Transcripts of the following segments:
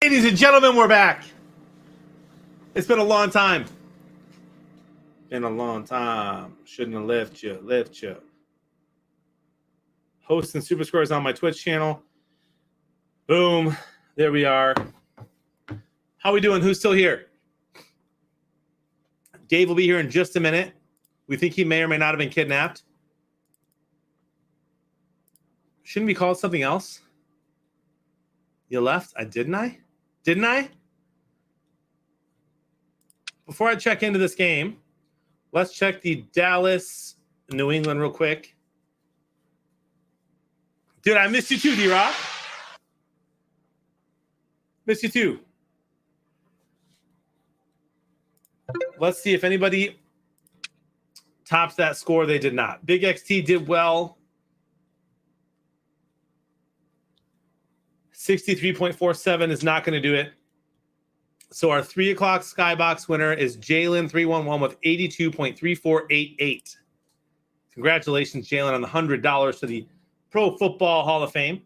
Ladies and gentlemen, we're back. It's been a long time. Been a long time. Shouldn't have left you. Hosting Super Squares on my Twitch channel. Boom. There we are. How we doing? Who's still here? Dave will be here in just a minute. We think he may or may not have been kidnapped. Shouldn't we call it something else? You left? Didn't I? Before I check into this game, let's check the Dallas, New England real quick. Dude, I missed you too, D-Rock. Missed you too. Let's see if anybody tops that score. They did not. Big XT did well. 63.47 is not going to do it. So our 3 o'clock Skybox winner is Jalen 311 with 82.3488. Congratulations, Jalen, on the $100 to the Pro Football Hall of Fame.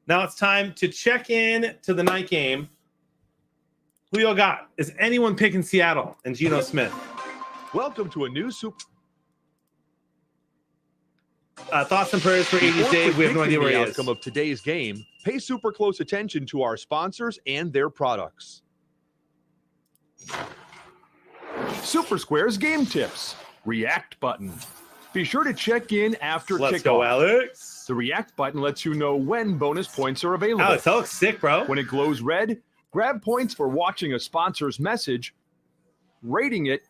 Now it's time to check in to the night game. Who y'all got? Is anyone picking Seattle and Geno Smith? Welcome to a new Super. Thoughts and prayers for 80s Dave. We have no idea where he is. Outcome of today's game. Pay super close attention to our sponsors and their products. Super Squares game tips. React button. Be sure to check in after Let's kickoff. go, Alex. The React button lets you know when bonus points are available. Alex, that looks sick, bro. When it glows red, grab points for watching a sponsor's message, rating it,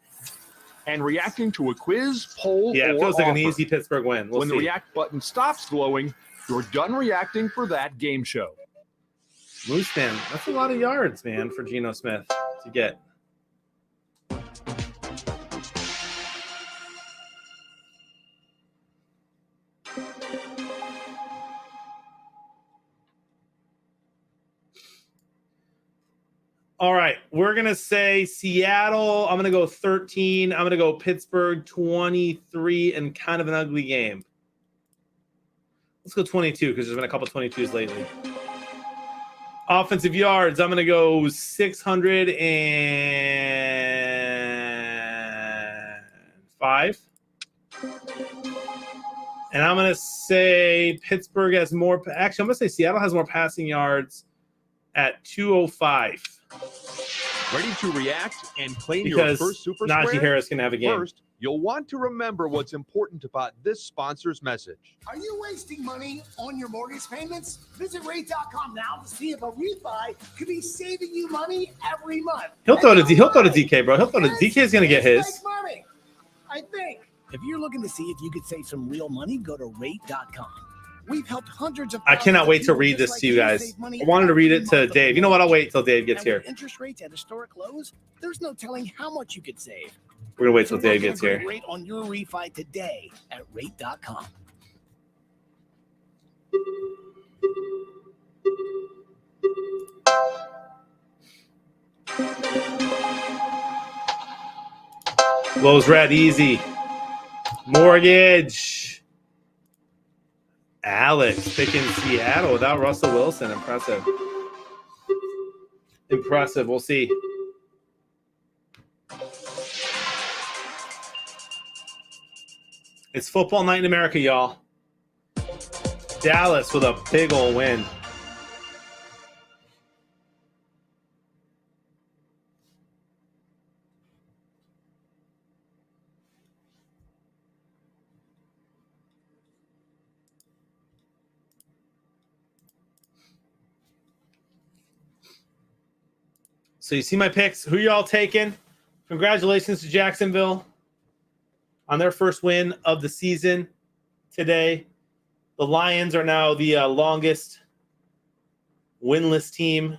and reacting to a quiz, poll, Yeah, it or feels like an offer. easy Pittsburgh win. We'll When see. the React button stops glowing, you're done reacting for that game show. Moose fan, that's a lot of yards, man, for Geno Smith to get. All right, we're going to say Seattle. I'm going to go 13. I'm going to go Pittsburgh 23 and kind of an ugly game. Let's go 22 because there's been a couple 22s lately. Offensive yards, I'm going to go 605. And I'm going to say Pittsburgh has more. Actually, I'm going to say Seattle has more passing yards at 205. Ready to react and claim Because your first Super Najee Square? Harris can have a game. First, you'll want to remember what's important about this sponsor's message. Are you wasting money on your mortgage payments? Visit rate.com now to see if a refi could be saving you money every month. He'll throw to DK, bro. DK's going to get his. Make money, I think. If you're looking to see if you could save some real money, go to rate.com. We've helped hundreds of. I cannot wait to read this to you guys. I wanted to read it to Dave. You know what? I'll wait till Dave gets here. Interest rates at historic lows. There's no telling how much you could save. We're going to wait till Dave gets here. Rate on your refi today at rate.com. Lowe's red, easy. Mortgage. Alex picking Seattle without Russell Wilson. Impressive. We'll see. It's football night in America, y'all. Dallas with a big ol' win. So you see my picks. Who y'all taking? Congratulations to Jacksonville on their first win of the season today. The Lions are now the longest winless team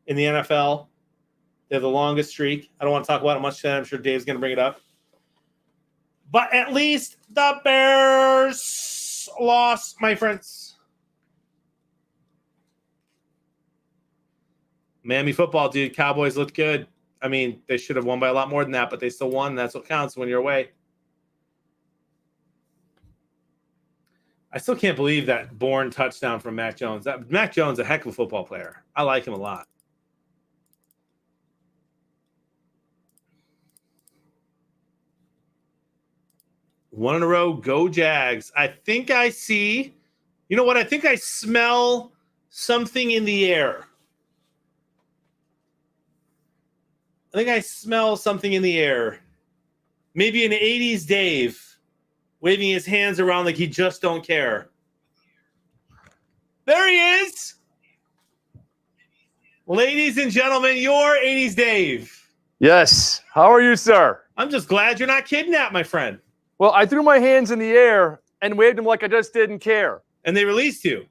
in the NFL. They have the longest streak. I don't want to talk about it much today. I'm sure Dave's going to bring it up. But at least the Bears lost, my friends. Miami football, dude. Cowboys looked good. I mean, they should have won by a lot more than that, but they still won. That's what counts when you're away. I still can't believe that Bourne touchdown from Mac Jones. Mac Jones, a heck of a football player. I like him a lot. One in a row. Go Jags. I think I see. You know what? I think I smell something in the air. I think I smell something in the air. Maybe an 80s Dave waving his hands around like he just don't care. There he is. Ladies and gentlemen, your 80s Dave. Yes. How are you, sir? I'm just glad you're not kidnapped, my friend. Well, I threw my hands in the air and waved them like I just didn't care. And they released you.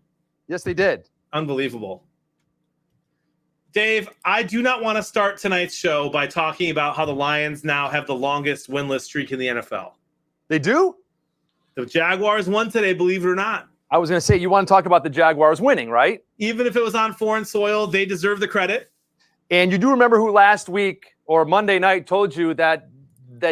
Yes, they did. Unbelievable. Dave, I do not want to start tonight's show by talking about how the Lions now have the longest winless streak in the NFL. They do? The Jaguars won today, believe it or not. I was going to say, you want to talk about the Jaguars winning, right? Even if it was on foreign soil, they deserve the credit. And you do remember who last week or Monday night told you that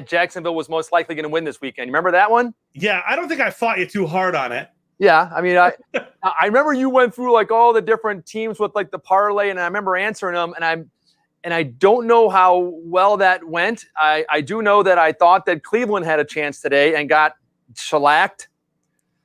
Jacksonville was most likely going to win this weekend? You remember that one? Yeah, I don't think I fought you too hard on it. Yeah, I mean, I remember you went through like all the different teams with like the parlay, and I remember answering them, and I don't know how well that went. I do know that I thought that Cleveland had a chance today and got shellacked.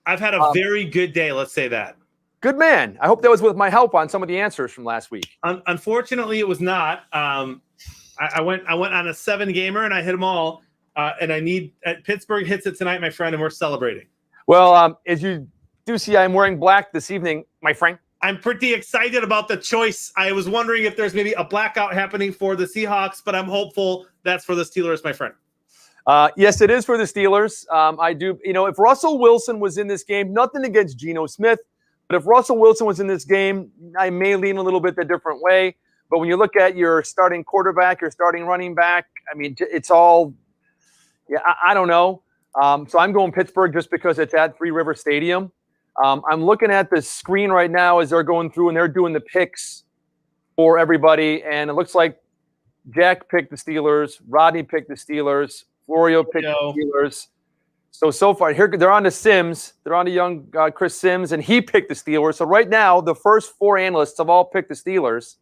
I've had a very good day, let's say that. Good man. I hope that was with my help on some of the answers from last week. Unfortunately, it was not. I went on a 7-gamer and I hit them all. And Pittsburgh hits it tonight, my friend, and we're celebrating. Well, as you do see, I'm wearing black this evening, my friend. I'm pretty excited about the choice. I was wondering if there's maybe a blackout happening for the Seahawks, but I'm hopeful that's for the Steelers, my friend. Yes, it is for the Steelers. I do. You know, if Russell Wilson was in this game, nothing against Geno Smith, but if Russell Wilson was in this game, I may lean a little bit the different way. But when you look at your starting quarterback, your starting running back, I mean, it's all, yeah, I don't know. So I'm going Pittsburgh just because it's at Three River Stadium. I'm looking at the screen right now as they're going through and they're doing the picks for everybody. And it looks like Jack picked the Steelers. Rodney picked the Steelers. Florio picked the Steelers. So far, here they're on to Sims. They're on to young Chris Sims, and he picked the Steelers. So right now, the first 4 analysts have all picked the Steelers.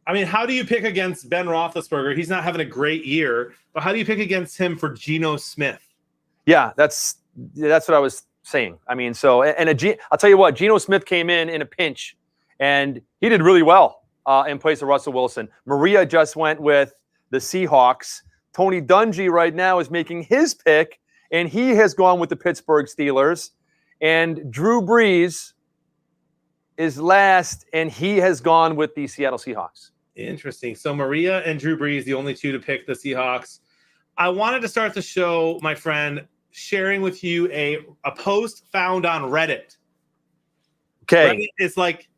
I mean, how do you pick against Ben Roethlisberger? He's not having a great year, but how do you pick against him for Geno Smith? Yeah, that's what I was saying. I mean, so I'll tell you what, Geno Smith came in a pinch, and he did really well in place of Russell Wilson. Maria just went with the Seahawks. Tony Dungy right now is making his pick, and he has gone with the Pittsburgh Steelers. And Drew Brees is last, and he has gone with the Seattle Seahawks. Interesting. So Maria and Drew Brees, the only two to pick the Seahawks. I wanted to start the show, my friend, sharing with you a post found on Reddit. Okay. Reddit is like,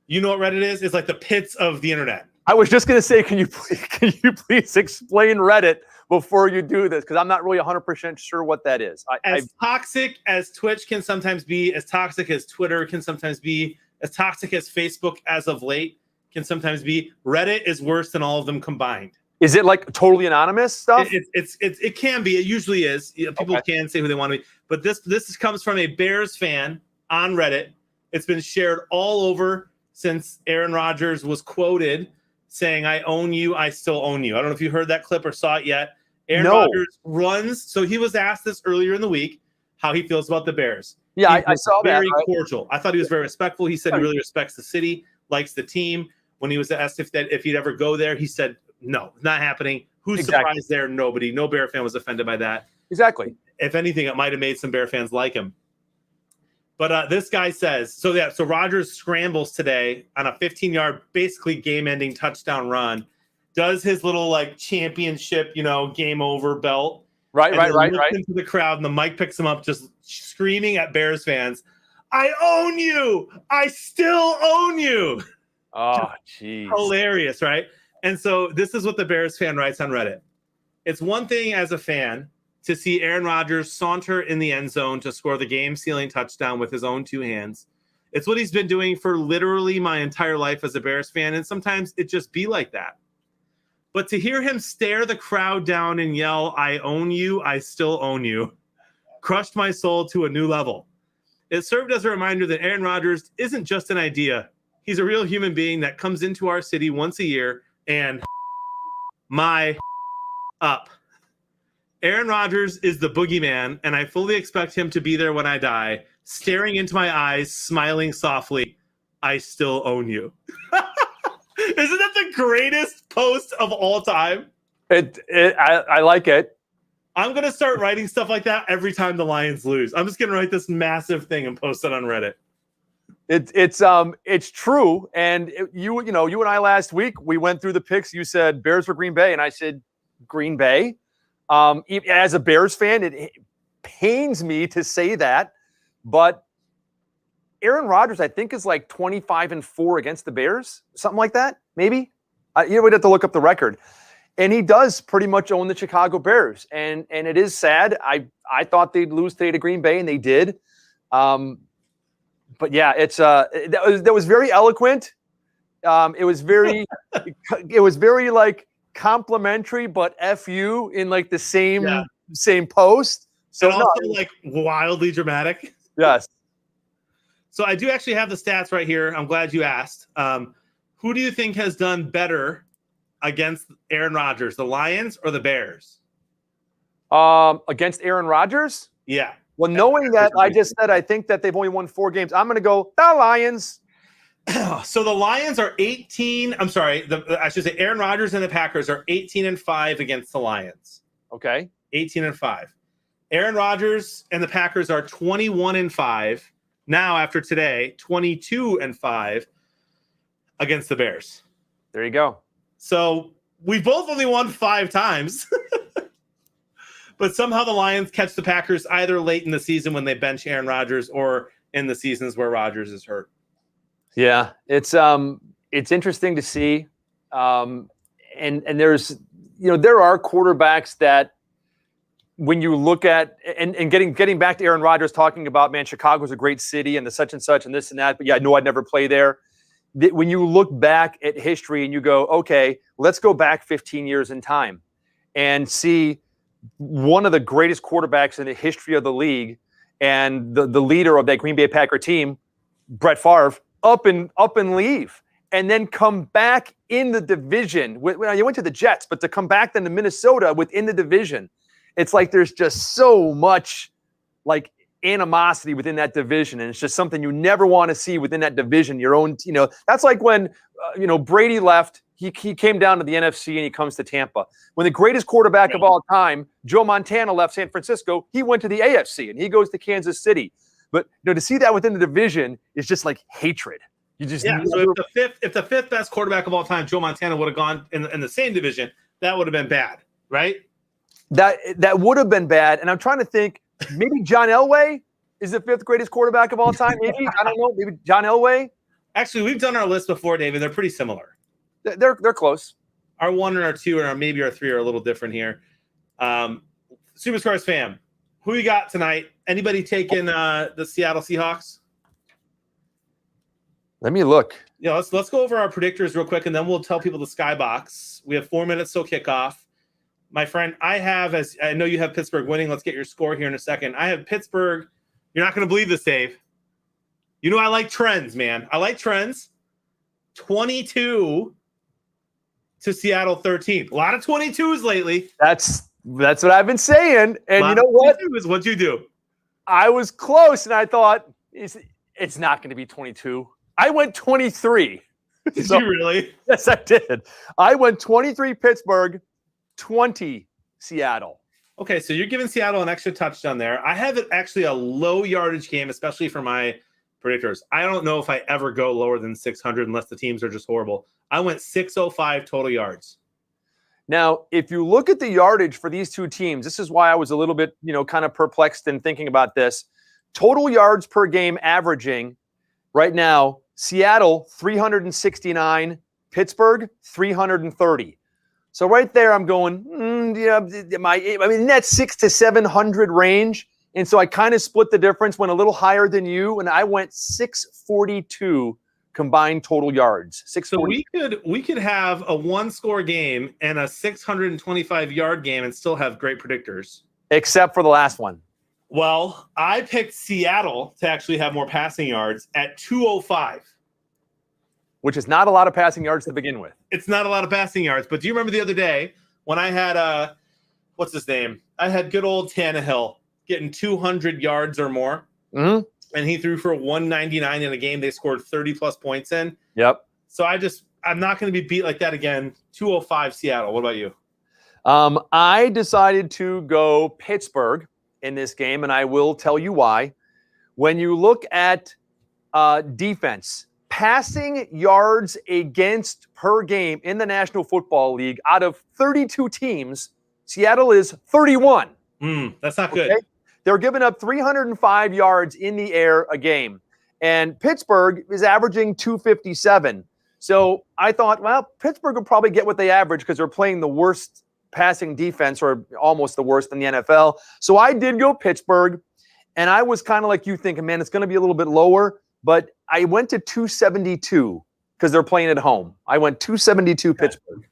you know what Reddit is? It's like the pits of the internet. I was just going to say, can you please explain Reddit before you do this? Because I'm not really 100% sure what that is. As toxic as Twitch can sometimes be, as toxic as Twitter can sometimes be, as toxic as Facebook as of late can sometimes be, Reddit is worse than all of them combined. Is it like totally anonymous stuff? It can be. It usually is. People can say who they want to be. But this comes from a Bears fan on Reddit. It's been shared all over since Aaron Rodgers was quoted saying, "I own you, I still own you." I don't know if you heard that clip or saw it yet. Aaron Rodgers runs. So he was asked this earlier in the week, how he feels about the Bears. Yeah, I saw that. Very cordial. I thought he was very respectful. He said he really respects the city, likes the team. When he was asked if he'd ever go there, he said, "No, not happening." Who's surprised there? Nobody. No Bear fan was offended by that. Exactly. If anything, it might have made some Bear fans like him. But this guy says, so Rodgers scrambles today on a 15-yard, basically game-ending touchdown run, does his little like championship, game over belt. Right. Into the crowd, and the mic picks him up, just screaming at Bears fans, "I own you! I still own you!" Oh, jeez. Hilarious, right? And so this is what the Bears fan writes on Reddit. It's one thing as a fan to see Aaron Rodgers saunter in the end zone to score the game-sealing touchdown with his own 2 hands. It's what he's been doing for literally my entire life as a Bears fan, and sometimes it just be like that. But to hear him stare the crowd down and yell, "I own you, I still own you," crushed my soul to a new level. It served as a reminder that Aaron Rodgers isn't just an idea. He's a real human being that comes into our city once a year and my up. Aaron Rodgers is the boogeyman, and I fully expect him to be there when I die, staring into my eyes, smiling softly. I still own you. Isn't that the greatest post of all time? I like it. I'm going to start writing stuff like that every time the Lions lose. I'm just going to write this massive thing and post it on Reddit. It's true. And you and I last week, we went through the picks. You said Bears for Green Bay, and I said Green Bay. As a Bears fan, it pains me to say that, but Aaron Rodgers, I think, is like 25-4 against the Bears, something like that, maybe. We'd have to look up the record. And he does pretty much own the Chicago Bears, and it is sad. I thought they'd lose today to Green Bay, and they did. But yeah, it's that was very eloquent. It was very like complimentary, but F you in like the same post. So also like wildly dramatic. Yes. So I do actually have the stats right here. I'm glad you asked. Who do you think has done better against Aaron Rodgers, the Lions or the Bears? Against Aaron Rodgers? Yeah. Well, knowing that I just said I think that they've only won 4 games, I'm going to go the Lions. So the Lions are 18. I'm sorry. I should say Aaron Rodgers and the Packers are 18-5 against the Lions. Okay. 18-5. Aaron Rodgers and the Packers are 21-5. Now, after today, 22-5 against the Bears. There you go. So we both only won 5 times. But somehow the Lions catch the Packers either late in the season when they bench Aaron Rodgers or in the seasons where Rodgers is hurt. Yeah, it's interesting to see. And there's, there are quarterbacks that when you look at and getting back to Aaron Rodgers talking about, man, Chicago's a great city and the such and such and this and that, but yeah, no, I'd never play there. When you look back at history and you go, okay, let's go back 15 years in time and see one of the greatest quarterbacks in the history of the league and the leader of that Green Bay Packer team, Brett Favre, up and leave and then come back in the division. When you went to the Jets, but to come back then to Minnesota within the division, it's like there's just so much like animosity within that division, and it's just something you never want to see within that division. Your own, that's like when Brady left. He came down to the NFC and he comes to Tampa. When the greatest quarterback of all time, Joe Montana, left San Francisco, he went to the AFC and he goes to Kansas City. But to see that within the division is just like hatred. You just So if the fifth best quarterback of all time, Joe Montana, would have gone in the same division, that would have been bad, right? That would have been bad. And I'm trying to think, maybe John Elway is the 5th greatest quarterback of all time. Maybe, I don't know. Maybe John Elway. Actually, we've done our list before, David. They're pretty similar. They're close. Our 1 and our 2 and maybe our 3 are a little different here. Superstars fam, who you got tonight? Anybody taking the Seattle Seahawks? Let me look. Yeah, let's go over our predictors real quick, and then we'll tell people the skybox. We have 4 minutes till kickoff. My friend, as I know you have Pittsburgh winning. Let's get your score here in a second. I have Pittsburgh. You're not going to believe this, Dave. I like trends, man. I like trends. 22 to Seattle 13. A lot of 22s lately. That's what I've been saying. And you know what? What'd you do? I was close, and I thought it's not going to be 22. I went 23. Did you really? Yes, I did. I went 23 Pittsburgh, 20 Seattle. Okay, so you're giving Seattle an extra touchdown there. I have actually a low yardage game, especially for my predictors. I don't know if I ever go lower than 600 unless the teams are just horrible. I went 605 total yards. Now, if you look at the yardage for these two teams, this is why I was a little bit, kind of perplexed in thinking about this. Total yards per game averaging right now, Seattle 369, Pittsburgh 330. So right there, I'm going, in that 600 to 700 range. And so I kind of split the difference, went a little higher than you, and I went 642 combined total yards. So we could have a 1-score game and a 625-yard game and still have great predictors. Except for the last one. Well, I picked Seattle to actually have more passing yards at 205. Which is not a lot of passing yards to begin with. It's not a lot of passing yards, but do you remember the other day when I had what's his name? I had good old Tannehill getting 200 yards or more, Mm-hmm. and he threw for 199 in a game they scored 30 plus points in. Yep. So I'm not going to be beat like that again. 205 Seattle. What about you? I decided to go Pittsburgh in this game, and I will tell you why. When you look at defense, passing yards against per game in the National Football League, out of 32 teams, Seattle is 31. That's not good. Okay? They're giving up 305 yards in the air a game. And Pittsburgh is averaging 257. So I thought, well, Pittsburgh will probably get what they average because they're playing the worst passing defense, or almost the worst in the NFL. So I did go Pittsburgh. And I was kind of like you, thinking, man, it's going to be a little bit lower. But I went to 272 because they're playing at home. I went 272 Pittsburgh.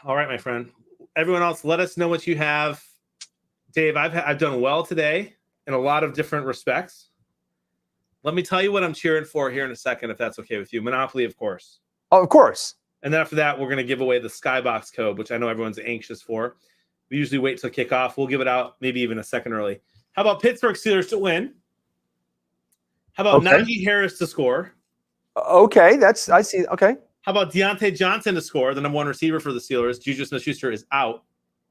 All right, my friend. Everyone else, let us know what you have. Dave, I've done well today in a lot of different respects. Let me tell you what I'm cheering for here in a second, if that's okay with you. Monopoly, of course. Oh, of course. And then after that, we're going to give away the Skybox code, which I know everyone's anxious for. We usually wait till kickoff. We'll give it out maybe even a second early. How about Pittsburgh Steelers to win? How about Najee Harris to score? Okay, I see. Okay. How about Deontay Johnson to score, the number one receiver for the Steelers? Juju Smith-Schuster is out.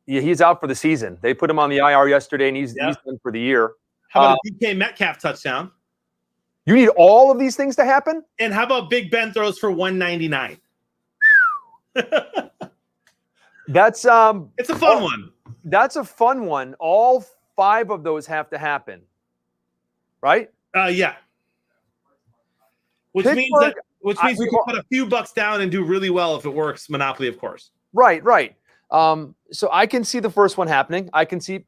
Yeah, he's out for the season. They put him on the IR yesterday, and he's done for the year. How about a DK Metcalf touchdown? You need all of these things to happen? And how about Big Ben throws for 199? That's it's a fun one. That's a fun one. All 5 of those have to happen, right? Yeah. Which means we can put a few bucks down and do really well if it works. Monopoly, of course. Right. So I can see the first one happening. I can see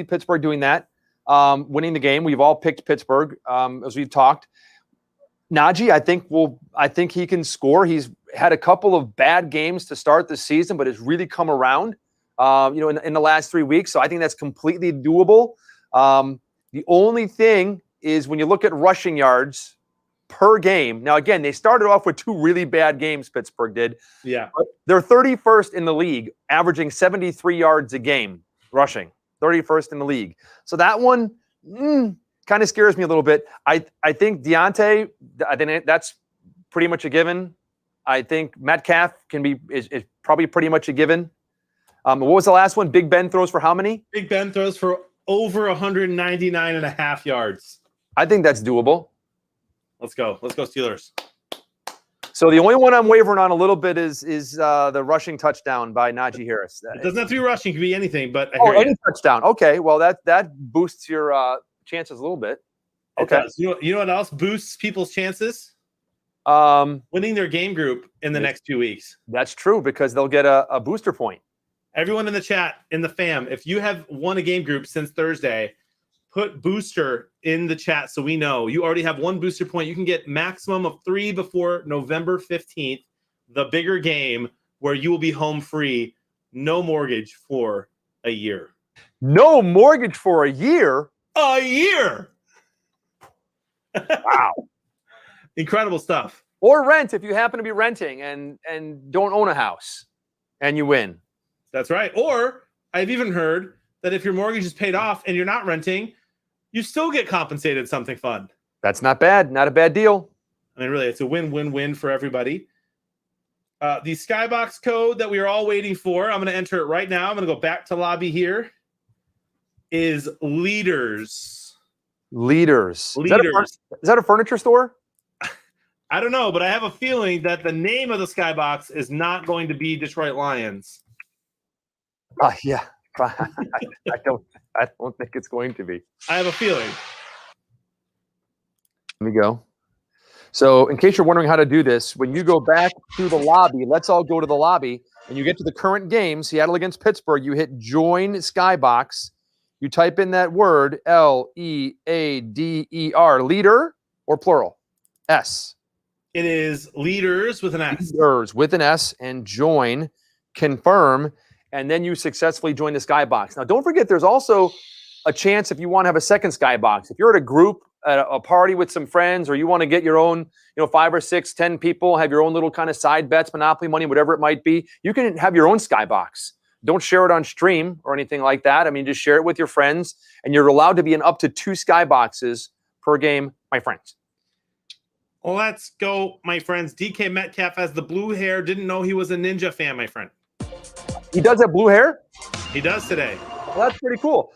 Pittsburgh doing that, winning the game. We've all picked Pittsburgh, as we've talked. Najee, I think he can score. He's had a couple of bad games to start the season, but has really come around, in the last 3 weeks. So I think that's completely doable. The only thing is when you look at rushing yards per game. Now, again, they started off with 2 really bad games, Pittsburgh did. Yeah. But they're 31st in the league, averaging 73 yards a game rushing. 31st in the league. So that one kind of scares me a little bit. I think Deontay, I think that's pretty much a given. I think Metcalf is probably pretty much a given. What was the last one? Big Ben throws for how many? Big Ben throws for over 199.5 yards. I think that's doable. Let's go. Let's go Steelers. So the only one I'm wavering on a little bit is the rushing touchdown by Najee Harris. It doesn't have to be rushing; it could be anything. But any touchdown. Okay, well that boosts your chances a little bit. Okay. You know what else boosts people's chances? Winning their game group in the next 2 weeks. That's true because they'll get a booster point. Everyone in the chat, in the fam, if you have won a game group since Thursday, put booster in the chat so we know. You already have 1 booster point. You can get maximum of 3 before November 15th, the bigger game where you will be home free, no mortgage for a year. No mortgage for a year? A year! Wow. Incredible stuff. Or rent if you happen to be renting and don't own a house and you win. That's right. Or I've even heard that if your mortgage is paid off and you're not renting, you still get compensated something fun. That's not bad. Not a bad deal. I mean, really, it's a win-win-win for everybody. The Skybox code that we are all waiting for, I'm going to enter it right now. I'm going to go back to lobby here, is Leaders. Leaders. Leaders. Is that a furniture store? I don't know, but I have a feeling that the name of the Skybox is not going to be Detroit Lions. Yeah. I don't think it's going to be. I have a feeling. Let me go. So in case you're wondering how to do this, when you go back to the lobby, let's all go to the lobby, and you get to the current game, Seattle against Pittsburgh, you hit join Skybox. You type in that word, Leader, leader or plural? S. It is Leaders with an S. Leaders with an S, and join, confirm, and then you successfully join the Skybox. Now, don't forget, there's also a chance if you want to have a second skybox. If you're at a group, at a party with some friends, or you want to get your own, 5 or 6, 10 people, have your own little kind of side bets, Monopoly money, whatever it might be, you can have your own skybox. Don't share it on stream or anything like that. I mean, just share it with your friends, and you're allowed to be in up to 2 skyboxes per game, my friends. Let's go, my friends. DK Metcalf has the blue hair. Didn't know he was a Ninja fan, my friend. He does have blue hair? He does today. Well, that's pretty cool.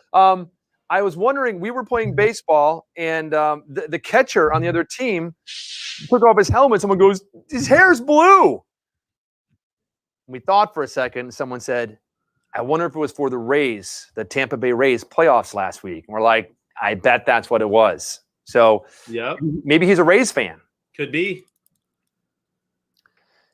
I was wondering, we were playing baseball, and the catcher on the other team took off his helmet. Someone goes, his hair's blue. We thought for a second. Someone said, I wonder if it was for the Rays, the Tampa Bay Rays playoffs last week. And we're like, I bet that's what it was. So Yep, maybe he's a Rays fan. could be.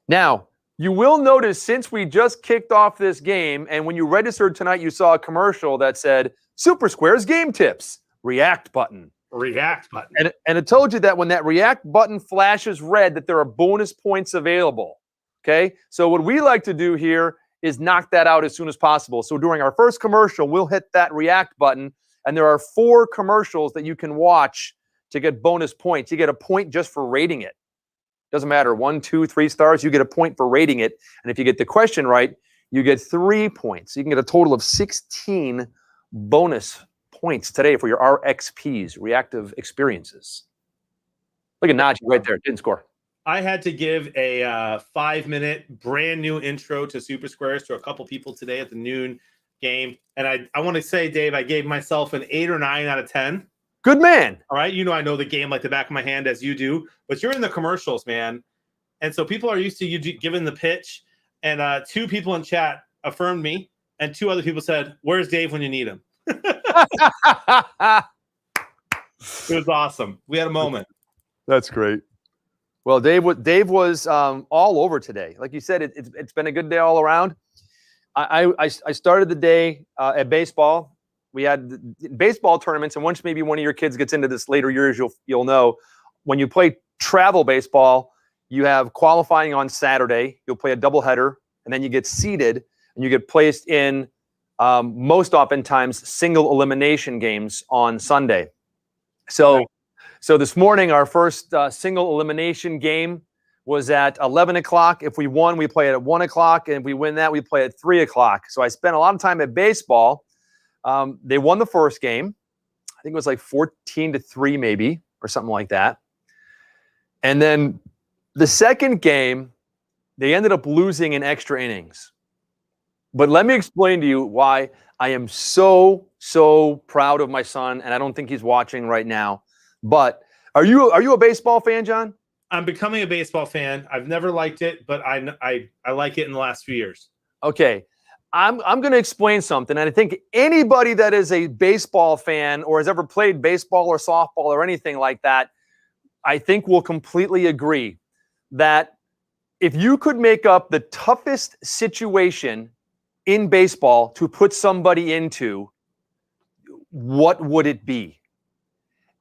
Now, you will notice since we just kicked off this game, and when you registered tonight, you saw a commercial that said, Super Squares Game Tips, React button. React button. And it told you that when that React button flashes red, that there are bonus points available. Okay? So what we like to do here is knock that out as soon as possible. So during our first commercial, we'll hit that React button, and there are 4 commercials that you can watch to get bonus points. You get a point just for rating it. Doesn't matter, 1, 2, 3 stars, you get a point for rating it. And if you get the question right, you get 3 points. You can get a total of 16 bonus points today for your RXPs, reactive experiences. Look at Najee right there, didn't score. I had to give a 5-minute brand new intro to Super Squares to a couple people today at the noon game. And I want to say, Dave, I gave myself an 8 or 9 out of 10. Good man. All right. I know the game like the back of my hand as you do, but you're in the commercials, man. And so people are used to you giving the pitch. And 2 people in chat affirmed me, and 2 other people said, where's Dave when you need him? It was awesome. We had a moment. That's great. Well, Dave was all over today. Like you said, it's been a good day all around. I started the day at baseball. We had baseball tournaments, and once maybe one of your kids gets into this later years, you'll know when you play travel baseball, you have qualifying on Saturday. You'll play a doubleheader, and then you get seeded, and you get placed in most oftentimes single elimination games on Sunday. So this morning, our first single elimination game was at 11 o'clock. If we won, we play at 1 o'clock. And if we win that, we play at 3 o'clock. So I spent a lot of time at baseball. They won the first game. I think it was like 14-3 maybe, or something like that. And then the second game, they ended up losing in extra innings. But let me explain to you why I am so proud of my son, and I don't think he's watching right now. But are you a baseball fan, John? I'm becoming a baseball fan. I've never liked it, but I like it in the last few years. Okay. I'm going to explain something, and I think anybody that is a baseball fan or has ever played baseball or softball or anything like that, I think will completely agree that if you could make up the toughest situation in baseball to put somebody into, what would it be?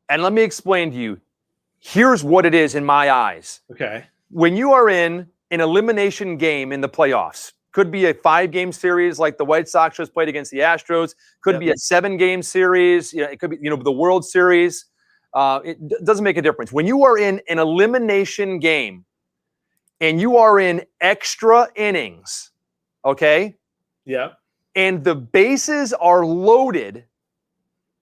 And let me explain to you. Here's what it is in my eyes. Okay. When you are in an elimination game in the playoffs, could be a 5-game series like the White Sox just played against the Astros, could be a 7-game be it could be, the World Series. It doesn't make a difference. When you are in an elimination game and you are in extra innings, okay? Yeah. And the bases are loaded,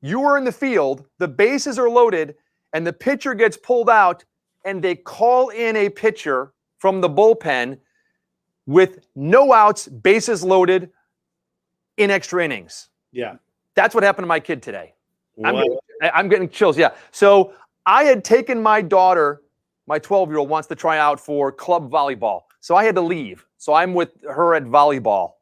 you are in the field, the bases are loaded, and the pitcher gets pulled out, and they call in a pitcher from the bullpen with no outs, bases loaded, in extra innings. Yeah. That's what happened to my kid today. I'm getting chills. Yeah. So I had taken my daughter, my 12-year-old wants to try out for club volleyball. So I had to leave. So I'm with her at volleyball.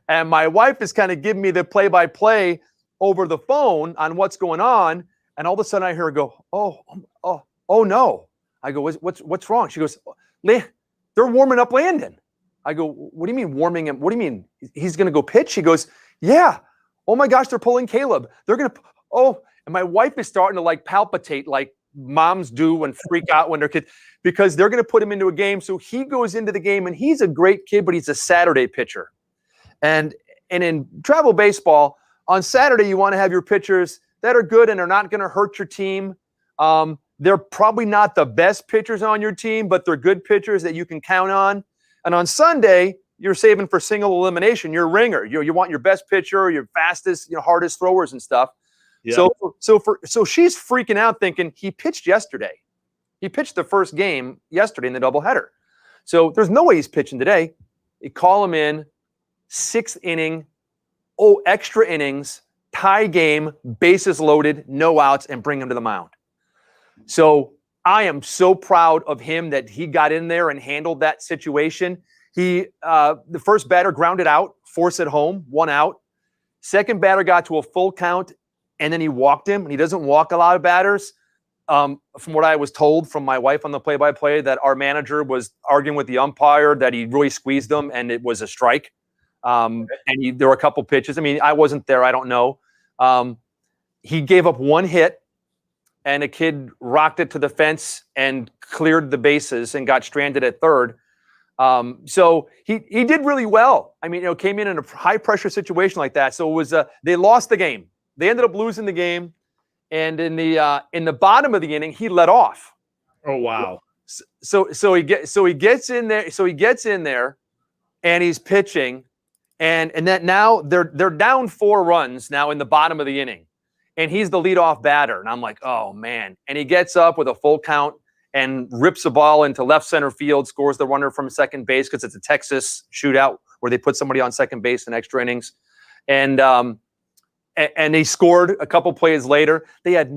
And my wife is kind of giving me the play-by-play over the phone on what's going on. And all of a sudden I hear her go, oh no. I go, what's wrong? She goes, they're warming up Landon. I go, what do you mean warming him? What do you mean? He's going to go pitch? She goes, yeah. Oh my gosh, they're pulling Caleb. They're going to, and my wife is starting to like palpitate like moms do and freak out when their kids, because they're going to put him into a game. So he goes into the game and he's a great kid, but he's a Saturday pitcher. And in travel baseball, On Saturday, you want to have your pitchers that are good and are not going to hurt your team. They're probably not the best pitchers on your team, but they're good pitchers that you can count on. And on Sunday, you're saving for single elimination. You're a ringer. You want your best pitcher, your fastest, hardest throwers and stuff. Yeah. So she's freaking out thinking he pitched yesterday. He pitched the first game yesterday in the doubleheader. So there's no way he's pitching today. You call him in, 6th inning, extra innings, tie game, bases loaded, no outs, and bring him to the mound. So I am so proud of him that he got in there and handled that situation. He, the first batter grounded out, forced it home, 1 out. Second batter got to a full count, and then he walked him. And he doesn't walk a lot of batters. From what I was told from my wife on the play-by-play, that our manager was arguing with the umpire that he really squeezed him, and it was a strike. And there were a couple pitches. I mean, I wasn't there. I don't know. He gave up 1 hit, and a kid rocked it to the fence and cleared the bases and got stranded at third. So he did really well. I mean, came in a high-pressure situation like that. So it was they lost the game. They ended up losing the game. And in the bottom of the inning, he let off. Oh wow! So he gets in there. So he gets in there, and he's pitching. And that now they're down 4 runs now in the bottom of the inning, and he's the leadoff batter. And I'm like, oh man! And he gets up with a full count and rips the ball into left center field, scores the runner from second base because it's a Texas shootout where they put somebody on second base in extra innings, and they scored a couple plays later. It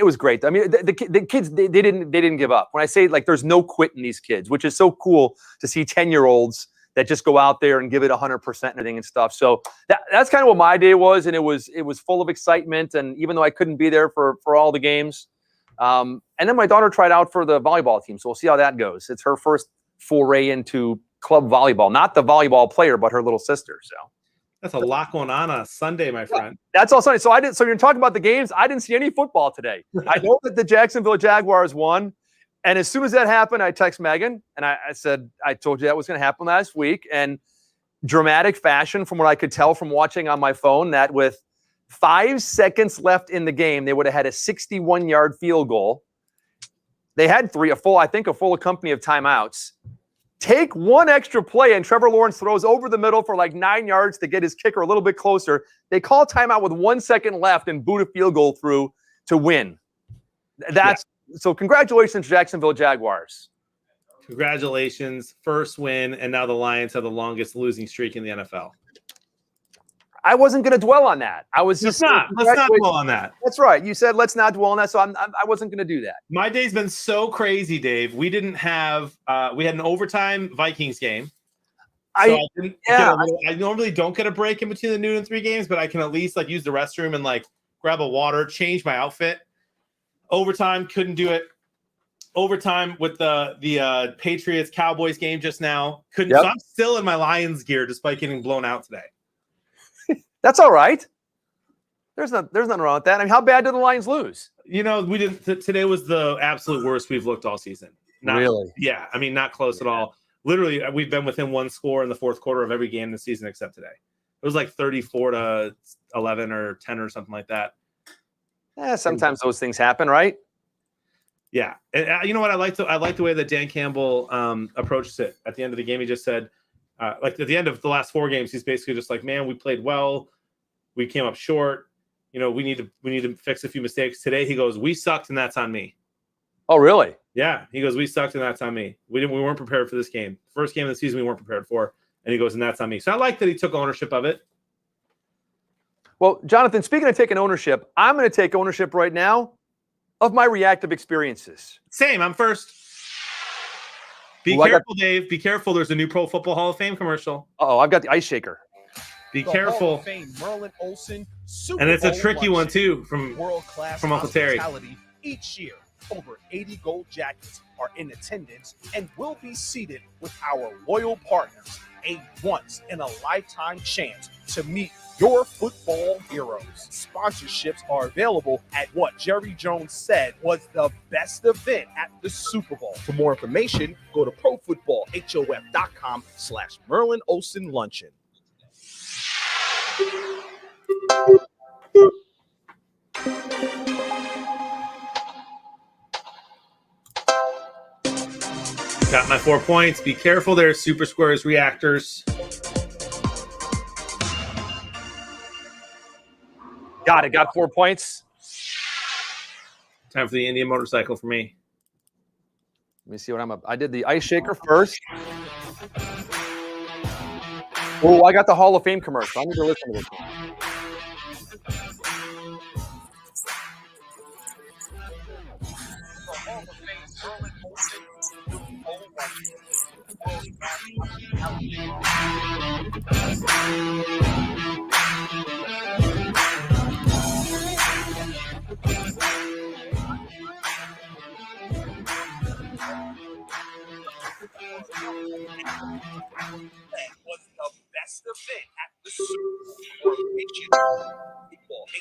was great. I mean, the kids they didn't give up. When I say there's no quit in these kids, which is so cool to see 10-year-olds that just go out there and give it 100% and everything and stuff. So that's kind of what my day was, and it was full of excitement. And even though I couldn't be there for all the games, and then my daughter tried out for the volleyball team, so we'll see how that goes. It's her first foray into club volleyball, not the volleyball player, but her little sister. So. That's a lot going on a Sunday, my friend. That's all Sunday. So you're talking about the games. I didn't see any football today. I know that the Jacksonville Jaguars won, and as soon as that happened, I text Megan and I said, I told you that was going to happen last week. And dramatic fashion, from what I could tell from watching on my phone, that with 5 seconds left in the game, they would have had a 61-yard field goal. They had a full company of timeouts. Take 1 extra play, and Trevor Lawrence throws over the middle for 9 yards to get his kicker a little bit closer. They call timeout with 1 second left and boot a field goal through to win. So congratulations, Jacksonville Jaguars. Congratulations. First win, and now the Lions have the longest losing streak in the NFL. I wasn't going to dwell on that. Let's not dwell on that. That's right. You said let's not dwell on that, so I wasn't going to do that. My day's been so crazy, Dave. We didn't have we had an overtime Vikings game. I normally don't get a break in between the noon and 3 games, but I can at least use the restroom and grab a water, change my outfit. Overtime, couldn't do it. Overtime with the Patriots Cowboys game just now. Couldn't. Yep. So I'm still in my Lions gear despite getting blown out today. That's all right. There's nothing wrong with that. I mean, how bad did the Lions lose? We didn't. Today was the absolute worst we've looked all season. Really? Yeah. I mean, not close at all. Literally, we've been within 1 score in the fourth quarter of every game this season except today. It was 34-11 or 10 or something like that. Yeah, sometimes those things happen, right? Yeah. And you know what? I like the way that Dan Campbell approached it. At the end of the game, he just said, at the end of the last 4 games, he's basically just man, we played well. We came up short. We need to fix a few mistakes. Today, he goes, we sucked, and that's on me. Oh, really? Yeah. He goes, we sucked, and that's on me. We weren't prepared for this game. First game of the season, we weren't prepared for. And he goes, and that's on me. So I like that he took ownership of it. Well, Jonathan, speaking of taking ownership, I'm going to take ownership right now of my reactive experiences. Same. I'm first. Be careful, Dave. Be careful. There's a new Pro Football Hall of Fame commercial. Uh-oh, I've got the ice shaker. Be careful. Hall of Fame, Merlin Olsen, Super and it's a Bowl tricky one, too, from world-class Uncle Terry. Each year, over 80 gold jackets are in attendance and will be seated with our loyal partners. A once-in-a-lifetime chance to meet your football heroes. Sponsorships are available at what Jerry Jones said was the best event at the Super Bowl. For more information, go to profootballhof.com/Merlin Olsen Luncheon. Got my 4 points. Be careful there, Super Squares reactors. Got it. Got 4 points. Time for the Indian motorcycle for me. Let me see what I'm up. I did the ice shaker first. Oh, I got the Hall of Fame commercial. I need to listen to this one. Was the best event at the Super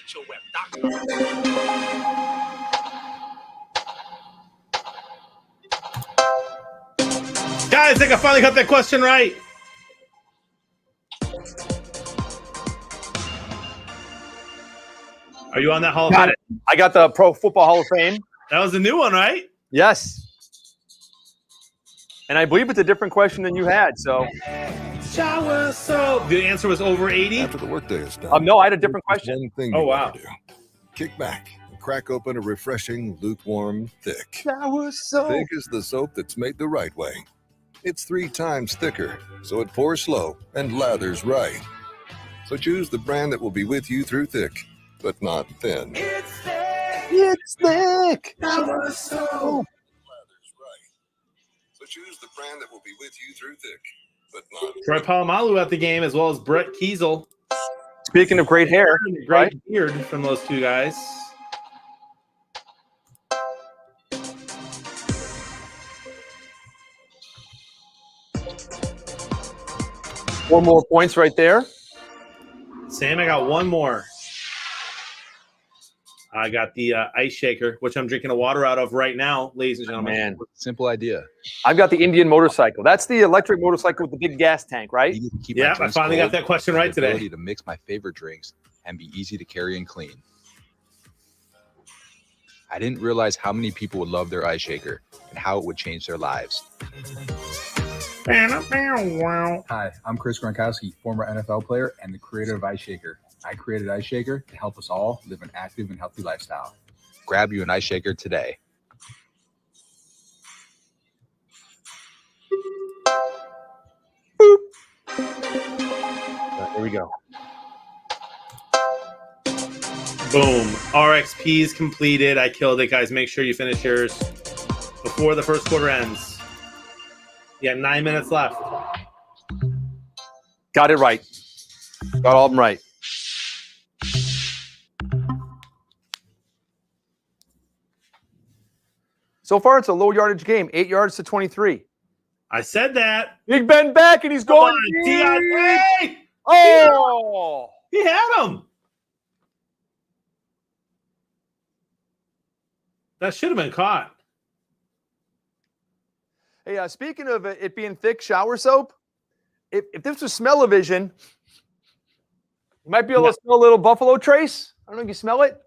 HOF.com. Guys, I think I finally got that question right. Are you on that Hall of Got Fame? it. I got the Pro Football Hall of Fame. That was the new one, right? Yes. And I believe it's a different question than you had. So, Shower soap. The answer was over 80. After the workday is done. no, I had a different there's question. One thing Oh, you wow. never do. Kick back and crack open a refreshing, lukewarm, thick. Shower soap. Thick is the soap that's made the right way. It's 3 times thicker, so it pours slow and lathers right. So choose the brand that will be with you through thick, but not thin. It's thick. Shower soap. Lathers right. So choose the brand that will be with you through thick, but not Troy Polamalu at the game, as well as Brett Kiesel. Speaking of great hair, Great right? beard from those two guys. Four more points right there. Sam, I got one more. I got the ice shaker, which I'm drinking the water out of right now, ladies and gentlemen. Man, Simple idea. I've got the Indian motorcycle. That's the electric motorcycle with the big gas tank, right? Easy to keep Yeah, my I drinks finally got cold, that question right the ability today. to mix my favorite drinks and be easy to carry and clean. I didn't realize how many people would love their ice shaker and how it would change their lives. Hi, I'm Chris Gronkowski, former NFL player and the creator of Ice Shaker. I created Ice Shaker to help us all live an active and healthy lifestyle. Grab you an ice shaker today. Here we go. Boom. RXP's completed. I killed it, guys. Make sure you finish yours before the first quarter ends. You got 9 minutes left. Got it right. Got all of them right. So far, it's a low yardage game. 8 yards to 23. I said that. Big Ben back, and he's Come going. on, deep. DeAndre! Oh! He had him. That should have been caught. Hey, speaking of it being thick shower soap, if this was smell-o-vision, you might be able to smell a little Buffalo Trace. I don't know if you smell it.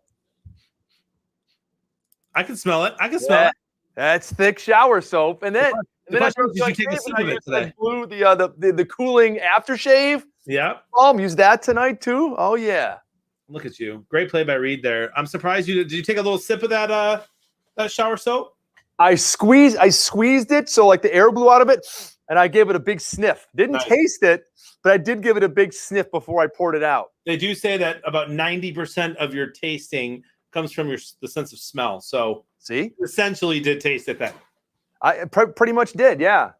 I can smell it. I can smell it. That's thick shower soap. And then, The question is, did you take a sip of it today? Blew the cooling aftershave. Yep. Use that tonight too. Oh yeah. Look at you. Great play by Reed there. I'm surprised you did you take a little sip of that shower soap? I squeezed it so like the air blew out of it, and I gave it a big sniff. Didn't Nice. taste it, but I did give it a big sniff before I poured it out. They do say that about 90% of your tasting comes from the sense of smell. So See, essentially did taste it then. I pretty much did, yeah.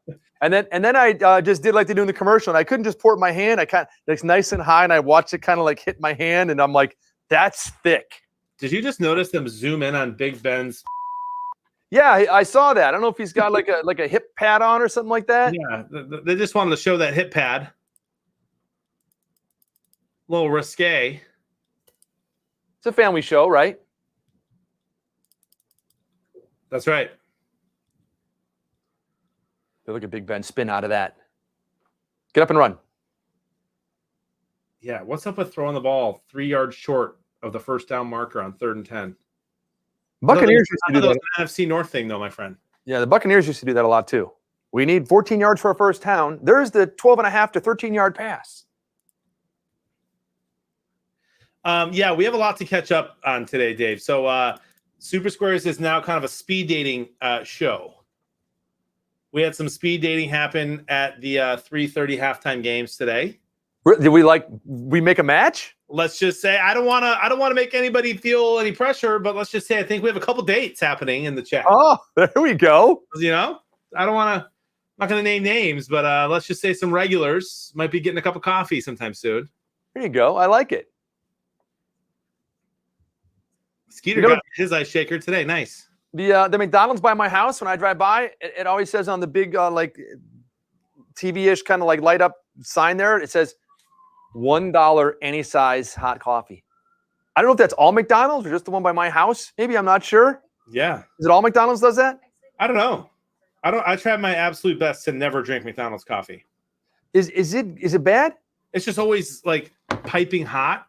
And then I just did like they do in the commercial, and I couldn't just pour it in my hand. I kind of it's nice and high, and I watched it kind of like hit my hand, and I'm like, that's thick. Did you just notice them zoom in on Big Ben's? Yeah, I saw that. I don't know if he's got like a hip pad on or something like that. Yeah, they just wanted to show that hip pad. A little risque. It's a family show, right? That's right. Look at Big Ben spin out of that. Get up and run. Yeah, what's up with throwing the ball 3 yards short of the first down marker on 3rd and 10? Buccaneers used to do that. An NFC North thing, though, my friend. Yeah, the Buccaneers used to do that a lot too. We need 14 yards for a first down. There's the 12.5 to 13-yard pass. Yeah, we have a lot to catch up on today, Dave. So Super Squares is now kind of a speed dating show. We had some speed dating happen at the 3:30 halftime games today. Did we make a match? Let's just say I don't want to make anybody feel any pressure, but let's just say I think we have a couple dates happening in the chat. Oh, there we go. You know, I don't want to. I'm not going to name names, but let's just say some regulars might be getting a cup of coffee sometime soon. There you go. I like it. Skeeter got his ice shaker today. Nice. The McDonald's by my house, when I drive by, it always says on the big like TV-ish kind of like light up sign there, it says $1 any size hot coffee. I don't know if that's all McDonald's or just the one by my house. Maybe, I'm not sure. Yeah. Is it all McDonald's does that? I don't know. I tried my absolute best to never drink McDonald's coffee. Is it bad? It's just always like piping hot.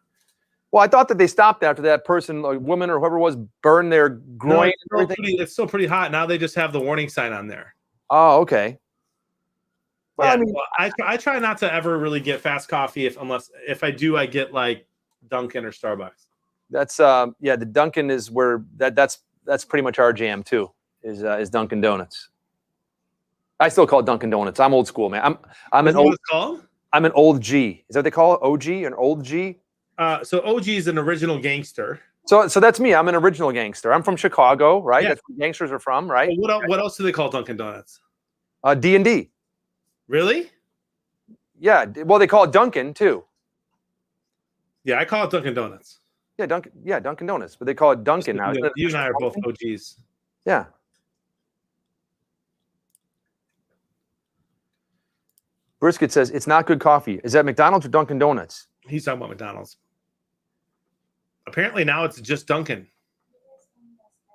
Well, I thought that they stopped after that person, like woman or whoever it was, burned their groin. No, it's still pretty hot. Now they just have the warning sign on there. Oh, okay. Well, Yeah, I mean, I try not to ever really get fast coffee unless I do, I get like Dunkin' or Starbucks. that's the Dunkin' is where that's pretty much our jam too. Is Dunkin' Donuts. I still call it Dunkin' Donuts. I'm old school, man. I'm an old. Called? I'm an old G. Is that what they call it? OG, an old G. So OG is an original gangster. So that's me. I'm an original gangster. I'm from Chicago, right? Yeah. That's where gangsters are from, right? What else do they call Dunkin' Donuts? D&D. Really? Yeah. Well, they call it Dunkin' too. Yeah, I call it Dunkin' Donuts. Yeah, Dunkin' Donuts, but they call it Dunkin' now. You and I are both OGs. Yeah. Brisket says it's not good coffee. Is that McDonald's or Dunkin' Donuts? He's talking about McDonald's. Apparently now it's just Dunkin'.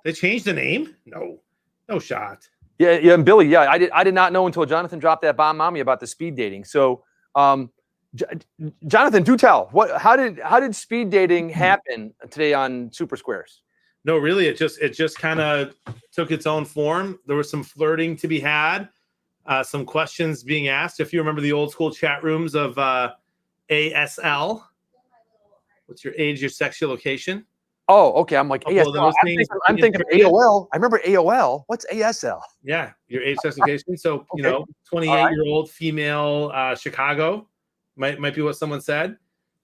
They changed the name? No shot. Yeah, and Billy, yeah, I did not know until Jonathan dropped that bomb on me about the speed dating. So, Jonathan, do tell. How did speed dating happen today on Super Squares? No, really, it just kind of took its own form. There was some flirting to be had, some questions being asked. If you remember the old school chat rooms of ASL, what's your age, your sex, your location? Oh, okay. I'm like, ASL. I'm thinking AOL. I remember AOL. What's ASL? Yeah, your age, sex, location. So, Okay. 28-year-old female, Chicago might be what someone said.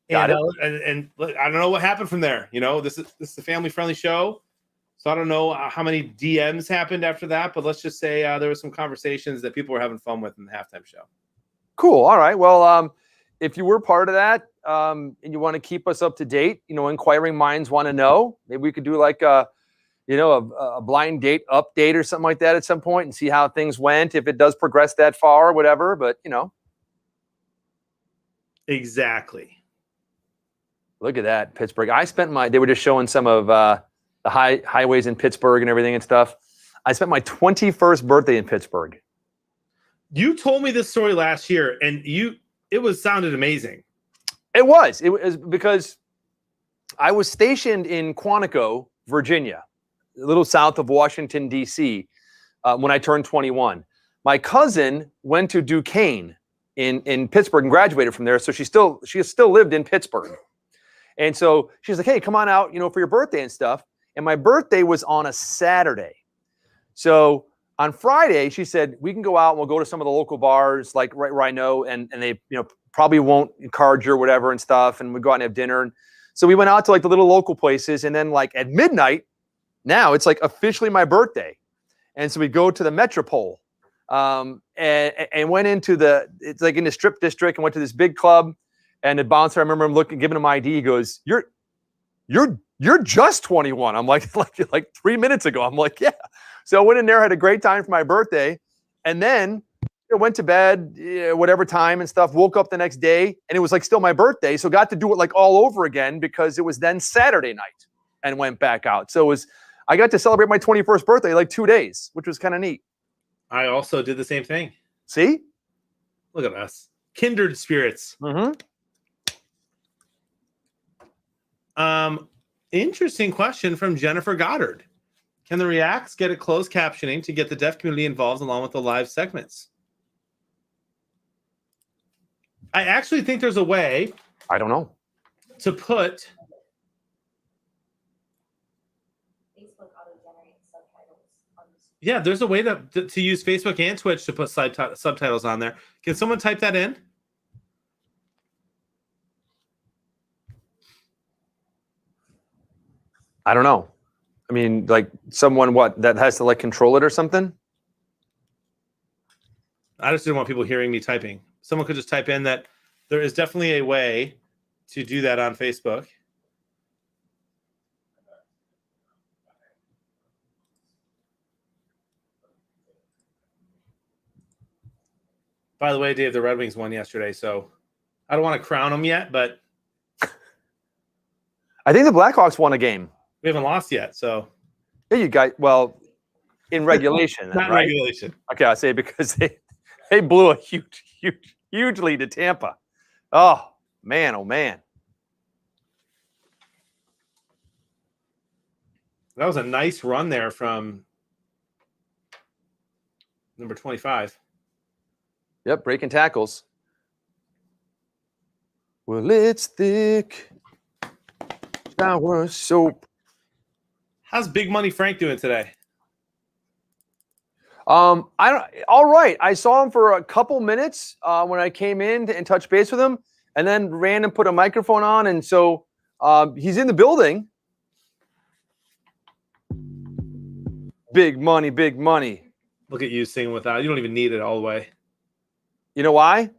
Got it. And I don't know what happened from there. This is a family-friendly show. So I don't know how many DMs happened after that, but let's just say there were some conversations that people were having fun with in the halftime show. Cool. All right. Well, if you were part of that and you want to keep us up to date, inquiring minds want to know. Maybe we could do like a blind date update or something like that at some point and see how things went, if it does progress that far or whatever. But Exactly. Look at that, Pittsburgh. They were just showing some of the highways in Pittsburgh and everything and stuff. I spent my 21st birthday in Pittsburgh. You told me this story last year, and it sounded amazing. It was because I was stationed in Quantico, Virginia, a little south of Washington, D.C., when I turned 21. My cousin went to Duquesne in Pittsburgh and graduated from there, so she still lived in Pittsburgh. And so she's like, hey, come on out, for your birthday and stuff. And my birthday was on a Saturday. So on Friday, she said, we can go out and we'll go to some of the local bars, like right where I know, and they, probably won't card you or whatever and stuff. And we go out and have dinner. And so we went out to like the little local places. And then like at midnight, now it's like officially my birthday. And so we go to the Metropole and went into it's like in the strip district and went to this big club. And the bouncer, I remember him giving him ID. He goes, you're just 21. I'm like 3 minutes ago. I'm like, yeah. So I went in there, had a great time for my birthday. And then I went to bed, whatever time and stuff, woke up the next day and it was like still my birthday. So got to do it like all over again because it was then Saturday night and went back out. So I got to celebrate my 21st birthday like 2 days, which was kind of neat. I also did the same thing. See? Look at us. Kindred spirits. Mm-hmm. Interesting question from Jennifer Goddard. Can the Reacts get a closed captioning to get the deaf community involved along with the live segments? I actually think there's a way I don't know. to put Yeah, there's a way to use Facebook and Twitch to put subtitles on there. Can someone type that in? I don't know. I mean, like someone that has to like control it or something? I just didn't want people hearing me typing. Someone could just type in that there is definitely a way to do that on Facebook. By the way, Dave, the Red Wings won yesterday, so I don't want to crown them yet, but I think the Blackhawks won a game. we haven't lost yet, so Yeah, you guys. Well, in regulation, not right? regulation. Okay, I say because they blew a huge lead to Tampa. Oh man, oh man. That was a nice run there from number 25. Yep, breaking tackles. Well, it's thick. Shower soap. How's Big Money Frank doing today? I don't. All right, I saw him for a couple minutes when I came in and touched base with him, and then ran and put a microphone on, and so he's in the building. Big money, big money. Look at you singing without. You don't even need it all the way. You know why?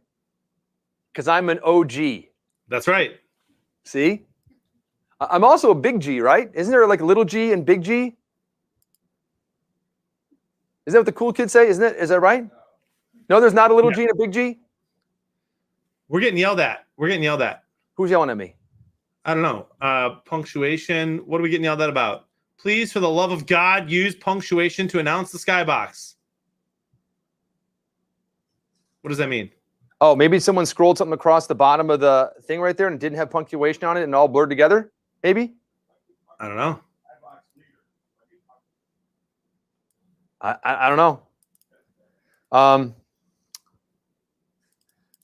Because I'm an OG. That's right. See? I'm also a big G, right? Isn't there like a little G and big G? Is that what the cool kids say? Isn't it? Is that right? No, there's not a little G and a big G? We're getting yelled at. Who's yelling at me? I don't know. Punctuation. What are we getting yelled at about? Please, for the love of God, use punctuation to announce the skybox. What does that mean? Oh, maybe someone scrolled something across the bottom of the thing right there and didn't have punctuation on it and all blurred together? Maybe? I don't know. I don't know.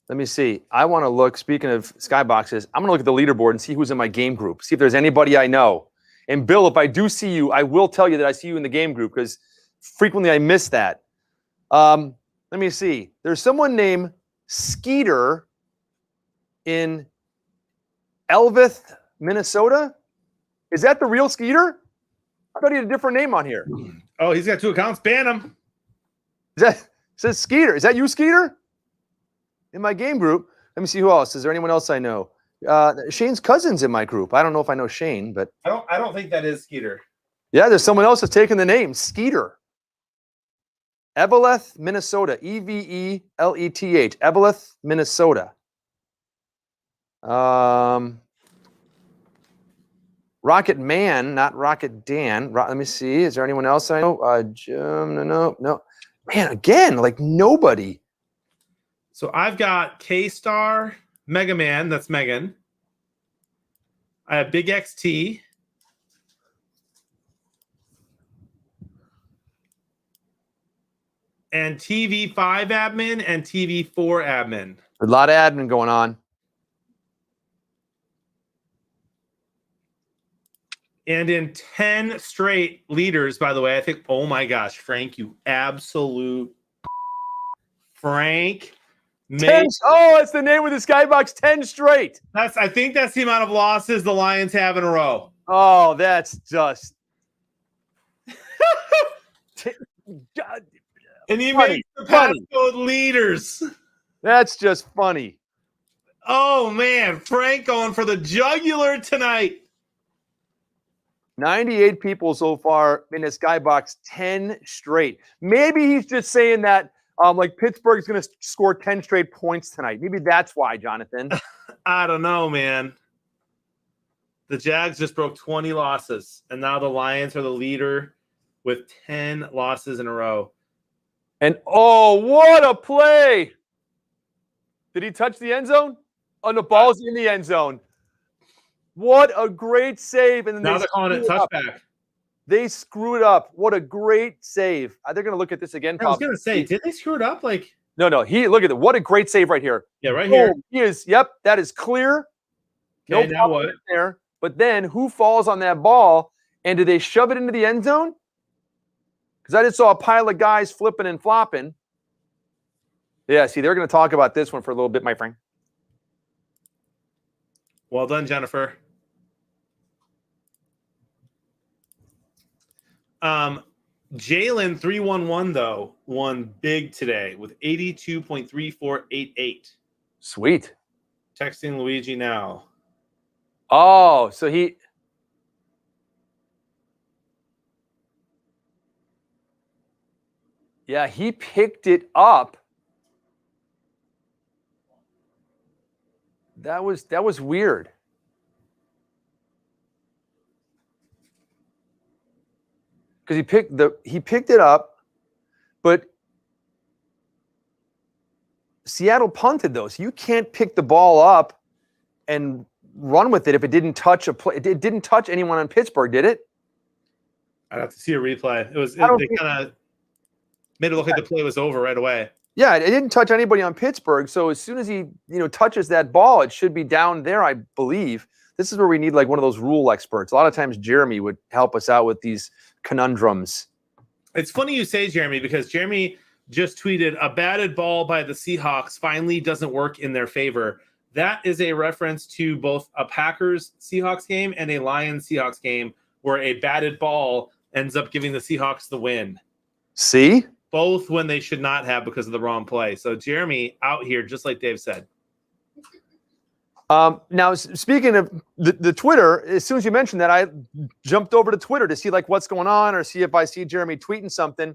Let me see. I want to look, speaking of skyboxes, I'm going to look at the leaderboard and see who's in my game group, see if there's anybody I know. And Bill, if I do see you, I will tell you that I see you in the game group because frequently I miss that. Let me see. There's someone named Skeeter in Elvith, Minnesota. Is that the real Skeeter? I thought he had a different name on here. Oh, he's got 2 accounts. Ban him. It says Skeeter. Is that you, Skeeter? In my game group. Let me see who else. Is there anyone else I know? Shane's cousin's in my group. I don't know if I know Shane, but I don't think that is Skeeter. yeah, there's someone else that's taken the name Skeeter. Eveleth, Minnesota. Eveleth, Eveleth, Minnesota. Rocket Man, not Rocket Dan. Let me see. Is there anyone else I know? No. Man, again, like nobody. So I've got K-Star, Mega Man, that's Megan. I have Big XT. And TV5 admin and TV4 admin. A lot of admin going on. And in 10 straight leaders, by the way, I think, oh my gosh, Frank, you absolute Frank. 10, oh, that's the name of the skybox. 10 straight. I think that's the amount of losses the Lions have in a row. Oh, that's just. God. And he Funny, makes the funny. passcode leaders. That's just funny. Oh man, Frank going for the jugular tonight. 98 people so far in the skybox, 10 straight. Maybe he's just saying that like Pittsburgh's going to score 10 straight points tonight. Maybe that's why, Jonathan. I don't know, man. The Jags just broke 20 losses, and now the Lions are the leader with 10 losses in a row. And oh, what a play! Did he touch the end zone? Oh, the ball's in the end zone. What a great save. And then Now they they're calling it screw up. touchback. They screwed up. What a great save. They're going to look at this again. I was probably. gonna say, did they screw it up? Like, No. Look at it. What a great save right here. yeah, right here. Boom. He is. Yep, that is clear. Okay, now problem what? there. But then who falls on that ball? And do they shove it into the end zone? Because I just saw a pile of guys flipping and flopping. Yeah, see, they're going to talk about this one for a little bit, my friend. Well done, Jennifer. Jalen 311 though won big today with 82.3488. Sweet. Texting Luigi now. Oh, so he. Yeah, he picked it up. That was weird. Because he picked it up, but Seattle punted though, so you can't pick the ball up and run with it if it didn't touch a play. It didn't touch anyone on Pittsburgh, did it? I'd have to see a replay. It was I don't they think- kind of made it look like the play was over right away. Yeah, it didn't touch anybody on Pittsburgh. So as soon as he, touches that ball, it should be down there, I believe. This is where we need like one of those rule experts. A lot of times Jeremy would help us out with these conundrums. It's funny you say Jeremy because Jeremy just tweeted a batted ball by the Seahawks finally doesn't work in their favor. That is a reference to both a Packers Seahawks game and a Lions Seahawks game where a batted ball ends up giving the Seahawks the win. See? Both when they should not have because of the wrong play. So Jeremy out here, just like Dave said. Now, speaking of the Twitter, as soon as you mentioned that, I jumped over to Twitter to see like what's going on or see if I see Jeremy tweeting something.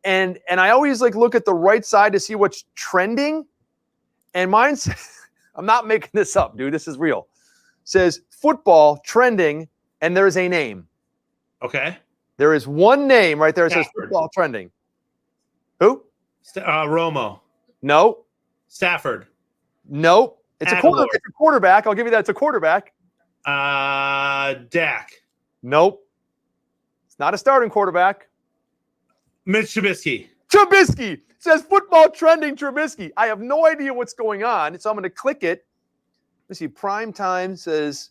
And I always like look at the right side to see what's trending. And mine's, I'm not making this up, dude. This is real. Says football trending, and there's a name. Okay. There is one name right there that says Stafford. football trending. Who? Romo. No. Stafford. No. It's a Aguilar. quarterback. I'll give you that. It's a quarterback. Dak. Nope. It's not a starting quarterback. Mitch Trubisky. Trubisky. It says football trending Trubisky. I have no idea what's going on, so I'm going to click it. Let's see. Prime time says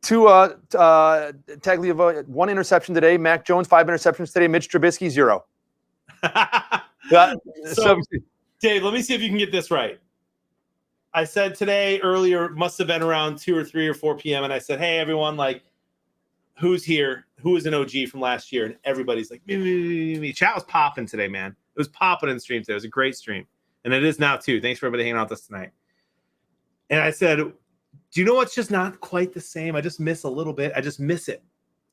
Tagliavua, 1 interception today. Mac Jones, 5 interceptions today. Mitch Trubisky, 0. So, Dave, let me see if you can get this right. I said today earlier, must have been around 2 or 3 or 4 p.m. And I said, hey, everyone, like, who's here? Who is an OG from last year? And everybody's like, me. Chat was popping today, man. It was popping in stream today. It was a great stream. And it is now, too. Thanks for everybody hanging out with us tonight. And I said, do you know what's just not quite the same? I just miss a little bit. I just miss it.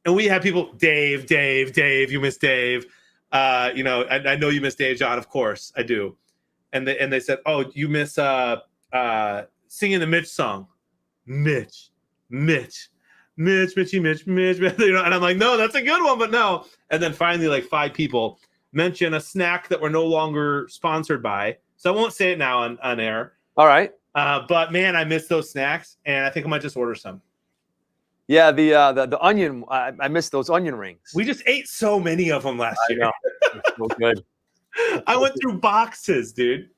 And we have people, Dave, you miss Dave. I know you miss Dave John, of course. I do. And they said, oh, you miss singing the Mitch song. Mitch. Mitchy, Mitch. And I'm like, no, that's a good one, but no. And then finally, like 5 people mention a snack that we're no longer sponsored by. So I won't say it now on air. All right. But man, I miss those snacks, and I think I might just order some. Yeah, the onion. I missed those onion rings. We just ate so many of them last year. know. So good. I went through boxes, dude.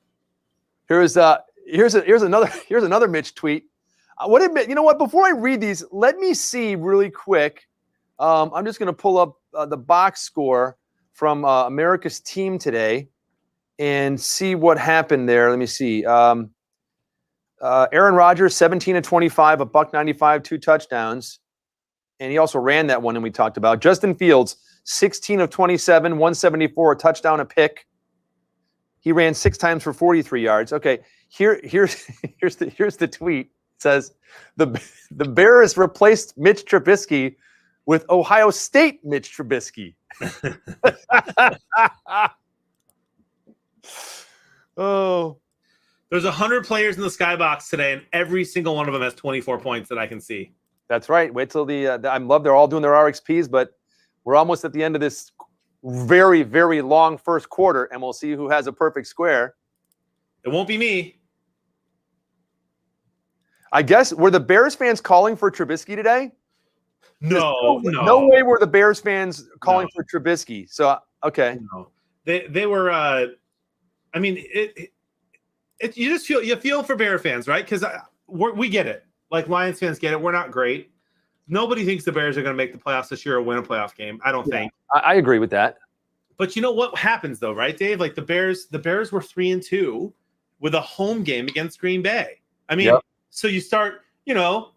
Here's another Mitch tweet. You know what? Before I read these, let me see really quick. I'm just going to pull up the box score from America's team today and see what happened there. Let me see. Aaron Rodgers, 17 of 25, a $195, 2 touchdowns. And he also ran that one and we talked about. Justin Fields, 16 of 27, 174, a touchdown, a pick. He ran 6 times for 43 yards. Okay, here's the tweet. It says the Bears replaced Mitch Trubisky with Ohio State Mitch Trubisky. Oh, There's 100 players in the skybox today, and every single one of them has 24 points that I can see. that's right. Wait till I love they're all doing their RXPs, but we're almost at the end of this very, very long first quarter, and we'll see who has a perfect square. It won't be me. I guess were the Bears fans calling for Trubisky today? No, No way were the Bears fans calling for Trubisky. So okay, no. They were. I mean, you just feel for Bear fans, right? Because we get it. Like Lions fans get it. We're not great. Nobody thinks the Bears are going to make the playoffs this year or win a playoff game. I don't think. I agree with that. But you know what happens though, right, Dave? Like the Bears were 3-2 with a home game against Green Bay. I mean, so you start,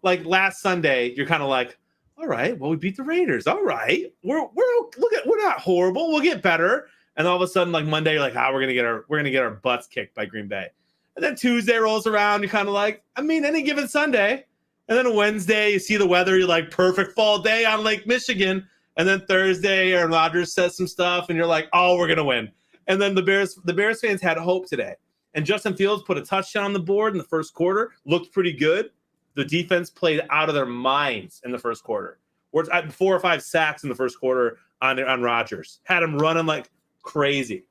like last Sunday, you're kind of like, all right, well, we beat the Raiders. All right, we're not horrible. We'll get better. And all of a sudden, like Monday, you're like, we're gonna get our butts kicked by Green Bay. And then Tuesday rolls around, you're kind of like, I mean, any given Sunday. And then Wednesday, you see the weather, you're like, perfect fall day on Lake Michigan. And then Thursday, Aaron Rodgers says some stuff, and you're like, oh, we're gonna win. And then the Bears fans had hope today. And Justin Fields put a touchdown on the board in the first quarter, looked pretty good. The defense played out of their minds in the first quarter. We're at 4 or 5 sacks in the first quarter on Rodgers. Had him running like crazy.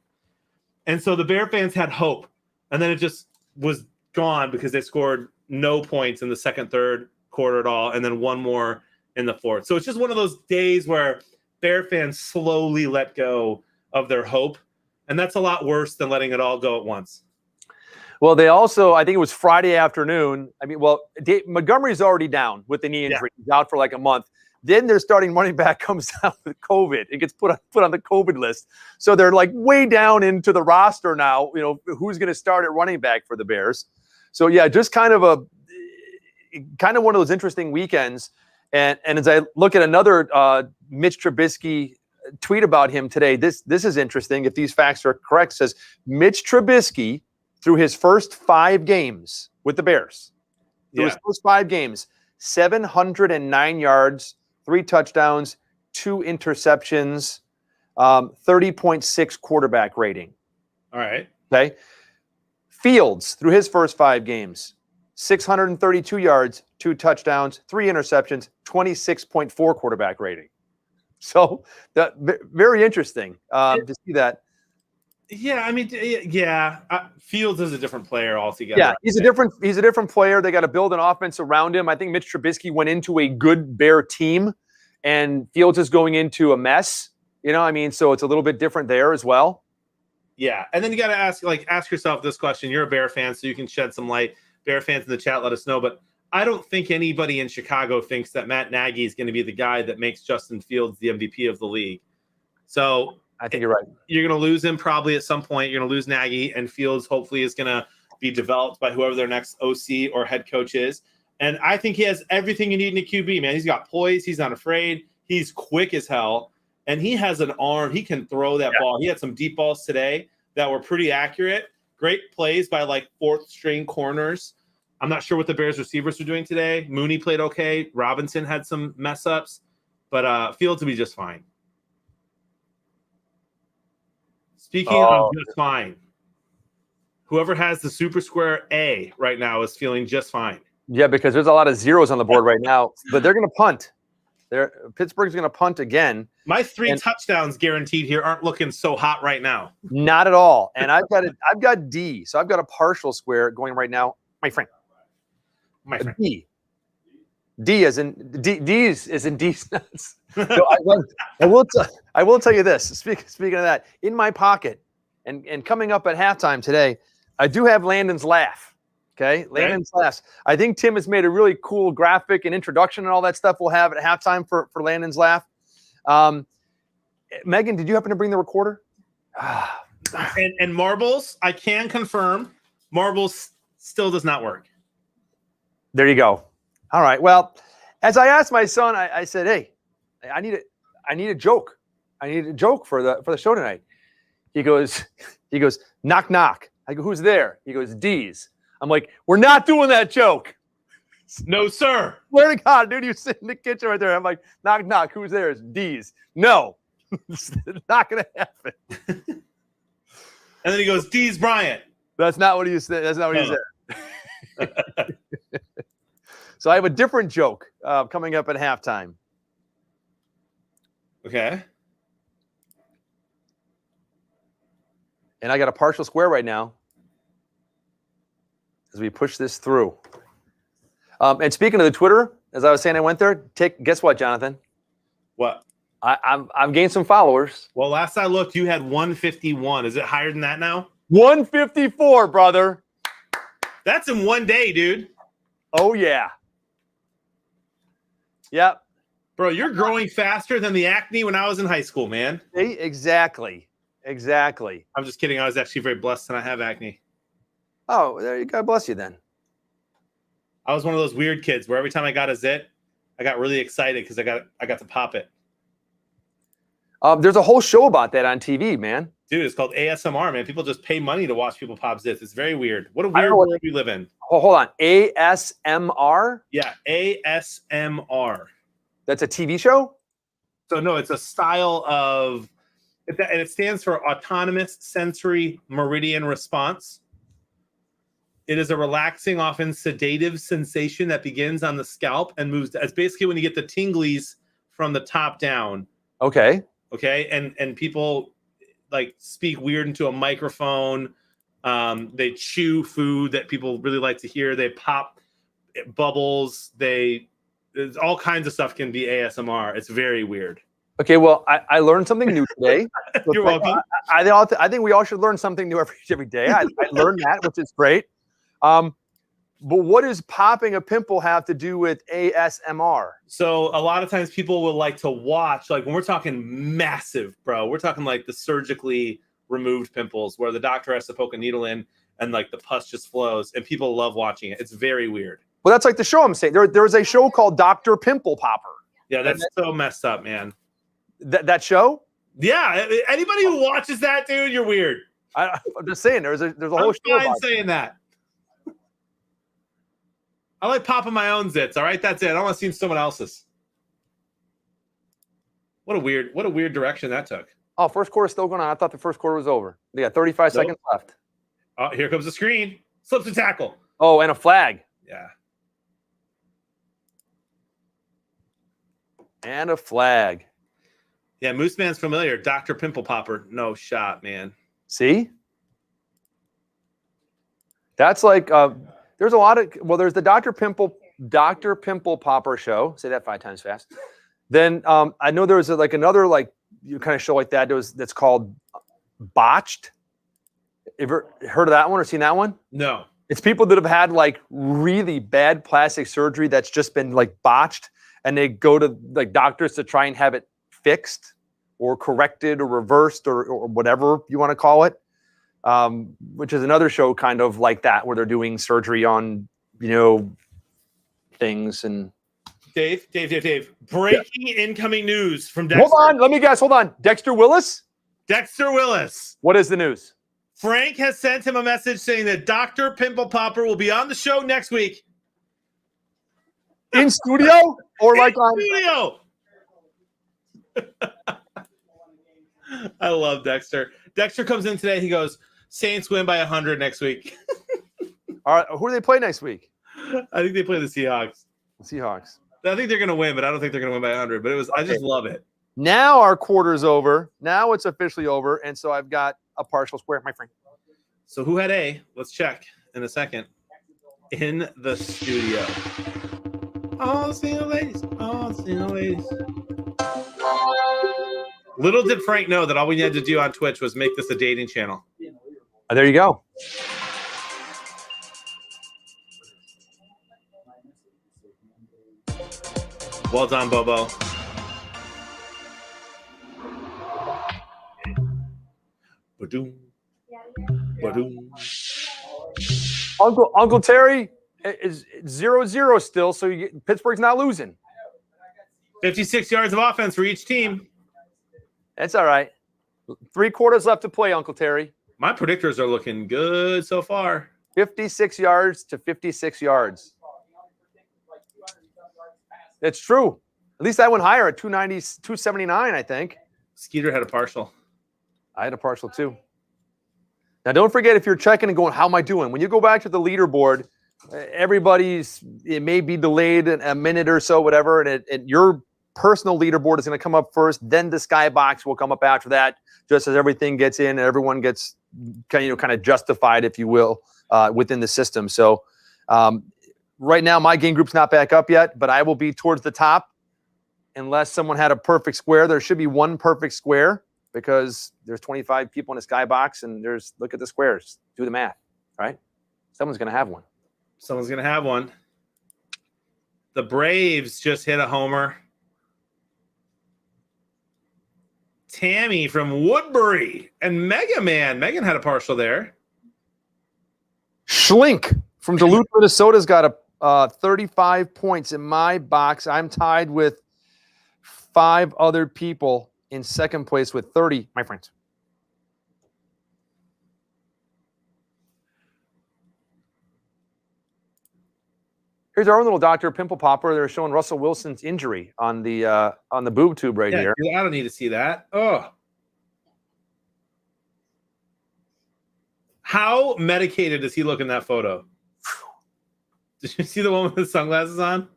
And so the Bear fans had hope. And then it just was gone because they scored no points in the second, third quarter at all, and then one more in the fourth. So it's just one of those days where Bear fans slowly let go of their hope. And that's a lot worse than letting it all go at once. Well, they also, I think it was Friday afternoon. I mean, Montgomery's already down with the knee injury. He's out for like a month. Then their starting running back comes down with COVID. It gets put on the COVID list. So they're like way down into the roster now, who's going to start at running back for the Bears. So yeah, just kind of one of those interesting weekends. And as I look at another Mitch Trubisky tweet about him today, this is interesting. If these facts are correct, it says Mitch Trubisky through his first 5 games with the Bears, his first 5 games, 709 yards, 3 touchdowns, 2 interceptions, 30.6 quarterback rating. All right. Okay. Fields through his first 5 games, 632 yards, 2 touchdowns, 3 interceptions, 26.4 quarterback rating. So that very interesting to see that. Yeah, I mean, Fields is a different player altogether. Yeah, he's a different player. They got to build an offense around him. I think Mitch Trubisky went into a good Bear team, and Fields is going into a mess. So it's a little bit different there as well. Yeah, and then you got to ask yourself this question. You're a Bear fan, so you can shed some light. Bear fans in the chat, let us know. But I don't think anybody in Chicago thinks that Matt Nagy is going to be the guy that makes Justin Fields the MVP of the league. So I think you're right. You're going to lose him probably at some point. You're going to lose Nagy, and Fields hopefully is going to be developed by whoever their next OC or head coach is. And I think he has everything you need in a QB, man. He's got poise. He's not afraid. He's quick as hell. And he has an arm. He can throw that ball. He had some deep balls today that were pretty accurate. Great plays by like 4th-string corners. I'm not sure what the Bears receivers were doing today. Mooney played okay. Robinson had some mess-ups. But Fields will be just fine. Speaking of just fine, whoever has the super square A right now is feeling just fine. Yeah, because there's a lot of zeros on the board right now, but they're going to punt. Pittsburgh's going to punt again. My 3 touchdowns guaranteed here aren't looking so hot right now. Not at all. And I've got D, so I've got a partial square going right now. My friend. D. D as in D. D is in D's nuts. So I will tell you this. Speaking of that, in my pocket, and coming up at halftime today, I do have Landon's laugh. Okay, Landon's laughs. I think Tim has made a really cool graphic and introduction and all that stuff we'll have at halftime for Landon's laugh. Megan, did you happen to bring the recorder? And Marbles, I can confirm, Marbles still does not work. There you go. All right. Well, as I asked my son, I said, "Hey, I need a joke. I need a joke for the show tonight." He goes, knock knock. I go, who's there? He goes, D's. I'm like, we're not doing that joke. No, sir. Swear to God, dude, you sit in the kitchen right there. I'm like, knock knock. Who's there? It's D's. No, it's not gonna happen. And then he goes, D's Bryant. That's not what he said. That's not what he said. So I have a different joke coming up at halftime. Okay. And I got a partial square right now as we push this through. And speaking of the Twitter, as I was saying, I went there. Guess what, Jonathan? What? I've gained some followers. Well, last I looked, you had 151. Is it higher than that now? 154, brother. That's in one day, dude. Oh, yeah. Yep. Bro, you're growing faster than the acne when I was in high school, man. Exactly. I'm just kidding. I was actually very blessed to not have acne. Oh, there you go. God bless you then. I was one of those weird kids where every time I got a zit, I got really excited because I got to pop it. There's a whole show about that on TV, man. Dude, it's called ASMR, man. People just pay money to watch people pop zits. It's very weird. What a weird world we live in. Oh, hold on. ASMR? Yeah, ASMR. That's a TV show? So no, it's a style of, and it stands for Autonomous Sensory Meridian Response. It is a relaxing, often sedative sensation that begins on the scalp and moves. It's basically when you get the tinglies from the top down. Okay. Okay, and people like speak weird into a microphone. They chew food that people really like to hear. They pop bubbles. There's all kinds of stuff can be ASMR. It's very weird. Okay, well, I learned something new today. You're welcome. I think we all should learn something new every day. I learned that, which is great. But what does popping a pimple have to do with ASMR? So a lot of times people will like to watch, like when we're talking massive, bro, we're talking like the surgically removed pimples where the doctor has to poke a needle in and like the pus just flows and people love watching it. It's very weird. Well, that's like the show I'm saying. There's a show called Dr. Pimple Popper. Yeah, that's so messed up, man. That show? Yeah, anybody who watches that, dude, you're weird. I'm just saying, there's a whole show I'm about saying that. I like popping my own zits. All right, that's it. I don't want to see someone else's. What a weird direction that took. Oh, first quarter still going on. I thought the first quarter was over. They got 35 seconds left. Oh, here comes the screen. Slips a tackle. Oh, and a flag. Yeah. And a flag. Yeah, Moose Man's familiar. Dr. Pimple Popper. No shot, man. See? That's like there's a lot of there's the Dr. Pimple Popper show. Say that 5 times fast. Then I know there was another kind of show like that. That's called Botched. Ever heard of that one or seen that one? No. It's people that have had like really bad plastic surgery that's just been like botched, and they go to like doctors to try and have it fixed or corrected or reversed or whatever you want to call it. Which is another show kind of like that where they're doing surgery on, things and. Dave. Breaking incoming news from Dexter. Hold on. Let me guess. Hold on. Dexter Willis? Dexter Willis. What is the news? Frank has sent him a message saying that Dr. Pimple Popper will be on the show next week. In studio? Or like on studio? I love Dexter. Dexter comes in today. He goes, Saints win by 100 next week. All right. Who do they play next week? I think they play the Seahawks. Seahawks. I think they're going to win, but I don't think they're going to win by 100. But I just love it. Now our quarter's over. Now it's officially over. And so I've got a partial square, my friend. So who had A? Let's check in a second. In the studio. All the single ladies. All the single ladies. Little did Frank know that all we had to do on Twitch was make this a dating channel. There you go. Well done, Bobo. Ba-doom. Ba-doom. Uncle Terry is 0-0 still, so Pittsburgh's not losing. 56 yards of offense for each team. That's all right. 3 quarters left to play, Uncle Terry. My predictors are looking good so far. 56 yards to 56 yards. It's true. At least I went higher at 290, 279, I think. Skeeter had a partial. I had a partial too. Now, don't forget, if you're checking and going, how am I doing? When you go back to the leaderboard, it may be delayed a minute or so, whatever, and your personal leaderboard is going to come up first. Then the skybox will come up after that, just as everything gets in and everyone gets kind of justified, if you will, within the system. So right now, my game group's not back up yet, but I will be towards the top unless someone had a perfect square. There should be one perfect square because there's 25 people in a skybox, and look at the squares. Do the math, right? Someone's going to have one. Someone's going to have one. The Braves just hit a homer. Tammy from Woodbury and Mega Man. Megan had a partial there. Schlink from Duluth, Minnesota's got a 35 points in my box. I'm tied with 5 other people in second place with 30, my friends. Here's our own little Dr. Pimple Popper. They're showing Russell Wilson's injury on the boob tube right here. I don't need to see that. Oh. How medicated does he look in that photo? Did you see the one with the sunglasses on?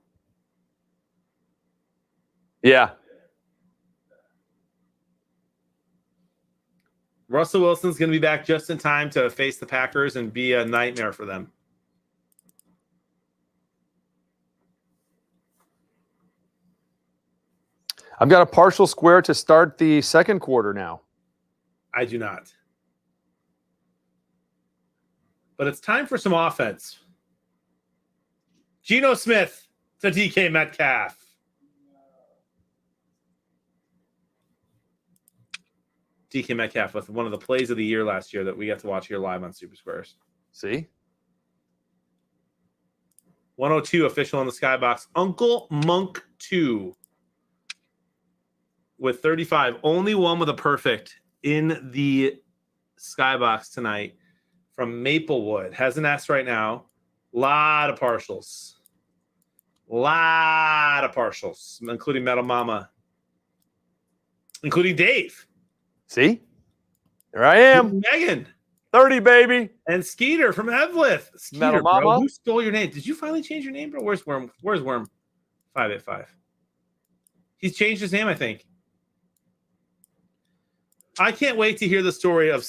Yeah. Russell Wilson's going to be back just in time to face the Packers and be a nightmare for them. I've got a partial square to start the second quarter now. I do not. But it's time for some offense. Geno Smith to DK Metcalf. DK Metcalf with one of the plays of the year last year that we got to watch here live on Super Squares. See? 102 official on the skybox. Uncle Monk 2 with 35. Only one with a perfect in the skybox tonight from Maplewood. Has an S right now. Lot of partials. Including Metal Mama. Including Dave. See? There I am. Megan. 30, baby. And Skeeter from Evlith. Skeeter, Metal bro. Mama. Who stole your name? Did you finally change your name, bro? Where's Worm? 585. He's changed his name, I think. I can't wait to hear the story of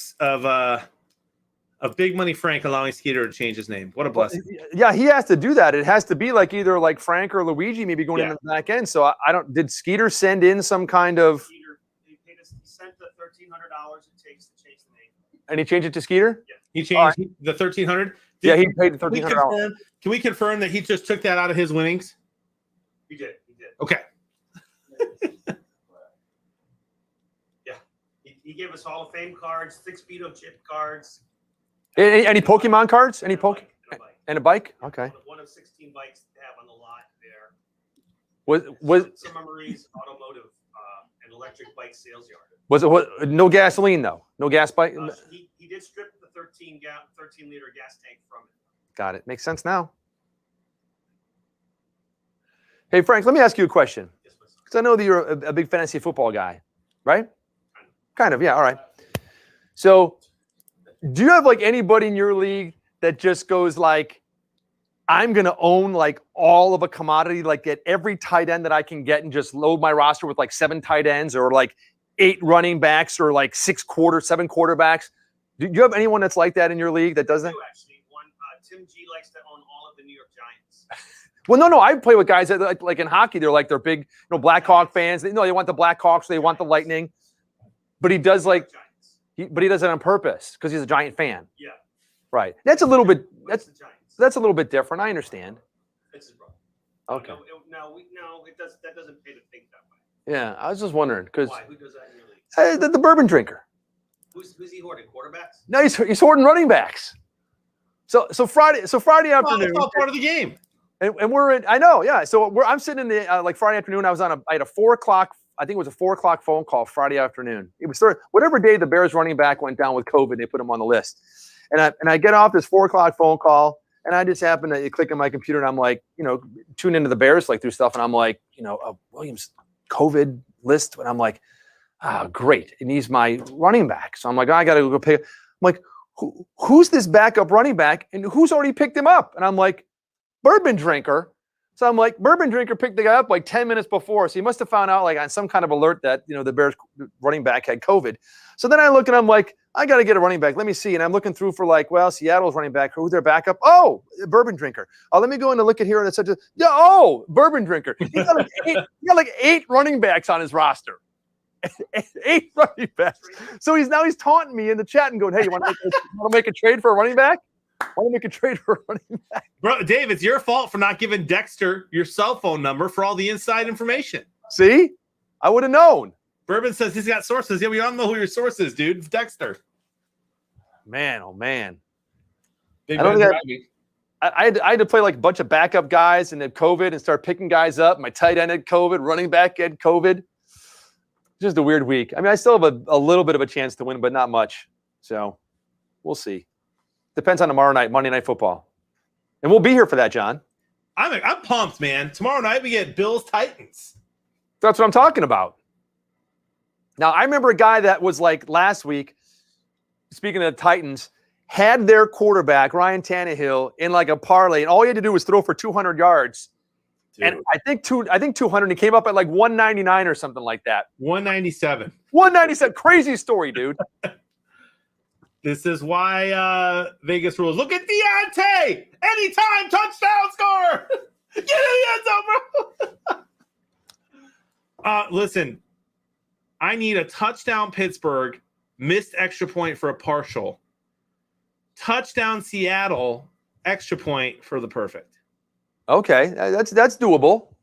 Big Money Frank allowing Skeeter to change his name. What a blessing. Yeah, he has to do that. It has to be like either like Frank or Luigi maybe going into the back end. So I don't. Did Skeeter send in some kind of? He sent the $1,300 it takes to change the name. And he changed it to Skeeter? Yeah. He changed the $1,300. Yeah, he paid the $1,300. Can we confirm that he just took that out of his winnings? He did. Okay. Yeah. He gave us Hall of Fame cards, 6 Vito chip cards. Any Pokemon cards? Any Pokemon? And a bike? Okay. One of 16 bikes to have on the lot there. Was Summer Marie's automotive and electric bike sales yard. Was it no gasoline though? No gas bike? He did strip the 13-liter gas tank from it. Got it. Makes sense now. Hey, Frank, let me ask you a question. Because I know that you're a big fantasy football guy, right? Kind of, yeah. All right. So do you have like anybody in your league that just goes like, I'm going to own like all of a commodity, like get every tight end that I can get and just load my roster with like 7 tight ends or like 8 running backs or like 7 quarterbacks? Do you have anyone that's like that in your league that does that? I do, actually. Tim G likes to own all of the New York Giants. Well, no. I play with guys that like in hockey, they're big, Blackhawk fans. They want the Blackhawks, they want the Lightning. But he does like, but he does it on purpose because he's a Giant fan. Yeah. Right. That's a little bit. That's a little bit different. I understand. It's his brother. Okay. That doesn't pay to think that way. Yeah, I was just wondering because Why? Who does that in your league? the bourbon drinker. Who's he hoarding? Quarterbacks? No, he's hoarding running backs. So Friday afternoon. It's all part of the game. And we're in. I know, yeah. So I'm sitting in the like Friday afternoon. I had a 4 o'clock. I think it was a 4 o'clock phone call Friday afternoon. It was whatever day the Bears running back went down with COVID. They put him on the list. And I get off this 4 o'clock phone call, and I just happen to click on my computer, and I'm like, tune into the Bears like through stuff, and I'm like, Williams COVID list, and I'm like, great, it needs my running back. So I'm like, I got to go pick. I'm like, who's this backup running back, and who's already picked him up? And I'm like, bourbon drinker. So I'm like, bourbon drinker picked the guy up like 10 minutes before. So he must have found out like on some kind of alert that, the Bears running back had COVID. So then I look and I'm like, I got to get a running back. Let me see. And I'm looking through for like, well, Seattle's running back. Who's their backup? Oh, Bourbon Drinker. Let me go in and look at here. And it said, Bourbon Drinker. He got like 8 running backs on his roster. 8 running backs. So he's taunting me in the chat and going, hey, you want to make a trade for a running back? Want to make a trade for a running back? Bro, Dave, it's your fault for not giving Dexter your cell phone number for all the inside information. See? I would have known. Bourbon says he's got sources. Yeah, we all know who your source is, dude. It's Dexter. Man, oh man. Big I don't Ben think I had to play like a bunch of backup guys and had COVID and start picking guys up. My tight end had COVID, running back had COVID. Just a weird week. I mean, I still have a little bit of a chance to win, but not much. So we'll see. Depends on tomorrow night, Monday Night Football. And we'll be here for that, John. I'm pumped, man. Tomorrow night we get Bills Titans. That's what I'm talking about. Now, I remember a guy that was like last week, speaking of the Titans, had their quarterback, Ryan Tannehill, in like a parlay, and all he had to do was throw for 200 yards. Dude. And I think 200, and he came up at like 199 or something like that. 197. 197. Crazy story, dude. This is why Vegas rules. Look at Deontay. Anytime touchdown score. Get in the end zone, bro. Listen, I need a touchdown Pittsburgh, missed extra point for a partial. Touchdown Seattle, extra point for the perfect. Okay, that's doable.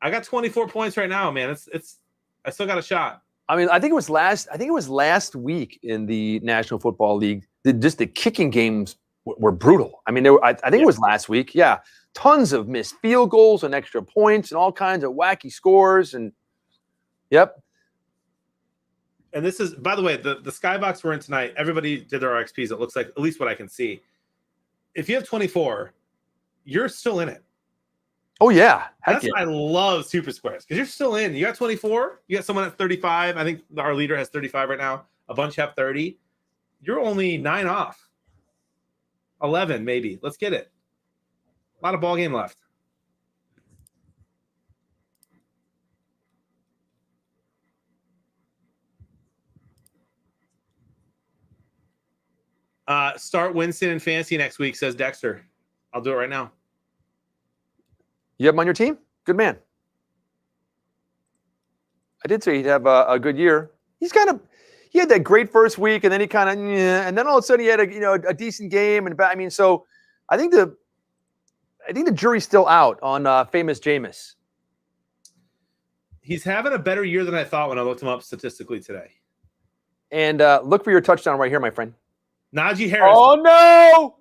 I got 24 points right now, man. It's I still got a shot. I mean, I think it was last week in the National Football League. Just the kicking games were brutal. I mean, I think it was last week. Yeah, tons of missed field goals and extra points and all kinds of wacky scores. And yep. And this is, by the way, the Skybox we're in tonight, everybody did their RXPs. It looks like, at least what I can see. If you have 24, you're still in it. Oh, yeah. That's why I love Super Squares, because you're still in. You got 24. You got someone at 35. I think our leader has 35 right now. A bunch have 30. You're only 9 off. 11, maybe. Let's get it. A lot of ball game left. Start Winston and Fantasy next week, says Dexter. I'll do it right now. You have him on your team? Good man. I did say he'd have a good year. He had that great first week, and then and then all of a sudden he had a decent game. And I mean, so I think the jury's still out on famous Jameis. He's having a better year than I thought when I looked him up statistically today. And look for your touchdown right here, my friend. Najee Harris. Oh, no!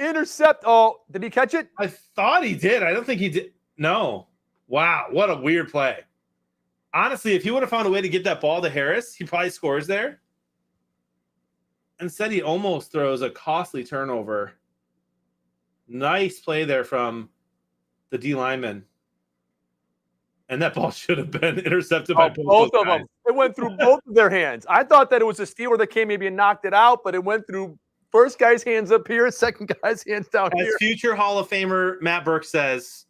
Intercept. Oh, did he catch it? I thought he did. I don't think he did. No. Wow, what a weird play. Honestly, if he would have found a way to get that ball to Harris, he probably scores there. Instead, he almost throws a costly turnover. Nice play there from the D lineman. And that ball should have been intercepted by both of them. It went through both of their hands. I thought that it was a stealer that came maybe and knocked it out, but it went through first guy's hands up here, second guy's hands down here. As future Hall of Famer Matt Burke says,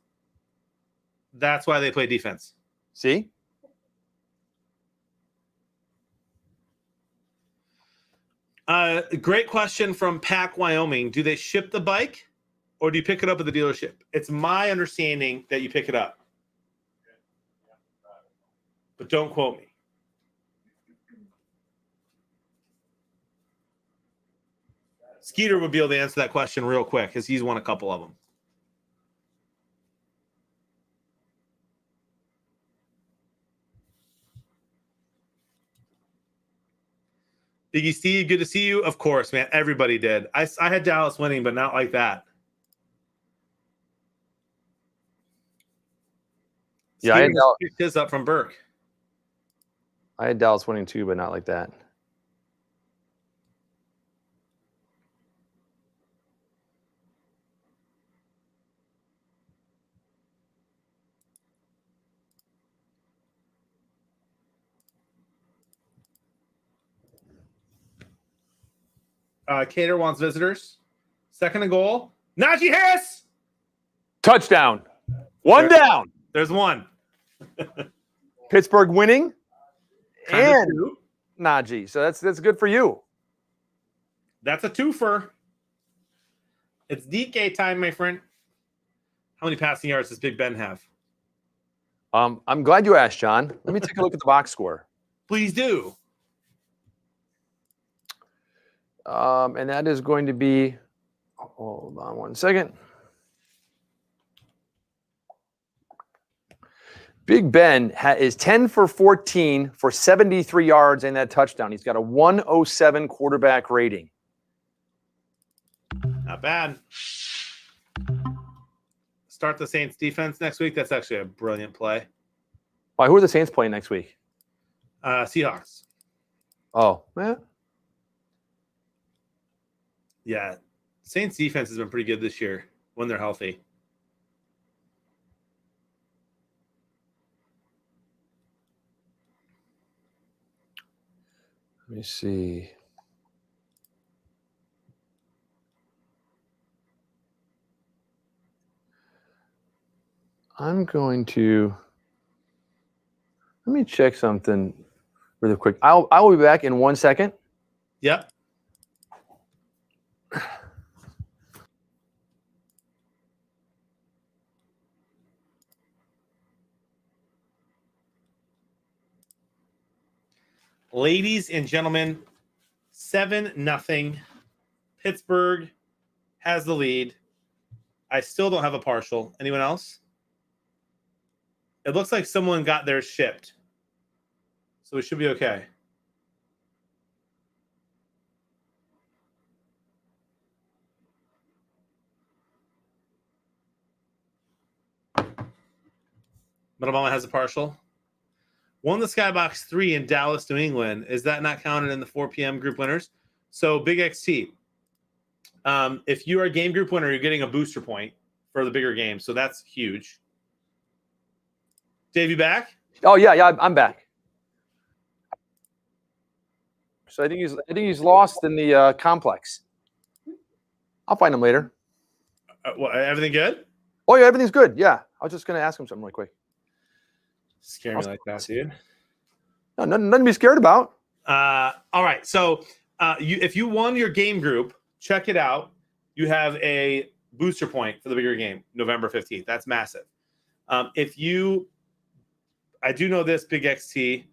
that's why they play defense. See? Great question from Pack, Wyoming. Do they ship the bike or do you pick it up at the dealership? It's my understanding that you pick it up. But don't quote me. Skeeter would be able to answer that question real quick because he's won a couple of them. Biggie Steve, good to see you. Of course, man. Everybody did. I had Dallas winning, but not like that. Yeah, I had Dallas picked his up from Burke. I had Dallas winning too, but not like that. Cater wants visitors. Second and goal. Najee Harris. Touchdown. One down. There's one. Pittsburgh winning. Kind of And two. Najee. So that's good for you. That's a twofer. It's DK time, my friend. How many passing yards does Big Ben have? I'm glad you asked, John. Let me take a look at the box score. Please do. And that is going to be, hold on one second. Big Ben is 10 for 14 for 73 yards and that touchdown. He's got a 107 quarterback rating. Not bad. Start the Saints defense next week. That's actually a brilliant play. Why? Who are the Saints playing next week? Seahawks. Oh, man. Yeah. Saints defense has been pretty good this year when they're healthy. Let me see. I'm going to let me check something really quick. I will be back in 1 second. Yep. Ladies and gentlemen, 7-0. Pittsburgh has the lead. I still don't have a partial. Anyone else? It looks like someone got theirs shipped. So we should be okay. Metalbama has a partial. Won the Skybox 3 in Dallas, New England. Is that not counted in the 4 p.m. group winners? So Big XT, if you are a game group winner, you're getting a booster point for the bigger game. So that's huge. Dave, you back? Oh yeah, I'm back. So I think he's lost in the complex. I'll find him later. Everything good? Oh yeah, everything's good. Yeah, I was just gonna ask him something really quick. Scare me like that, dude. No, nothing to be scared about. All right. So if you won your game group, check it out. You have a booster point for the bigger game, November 15th. That's massive. I do know this, Big XT,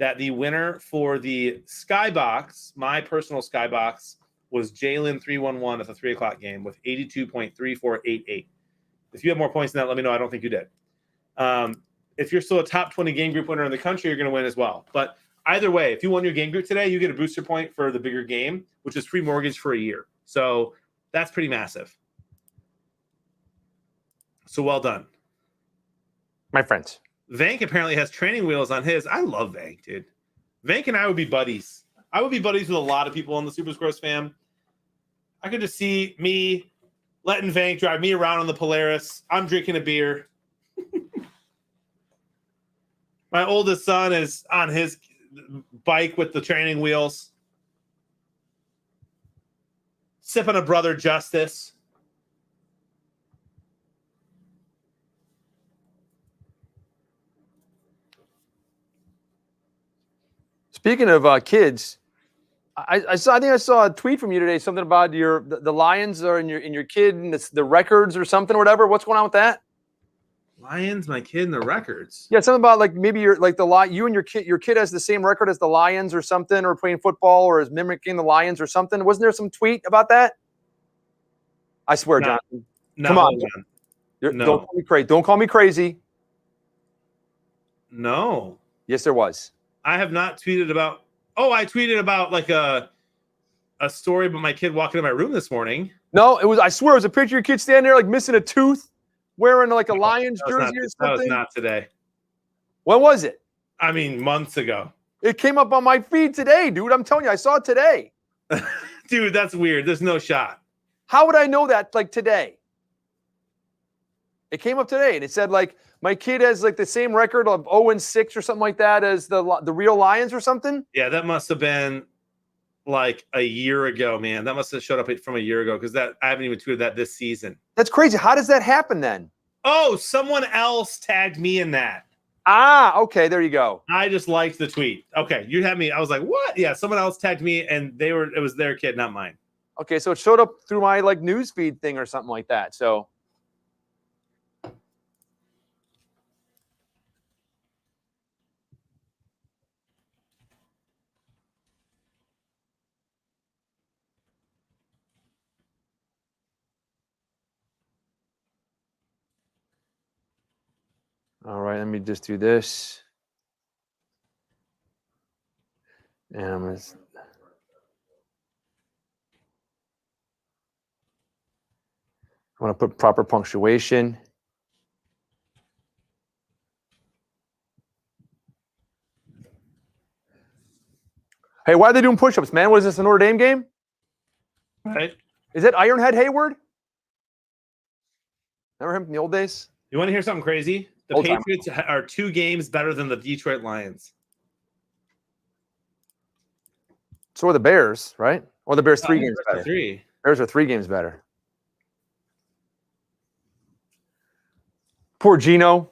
that the winner for the Skybox, my personal Skybox, was Jalen 311 at the 3 o'clock game with 82.3488. If you have more points than that, let me know. I don't think you did. If you're still a top 20 game group winner in the country, you're going to win as well. But either way, if you won your game group today, you get a booster point for the bigger game, which is free mortgage for a year. So that's pretty massive. So well done. My friends. Vank apparently has training wheels on his. I love Vank, dude. Vank and I would be buddies. I would be buddies with a lot of people on the Super Scores fam. I could just see me letting Vank drive me around on the Polaris. I'm drinking a beer. My oldest son is on his bike with the training wheels, sipping a Brother Justice. Speaking of kids, I think I saw a tweet from you today. Something about the Lions are in your kid and the records or something or whatever. What's going on with that? Lions, my kid, and the records. Yeah, something about like maybe you're like you and your kid has the same record as the Lions or something, or playing football or is mimicking the Lions or something. Wasn't there some tweet about that? I swear, No. John. No, Come on. No. Don't call me crazy. Don't call me crazy. No. Yes, there was. I have not tweeted about. Oh, I tweeted about like a story about my kid walking in my room this morning. No, it was. I swear, it was a picture of your kid standing there like missing a tooth, wearing like a Lions That was jersey or That was something. not today. When was it? I mean, months ago. It came up on my feed today, dude. I'm telling you, I saw it today. Dude, that's weird. There's no shot. How would I know that like today? It came up today, and it said like my kid has like the same record of 0-6 or something like that as the real Lions or something. Yeah, that must have been like a year ago, man. That must have showed up from a year ago because I haven't even tweeted that this season. That's crazy. How does that happen then? Oh, someone else tagged me in that. Ah, okay, there you go. I just liked the tweet. Okay, you had me. I was like, what? Yeah, someone else tagged me, and it was their kid, not mine. Okay, so it showed up through my like news feed thing or something like that. So all right, let me just do this. And I'm gonna I want to put proper punctuation. Hey, why are they doing push-ups, man? What is this, a Notre Dame game? Right. Is it Ironhead Hayward? Remember him from the old days? You want to hear something crazy? The Old time. Patriots are 2 games better than the Detroit Lions. So are the Bears, right? Or the Bears 3 games Bears are better. 3. Bears are 3 games better. Poor Gino.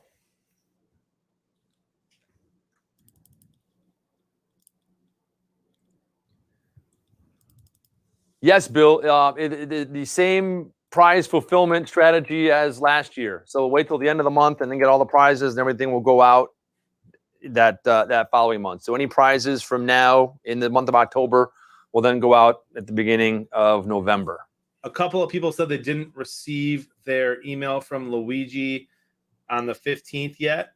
Yes, Bill. The same prize fulfillment strategy as last year. So wait till the end of the month and then get all the prizes, and everything will go out that following month. So any prizes from now in the month of October will then go out at the beginning of November. A couple of people said they didn't receive their email from Luigi on the 15th yet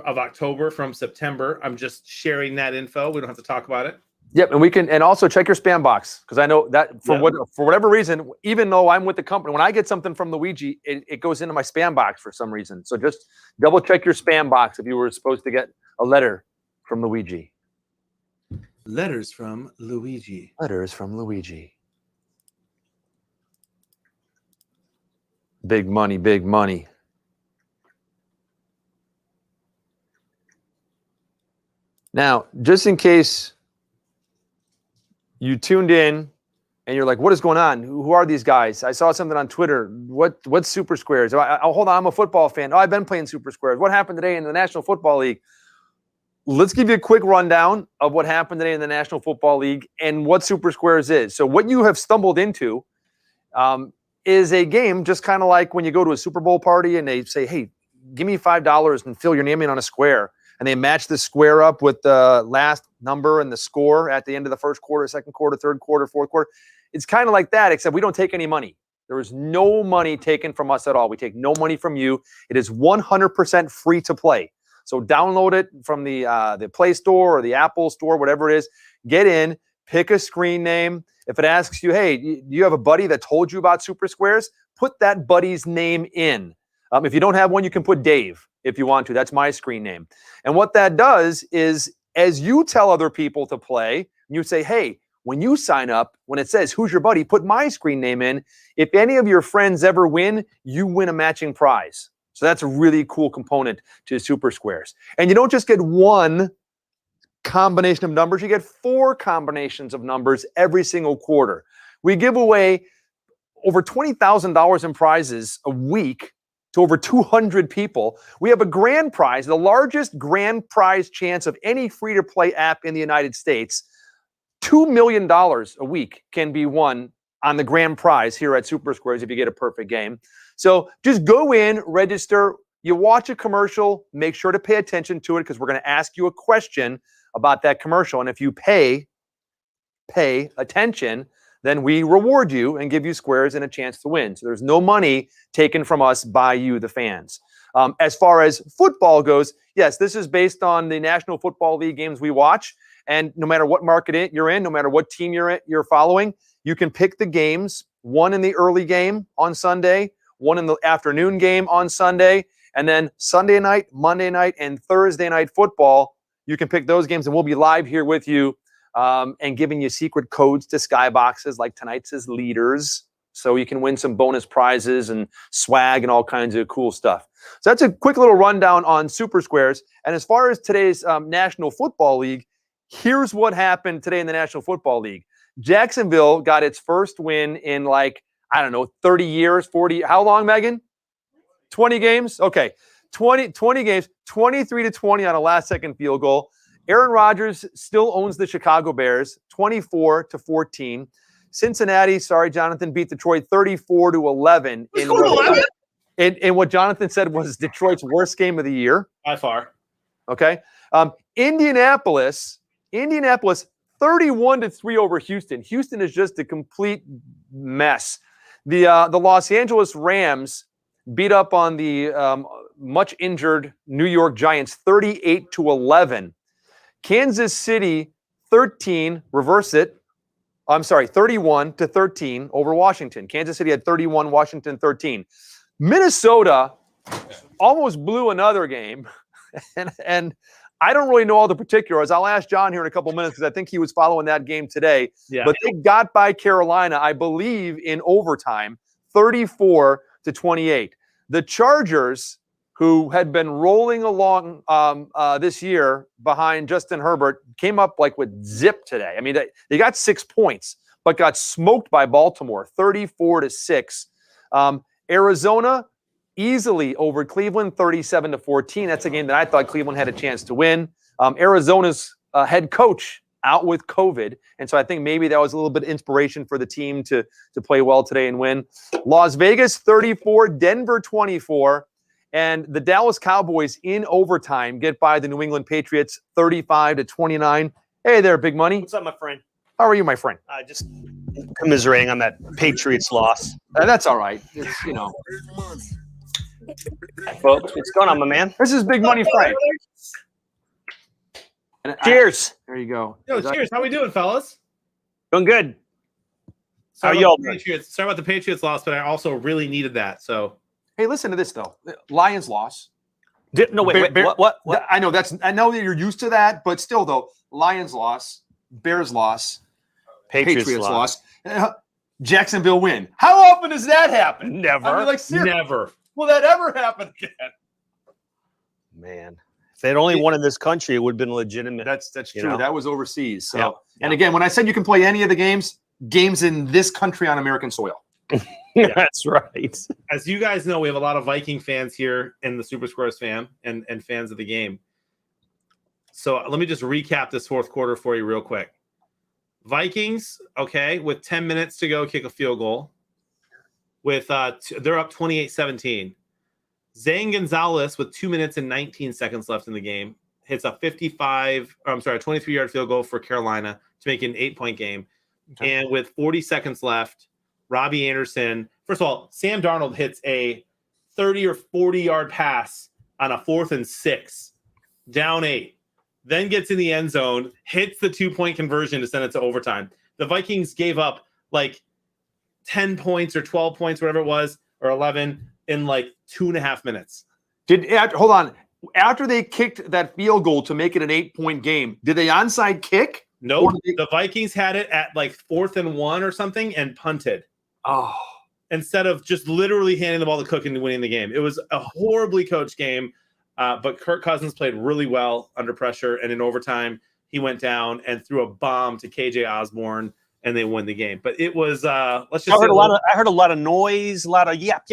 of October from September. I'm just sharing that info. We don't have to talk about it. Yep, and we can, and also check your spam box, because I know that for whatever reason, even though I'm with the company, when I get something from Luigi, it goes into my spam box for some reason. So just double check your spam box if you were supposed to get a letter from Luigi. Letters from Luigi. Letters from Luigi. Big money, big money. Now, just in case you tuned in and you're like, what is going on? Who are these guys? I saw something on Twitter. What's Super Squares? Hold on, I'm a football fan. Oh, I've been playing Super Squares. What happened today in the National Football League? Let's give you a quick rundown of what happened today in the National Football League and what Super Squares is. So what you have stumbled into is a game just kind of like when you go to a Super Bowl party and they say, hey, give me $5 and fill your name in on a square. And they match the square up with the last number and the score at the end of the first quarter, second quarter, third quarter, fourth quarter. It's kind of like that, except we don't take any money. There is no money taken from us at all. We take no money from you. It is 100% free to play. So download it from the Play Store or the Apple Store, whatever it is. Get in, pick a screen name. If it asks you, hey, do you have a buddy that told you about Super Squares? Put that buddy's name in. If you don't have one, you can put Dave if you want to. That's my screen name. And what that does is, as you tell other people to play, you say, hey, when you sign up, when it says, who's your buddy, put my screen name in. If any of your friends ever win, you win a matching prize. So that's a really cool component to Super Squares. And you don't just get one combination of numbers, you get 4 combinations of numbers every single quarter. We give away over $20,000 in prizes a week to over 200 people. We have a grand prize, the largest grand prize chance of any free-to-play app in the United States. $2 million a week can be won on the grand prize here at Super Squares if you get a perfect game. So just go in, register. You watch a commercial, make sure to pay attention to it because we're going to ask you a question about that commercial. And if you pay attention, then we reward you and give you squares and a chance to win. So there's no money taken from us by you, the fans. As far as football goes, yes, this is based on the National Football League games we watch. And no matter what market you're in, no matter what team you're following, you can pick the games, one in the early game on Sunday, one in the afternoon game on Sunday, and then Sunday night, Monday night, and Thursday night football. You can pick those games, and we'll be live here with you and giving you secret codes to skyboxes like tonight's is leaders, so you can win some bonus prizes and swag and all kinds of cool stuff. So that's a quick little rundown on Super Squares. And as far as today's National Football League, here's what happened today in the National Football League. Jacksonville got its first win in 30 years, 40. How long, Megan? 20 games? Okay. 20 games, 23-20 on a last-second field goal. Aaron Rodgers still owns the Chicago Bears 24-14. Cincinnati, sorry, Jonathan, beat Detroit 34-11 in what Jonathan said was Detroit's worst game of the year. By far. Okay. Indianapolis 31-3 over Houston. Houston is just a complete mess. The Los Angeles Rams beat up on the much injured New York Giants 38-11. Kansas City 31-13 over Washington. Kansas City had 31, Washington 13. Minnesota almost blew another game. And I don't really know all the particulars. I'll ask John here in a couple minutes because I think he was following that game today. Yeah. But they got by Carolina, I believe, in overtime, 34-28. The Chargers, who had been rolling along this year behind Justin Herbert, came up like with zip today. I mean, they got 6 points, but got smoked by Baltimore, 34-6. Arizona easily over Cleveland, 37-14. That's a game that I thought Cleveland had a chance to win. Arizona's head coach out with COVID, and so I think maybe that was a little bit of inspiration for the team to play well today and win. Las Vegas 34, Denver 24, and the Dallas Cowboys in overtime get by the New England Patriots 35-29. Hey there, Big Money. What's up, my friend? How are you, my friend? Just commiserating on that Patriots loss. That's all right. It's, Folks, what's going on, my man? This is Big Money Frank. Cheers. There you go. Yo, cheers. How we doing, fellas? Doing good. Sorry How y'all about the doing? Patriots. Sorry about the Patriots loss, but I also really needed that. So Hey, listen to this though. Lions loss. No, wait. What? I know that you're used to that, but still though, Lions loss, Bears loss, Patriots loss, Jacksonville win. How often does that happen? Never. I mean, like, seriously, never. will that ever happen again? Man, if they'd only won in this country, it would have been legitimate. That's You true. know? That was overseas. So, Yeah. and again, when I said you can play any of the games in this country on American soil. That's right. As you guys know, we have a lot of Viking fans here in the Super Squares fam and fans of the game. So let me just recap this fourth quarter for you real quick. Vikings, okay, with 10 minutes to go, kick a field goal. With they're up 28-17. Zane Gonzalez with 2 minutes and 19 seconds left in the game hits a 23-yard field goal for Carolina to make it an 8-point game. Okay. And with 40 seconds left, Robbie Anderson, first of all, Sam Darnold hits a 30 or 40-yard pass on a 4th and 6, down 8, then gets in the end zone, hits the 2-point conversion to send it to overtime. The Vikings gave up like 10 points or 12 points, whatever it was, or 11 in like 2.5 minutes. Hold on. After they kicked that field goal to make it an 8-point game, did they onside kick? No, the Vikings had it at like 4th and 1 or something and punted. Oh, instead of just literally handing the ball to Cook and winning the game. It was a horribly coached game, but Kirk Cousins played really well under pressure, and in overtime, he went down and threw a bomb to KJ Osborne, and they won the game. But it was I heard a lot of noise, a lot of yap.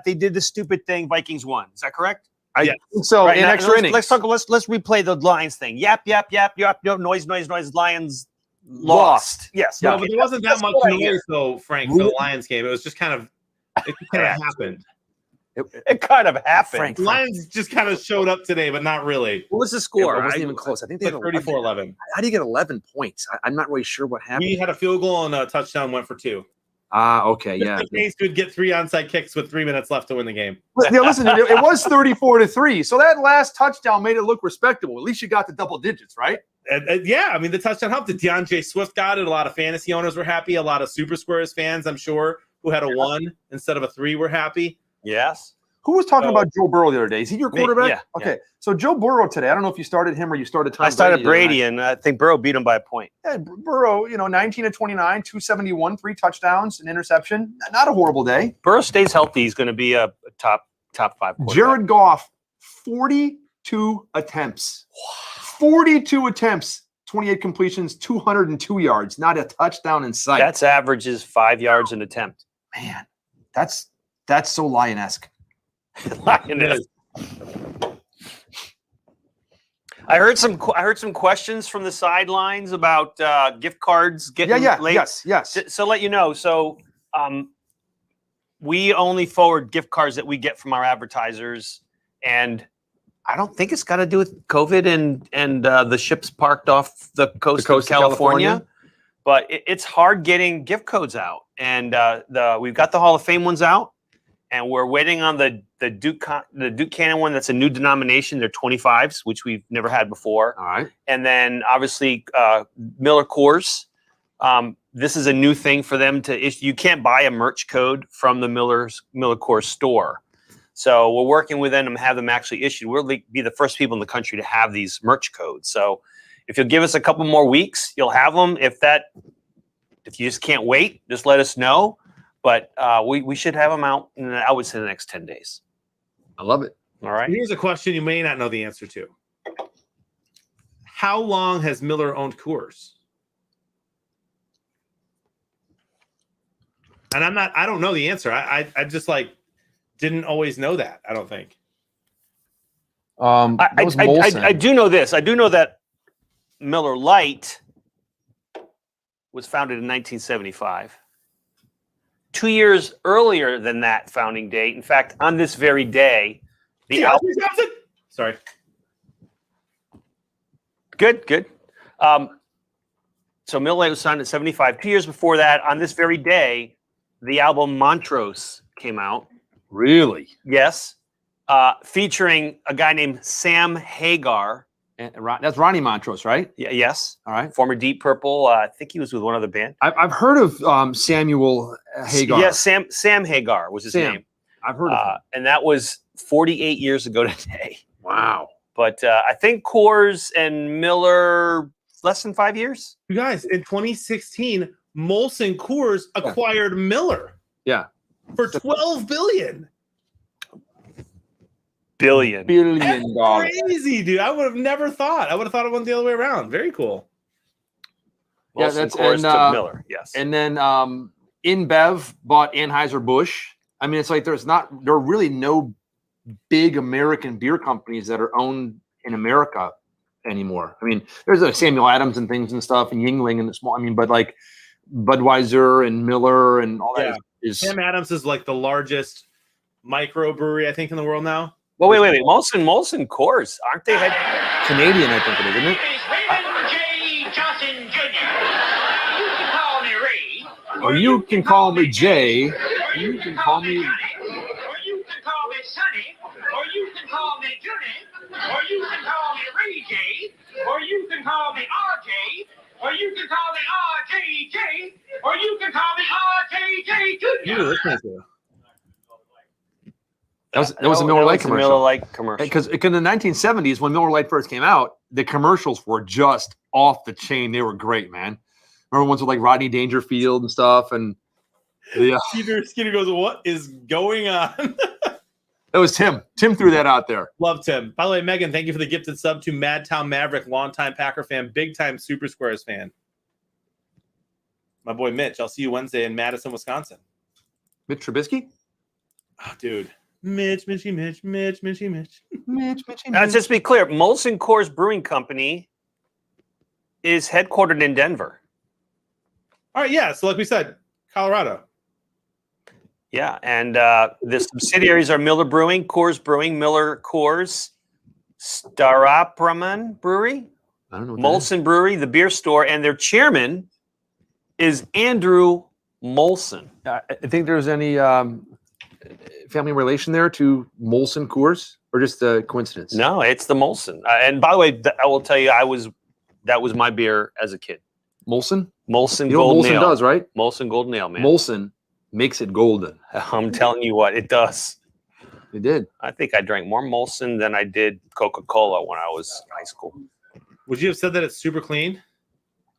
They did the stupid thing. Vikings won. Is that correct? I think so. Right, in now, extra innings. Let's replay the Lions thing. Yap. Noise. Lions lost. Yes. No, okay. but there wasn't that much noise, though, Frank, for the Lions game. It was just kind of happened. It kind of happened. Frank. Lions just kind of showed up today, but not really. What was the score? It wasn't even close. I think they Like had 34-11. How do you get 11 points? I'm not really sure what happened. We had a field goal and a touchdown, went for 2. Okay, yeah. The case would get 3 onside kicks with 3 minutes left to win the game. Yeah, listen, it was 34-3. So that last touchdown made it look respectable. At least you got the double digits, right? And yeah, I mean, the touchdown helped. The DeAndre Swift got it. A lot of fantasy owners were happy. A lot of Super Squares fans, I'm sure, who had a 1 instead of a 3 were happy. Yes. Who was talking about Joe Burrow the other day? Is he your quarterback? Yeah. Okay. Yeah. So Joe Burrow today, I don't know if you started him or you started Tom I started Brady, and I think Burrow beat him by a point. Yeah, Burrow, 19 of 29, 271, 3 touchdowns, an interception. Not a horrible day. Burrow stays healthy. He's going to be a top 5 quarterback. Jared Goff, 42 attempts. 42 attempps, 28 completions, 202 yards. Not a touchdown in sight. That's averages 5 yards an attempt. Man, that's so Lion-esque. Lioness. I heard some questions from the sidelines about gift cards getting late. Yes. So let you know. So we only forward gift cards that we get from our advertisers, and I don't think it's got to do with COVID and the ships parked off the coast of California. But it's hard getting gift codes out, and we've got the Hall of Fame ones out, and we're waiting on the Duke Cannon one. That's a new denomination. They're 25s, which we've never had before. All right. And then obviously Miller Coors. This is a new thing for them to issue. You can't buy a merch code from the Miller Coors store. So we're working with them to have them actually issued. We'll be the first people in the country to have these merch codes. So if you'll give us a couple more weeks, you'll have them. If you just can't wait, just let us know. But we should have them out in, I would say, the next 10 days. I love it. All right. Here's a question you may not know the answer to. How long has Miller owned Coors? And I don't know the answer. I just didn't always know that. I don't think. That was Molson. I do know this. I do know that Miller Lite was founded in 1975. 2 years earlier than that founding date. In fact, on this very day, Sorry. Good. So Miller Lite was signed at 75. 2 years before that, on this very day, the album Montrose came out. Really? Yes. Featuring a guy named Sam Hagar. And that's Ronnie Montrose, right? Yeah, yes. All right. Former Deep Purple. I think he was with one other band. I've heard of Samuel Hagar. Yes, Sam Hagar was his name. I've heard of him. And that was 48 years ago today. Wow. But I think Coors and Miller, less than 5 years. You guys, in 2016, Molson Coors acquired Miller. Yeah. For $12 billion. Billion. That's crazy, dude. I would have never thought. I would have thought it went the other way around. Very cool. Yeah, Molson that's Coors and, took Miller. Yes. And then InBev bought Anheuser-Busch. I mean, it's like there are really no big American beer companies that are owned in America anymore. I mean, there's a Samuel Adams and things and stuff, and Yuengling and the small. I mean, but like Budweiser and Miller and all that is. Sam Adams is like the largest microbrewery, I think, in the world now. Well, wait. Molson Coors, aren't they Canadian? I think it is, isn't it? Raymond J. Johnson Jr. You can call me Ray. Or you can call me Jay. You can call me. Or you can call me Sonny. Or you can call me Johnny. Or you can call me Ray J. Or you can call me RJ. Or you can call me RJJ. Or you can call me RJJ Jr. That was a Miller Lite commercial. Miller Lite commercial. Because in the 1970s, when Miller Lite first came out, the commercials were just off the chain. They were great, man. Remember ones with like Rodney Dangerfield and stuff, and Skeeter goes, "What is going on?" That was Tim. Tim threw that out there. Love Tim. By the way, Megan, thank you for the gifted sub to Madtown Maverick, longtime Packer fan, big time Super Squares fan. My boy Mitch. I'll see you Wednesday in Madison, Wisconsin. Mitch Trubisky? Oh, dude. Mitch. Let's just be clear. Molson Coors Brewing Company is headquartered in Denver. All right, yeah. So like we said, Colorado. Yeah, and the subsidiaries are Miller Brewing, Coors Brewing, Miller Coors, Starapraman Brewery, I don't know. Molson Brewery, the beer store, and their chairman is Andrew Molson. I think there's any family relation there to Molson Coors, or just a coincidence? No, it's the Molson. And by the way, I will tell you, that was my beer as a kid. Molson? Molson You know what Golden Molson Ale. does, right? Molson Golden Ale, man. Molson makes it golden. I'm telling you what, it does. It did. I think I drank more Molson than I did Coca-Cola when I was in high school. Would you have said that it's super clean?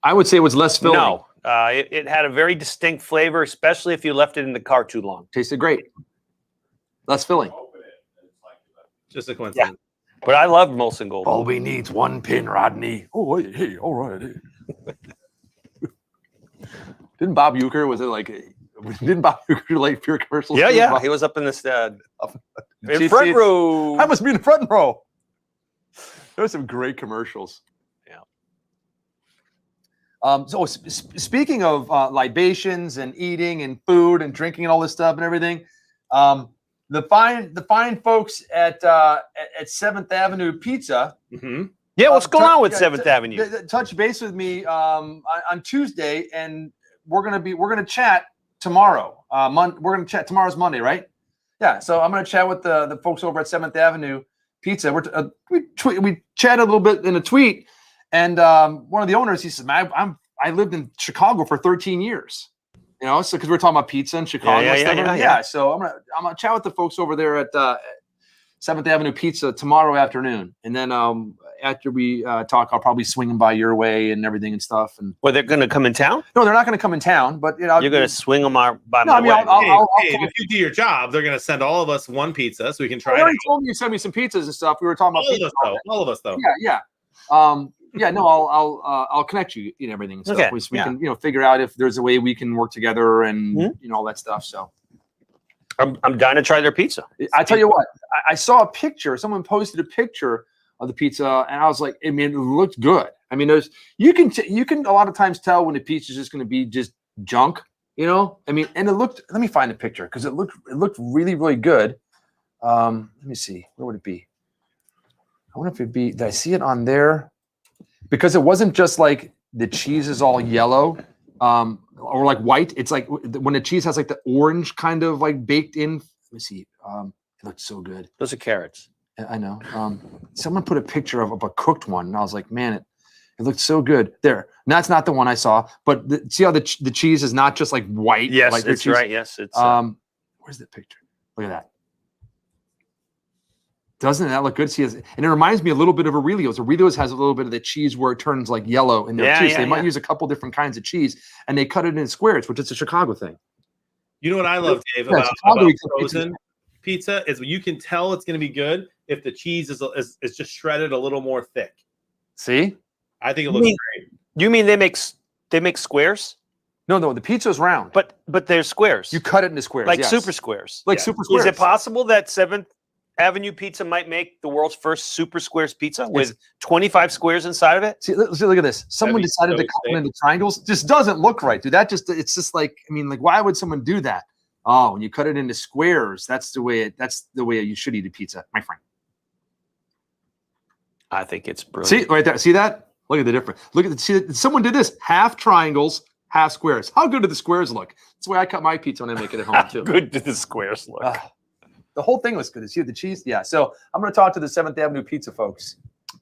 I would say it was less filling. No, it had a very distinct flavor, especially if you left it in the car too long. Tasted great. Less filling. Just a coincidence. Yeah. But I love Molson Golden. All we need's one pin, Rodney. Oh, hey, all right. Hey. Didn't Bob Uecker, didn't Bob Uecker like pure commercials? Yeah, too? yeah. Bob- He was up in this in See, front it's- row. I must be in the front row. There's some great commercials. Yeah. So speaking of libations and eating and food and drinking and all this stuff and everything, the fine folks at 7th Avenue Pizza. Mm-hmm. Yeah, what's going on with 7th Avenue? Touch base with me on Tuesday, and we're gonna chat tomorrow. We're gonna chat tomorrow's Monday, right? Yeah. So I'm gonna chat with the folks over at 7th Avenue Pizza. We chatted a little bit in a tweet, and one of the owners, he said, "Man, I lived in Chicago for 13 years." You know, so because we're talking about pizza in Chicago. Yeah. So I'm gonna chat with the folks over there at 7th Avenue Pizza tomorrow afternoon, and then after we talk, I'll probably swing them by your way and everything and stuff. And Well, they're going to come in town? no, they're not going to come in town, but you know, You're going to swing them by No, my I mean, way. I'll If you do your job, they're going to send all of us one pizza so we can try I it. already told you to send me some pizzas and stuff. We were talking about pizza. All of us, though. Yeah. Yeah, no, I'll connect you and everything and stuff. Okay, We can figure out if there's a way we can work together and all that stuff. So I'm dying to try their pizza. I tell you what, I saw a picture. Someone posted a picture of the pizza, and I was like, I mean, it looked good. I mean, you can a lot of times tell when the pizza is just going to be just junk, you know. I mean, and it looked. Let me find a picture because it looked really, really good. Let me see, where would it be? I wonder if it'd be. Did I see it on there? Because it wasn't just like the cheese is all yellow or like white. It's like when the cheese has like the orange kind of like baked in. Let me see. It looked so good. Those are carrots. I know. Someone put a picture of a cooked one, and I was like, man, it looked so good. There. And that's not the one I saw, but see how the cheese is not just like white. Yes, like it's cheese? right. Yes, it's. Where's the picture? Look at that. Doesn't that look good? See, and it reminds me a little bit of Aurelio's. Aurelio's has a little bit of the cheese where it turns like yellow in their cheese. They might use a couple different kinds of cheese, and they cut it in squares, which is a Chicago thing. You know what I love, Dave, Yeah, about Chicago frozen pizza is you can tell it's going to be good if the cheese is just shredded a little more thick. See? I think it looks great. You mean they make squares? No, the pizza's round. But they're squares. You cut it into squares, like yes. super squares. Like super squares. Is it possible that 7th Avenue Pizza might make the world's first super squares pizza with 25 squares inside of it? See, look at this. Someone decided to cut it into triangles. Just doesn't look right, dude. It's just like, I mean, like, why would someone do that? Oh, when you cut it into squares, that's the way you should eat a pizza, my friend. I think it's brilliant. See right there. See that? Look at the difference. See, someone did this. Half triangles, half squares. How good do the squares look? That's the way I cut my pizza when I make it at home too. How good do the squares look? The whole thing was good. See the cheese? Yeah. So I'm going to talk to the 7th Avenue Pizza folks.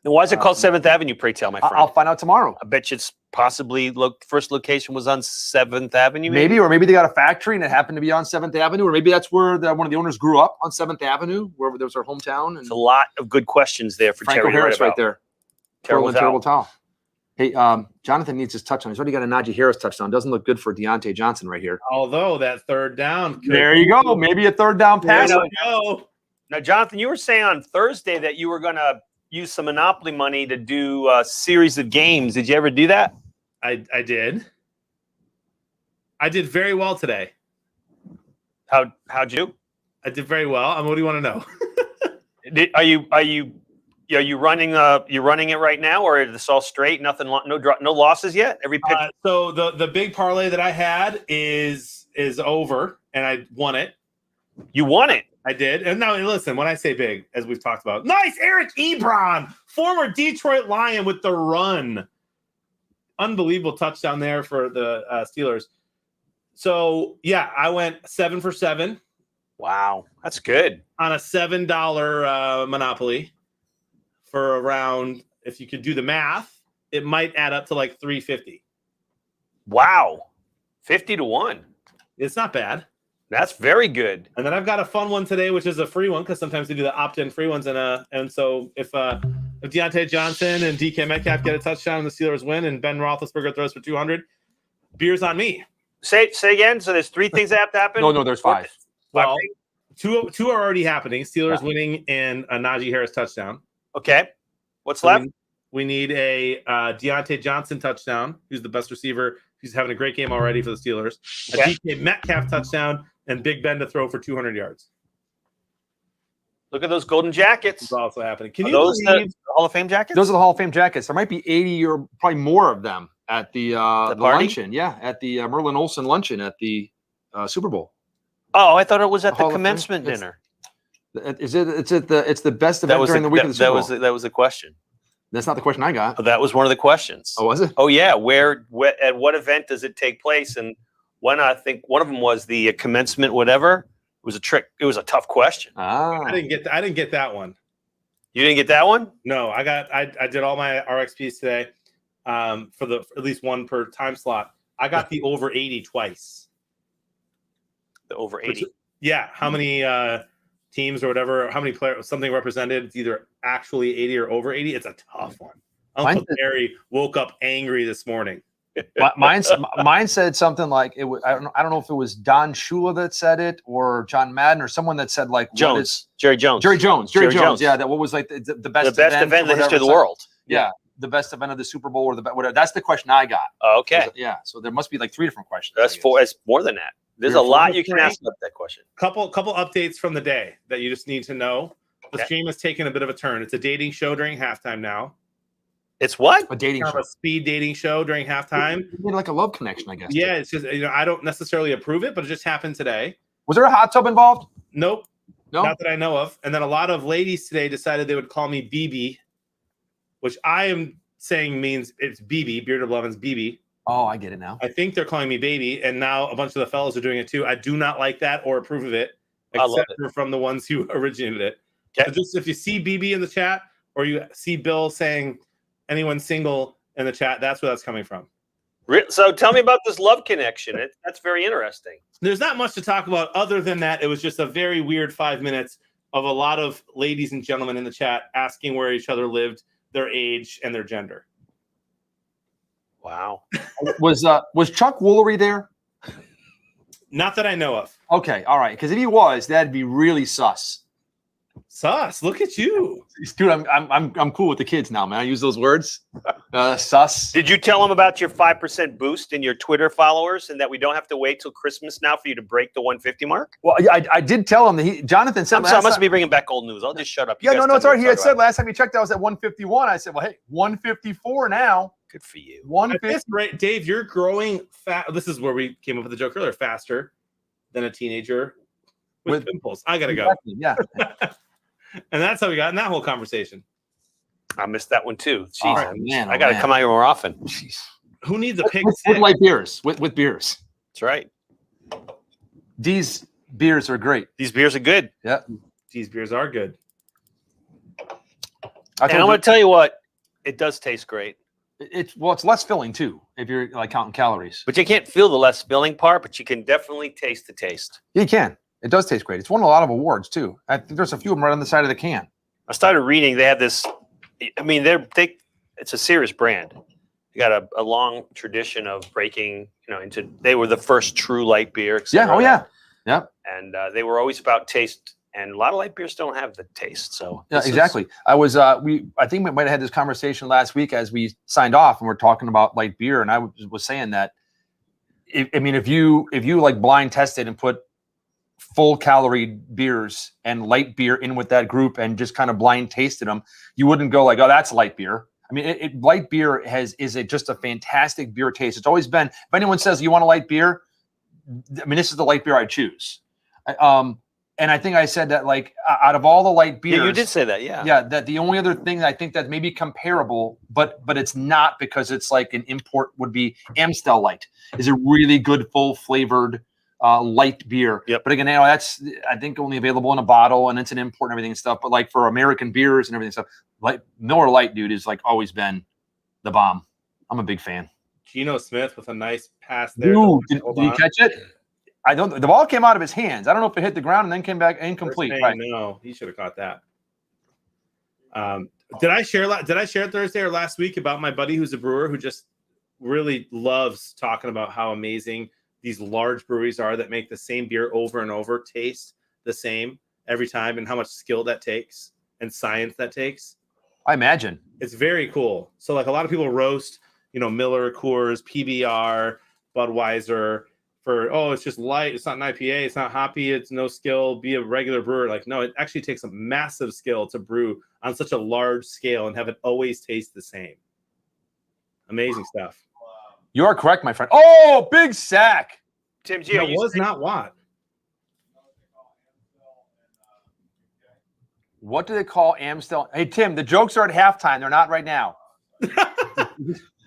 And why is it called 7th Avenue, pray tell, my friend? I'll find out tomorrow. I bet you it's possibly first location was on 7th Avenue. Maybe, or maybe they got a factory and it happened to be on 7th Avenue, or maybe that's where one of the owners grew up on 7th Avenue, wherever there was our hometown. And It's a lot of good questions there for Franco Terry Harris right there. Terrible towel. Hey, Jonathan needs his touchdown. He's already got a Najee Harris touchdown. Doesn't look good for Deontay Johnson right here. Although that third down. There you go. Maybe a third down pass. There we go. Now, Jonathan, you were saying on Thursday that you were going to use some Monopoly money to do a series of games. Did you ever do that? I did. I did very well today. How'd you? I did very well. What do you want to know? Are you running it right now, or is this all straight? Nothing, no losses yet. Every pick. So the big parlay that I had is over, and I won it. You won it. I did. And now listen, when I say big, as we've talked about, nice Eric Ebron, former Detroit Lion with the run. Unbelievable touchdown there for the Steelers. So yeah, I went 7 for 7. Wow, that's good. On a $7 Monopoly for around, if you could do the math, it might add up to like $350. Wow, 50 to 1. It's not bad. That's very good. And then I've got a fun one today, which is a free one because sometimes they do the opt-in free ones. And so if Deontay Johnson and DK Metcalf get a touchdown and the Steelers win, and Ben Roethlisberger throws for 200, beer's on me. Say again. So there's 3 things that have to happen. No, there's 5. Well, two are already happening. Steelers winning and a Najee Harris touchdown. Okay. What's left? We need a Deontay Johnson touchdown, who's the best receiver. He's having a great game already for the Steelers. Okay. A DK Metcalf touchdown and Big Ben to throw for 200 yards. Look at those golden jackets. It's also happening. Can Are you those believe the Hall of Fame jackets? Those are the Hall of Fame jackets. There might be 80 or probably more of them at the party? luncheon. Yeah, at the Merlin Olsen luncheon at the Super Bowl. Oh, I thought it was at Hall the of Fame? commencement It's- dinner. It's the best event during the week of the Super Bowl. that was the question. That's not the question I got. Oh, that was one of the questions. Oh, was it? Oh yeah, where at what event does it take place? And when I think one of them was the commencement, whatever. It was a trick. It was a tough question. Ah, I didn't get that one. You didn't get that one? No, I did all my RXPs today for at least one per time slot. I got the over 80 twice. The over 80. Yeah, how many teams or whatever, how many players, something represented, it's either actually 80 or over 80. It's a tough one. Uncle Barry woke up angry this morning. Mine said something like it was. I don't know if it was Don Shula that said it or John Madden or someone that said like Jerry Jones. Jerry Jones. Yeah, that what was like the best event in the history of the world. Yeah, the best event of the Super Bowl or the whatever. That's the question I got. Okay. Yeah, so there must be like 3 different questions. That's four. It's more than that. There's a lot you can ask about that question. Couple updates from the day that you just need to know. The stream has taken a bit of a turn. It's a dating show during halftime now. It's what? A dating kind show. Of a speed dating show during halftime. Like a love connection, I guess. Yeah, it's just I don't necessarily approve it, but it just happened today. Was there a hot tub involved? Nope. No? Not that I know of. And then a lot of ladies today decided they would call me BB, which I am saying means it's BB, Beard of Levin's BB. Oh, I get it now. I think they're calling me baby, and now a bunch of the fellas are doing it too. I do not like that or approve of it, I love except for from the ones who originated it. Okay. So just if you see BB in the chat or you see Bill saying anyone single in the chat, that's where that's coming from. So tell me about this love connection. That's very interesting. There's not much to talk about other than that. It was just a very weird 5 minutes of a lot of ladies and gentlemen in the chat asking where each other lived, their age, and their gender. Wow. Was Chuck Woolery there? Not that I know of. Okay, all right. Because if he was, that'd be really sus. Sus, look at you, dude. I'm cool with the kids now, man. I use those words. Sus. Did you tell them about your 5% boost in your Twitter followers, and that we don't have to wait till Christmas now for you to break the 150 mark? Well, I did tell him that Jonathan said. I'm sorry, I must be bringing back old news. I'll just shut up. Yeah, no, it's all right. He had said last time he checked, I was at 151. I said, well, hey, 154 now. Good for you. 150. Right, Dave, you're growing fast. This is where we came up with the joke earlier. Faster than a teenager with pimples. I gotta go. Exactly, yeah. And that's how we got in that whole conversation. I missed that one too. Jeez, Oh, man, I got to come out here more often. Jeez. Who needs a pick? With light beers, with beers. That's right. These beers are great. These beers are good. Yeah. These beers are good. And I'm going to tell you what, it does taste great. It's less filling too, if you're like counting calories. But you can't feel the less filling part, but you can definitely taste the taste. You can. It does taste great. It's won a lot of awards too. I think there's a few of them right on the side of the can. I started reading. They have this. I mean, it's a serious brand. They got a long tradition of breaking, into. They were the first true light beer. Yeah. Oh yeah. Yeah. And they were always about taste. And a lot of light beers don't have the taste. So yeah, exactly. I think we might have had this conversation last week as we signed off, and we're talking about light beer, and I was saying that. If you like blind tested and put full calorie beers and light beer in with that group and just kind of blind tasted them, you wouldn't go like, oh, that's light beer. I mean, light beer is just a fantastic beer taste. It's always been. If anyone says you want a light beer, I mean, this is the light beer I choose. And I think I said that, like, out of all the light beers, yeah, you did say that, yeah. Yeah, that the only other thing I think that may be comparable, but it's not because it's like an import, would be Amstel Light. Is a really good full flavored light beer. Yep. But again, that's I think only available in a bottle, and it's an import and everything and stuff. But like for American beers and everything and stuff, like Miller Lite, dude, is like always been the bomb. I'm a big fan. Geno Smith with a nice pass there. Dude, did you catch it? I don't. The ball came out of his hands. I don't know if it hit the ground and then came back incomplete. Right. No, he should have caught that. Did I share Thursday or last week about my buddy who's a brewer who just really loves talking about how amazing these large breweries are that make the same beer over and over taste the same every time, and how much skill that takes and science that takes? I imagine. It's very cool. So like a lot of people roast, Miller, Coors, PBR, Budweiser for, it's just light. It's not an IPA. It's not hoppy. It's no skill. Be a regular brewer. Like, no, it actually takes a massive skill to brew on such a large scale and have it always taste the same. Amazing stuff. You are correct, my friend. Oh, big sack. Tim G, That was not Watt. What do they call Amstel? Hey, Tim, the jokes are at halftime. They're not right now.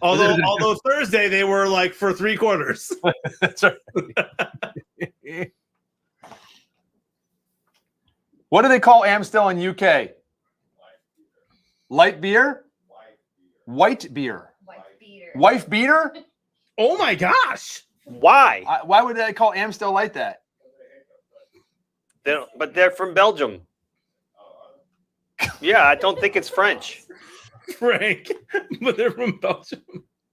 Although Thursday they were like for 3 quarters. That's right. What do they call Amstel in UK? Light beer? White beer. Wife beater? Oh my gosh. Why? Why would they call Amstel like that? But they're from Belgium. Yeah, I don't think it's French. Frank, but they're from Belgium.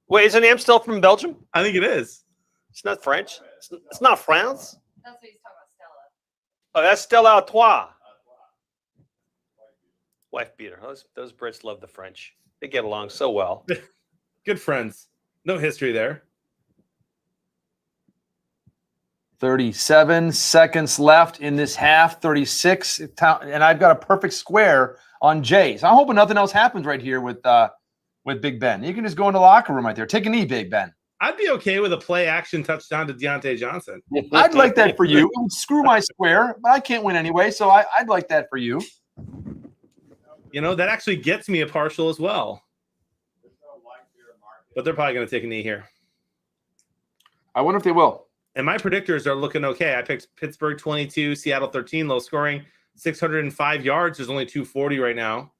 Wait, isn't Amstel from Belgium? I think it is. It's not French. It's not France. That's what he's talking about, Stella. Oh, that's Stella Artois. Wife beater. Those Brits love the French. They get along so well. Good friends. No history there. 37 seconds left in this half. 36, and I've got a perfect square on Jay. So I'm hoping nothing else happens right here with Big Ben. You can just go in the locker room right there. Take a knee, Big Ben. I'd be okay with a play action touchdown to Deontay Johnson. I'd like that for you. It would screw my square, but I can't win anyway, so I'd like that for you. You know, that actually gets me a partial as well. But they're probably going to take a knee here. I wonder if they will. And my predictors are looking okay. I picked Pittsburgh 22, Seattle 13, low scoring, 605 yards. There's only 240 right now.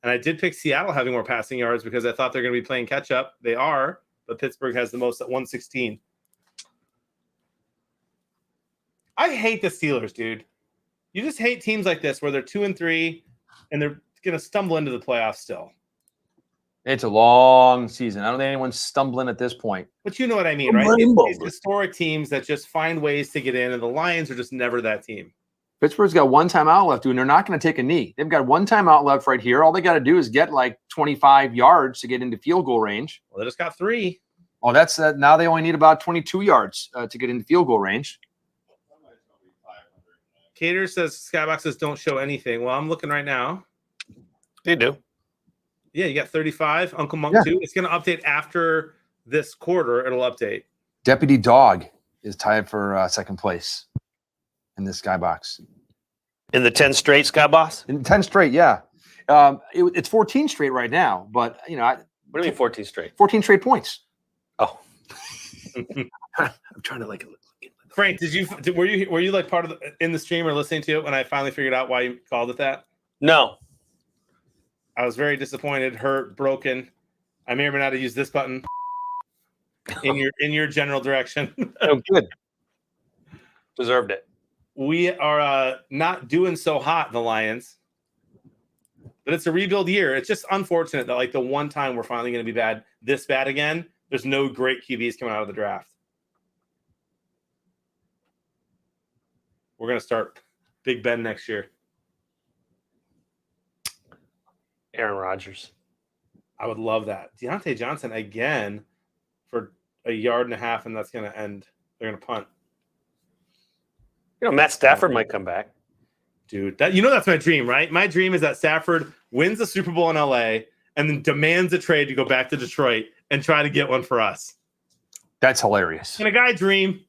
And I did pick Seattle having more passing yards because I thought they're going to be playing catch up. They are, but Pittsburgh has the most at 116. I hate the Steelers, dude. You just hate teams like this where they're 2-3 and they're going to stumble into the playoffs still. It's a long season. I don't think anyone's stumbling at this point. But you know what I mean, right? These historic teams that just find ways to get in, and the Lions are just never that team. Pittsburgh's got one timeout left, dude, and they're not going to take a knee. They've got one timeout left right here. All they got to do is get like 25 yards to get into field goal range. Well, they just got 3. Oh, that's now they only need about 22 yards to get into field goal range. Cater says skyboxes don't show anything. Well, I'm looking right now. They do. Yeah, you got 35. Uncle Monk too. It's going to update after this quarter. It'll update. Deputy Dog is tied for second place in this skybox. In the 10 straight, Skybox? In 10 straight, yeah. It's 14 straight right now, but you know, what do you mean 14 straight? 14 straight points. Oh, I'm trying to like. Frank, were you like part of in the stream or listening to it when I finally figured out why you called it that? No. I was very disappointed, hurt, broken. I may or may not have used this button in your general direction. Oh, good. Deserved it. We are not doing so hot, the Lions. But it's a rebuild year. It's just unfortunate that like the one time we're finally going to be this bad again, there's no great QBs coming out of the draft. We're going to start Big Ben next year. Aaron Rodgers. I would love that. Deontay Johnson again for 1.5 yards, and that's going to end. They're going to punt. You know, Matt Stafford might come back. Dude, that's my dream, right? My dream is that Stafford wins the Super Bowl in LA and then demands a trade to go back to Detroit and try to get one for us. That's hilarious. Can a guy dream?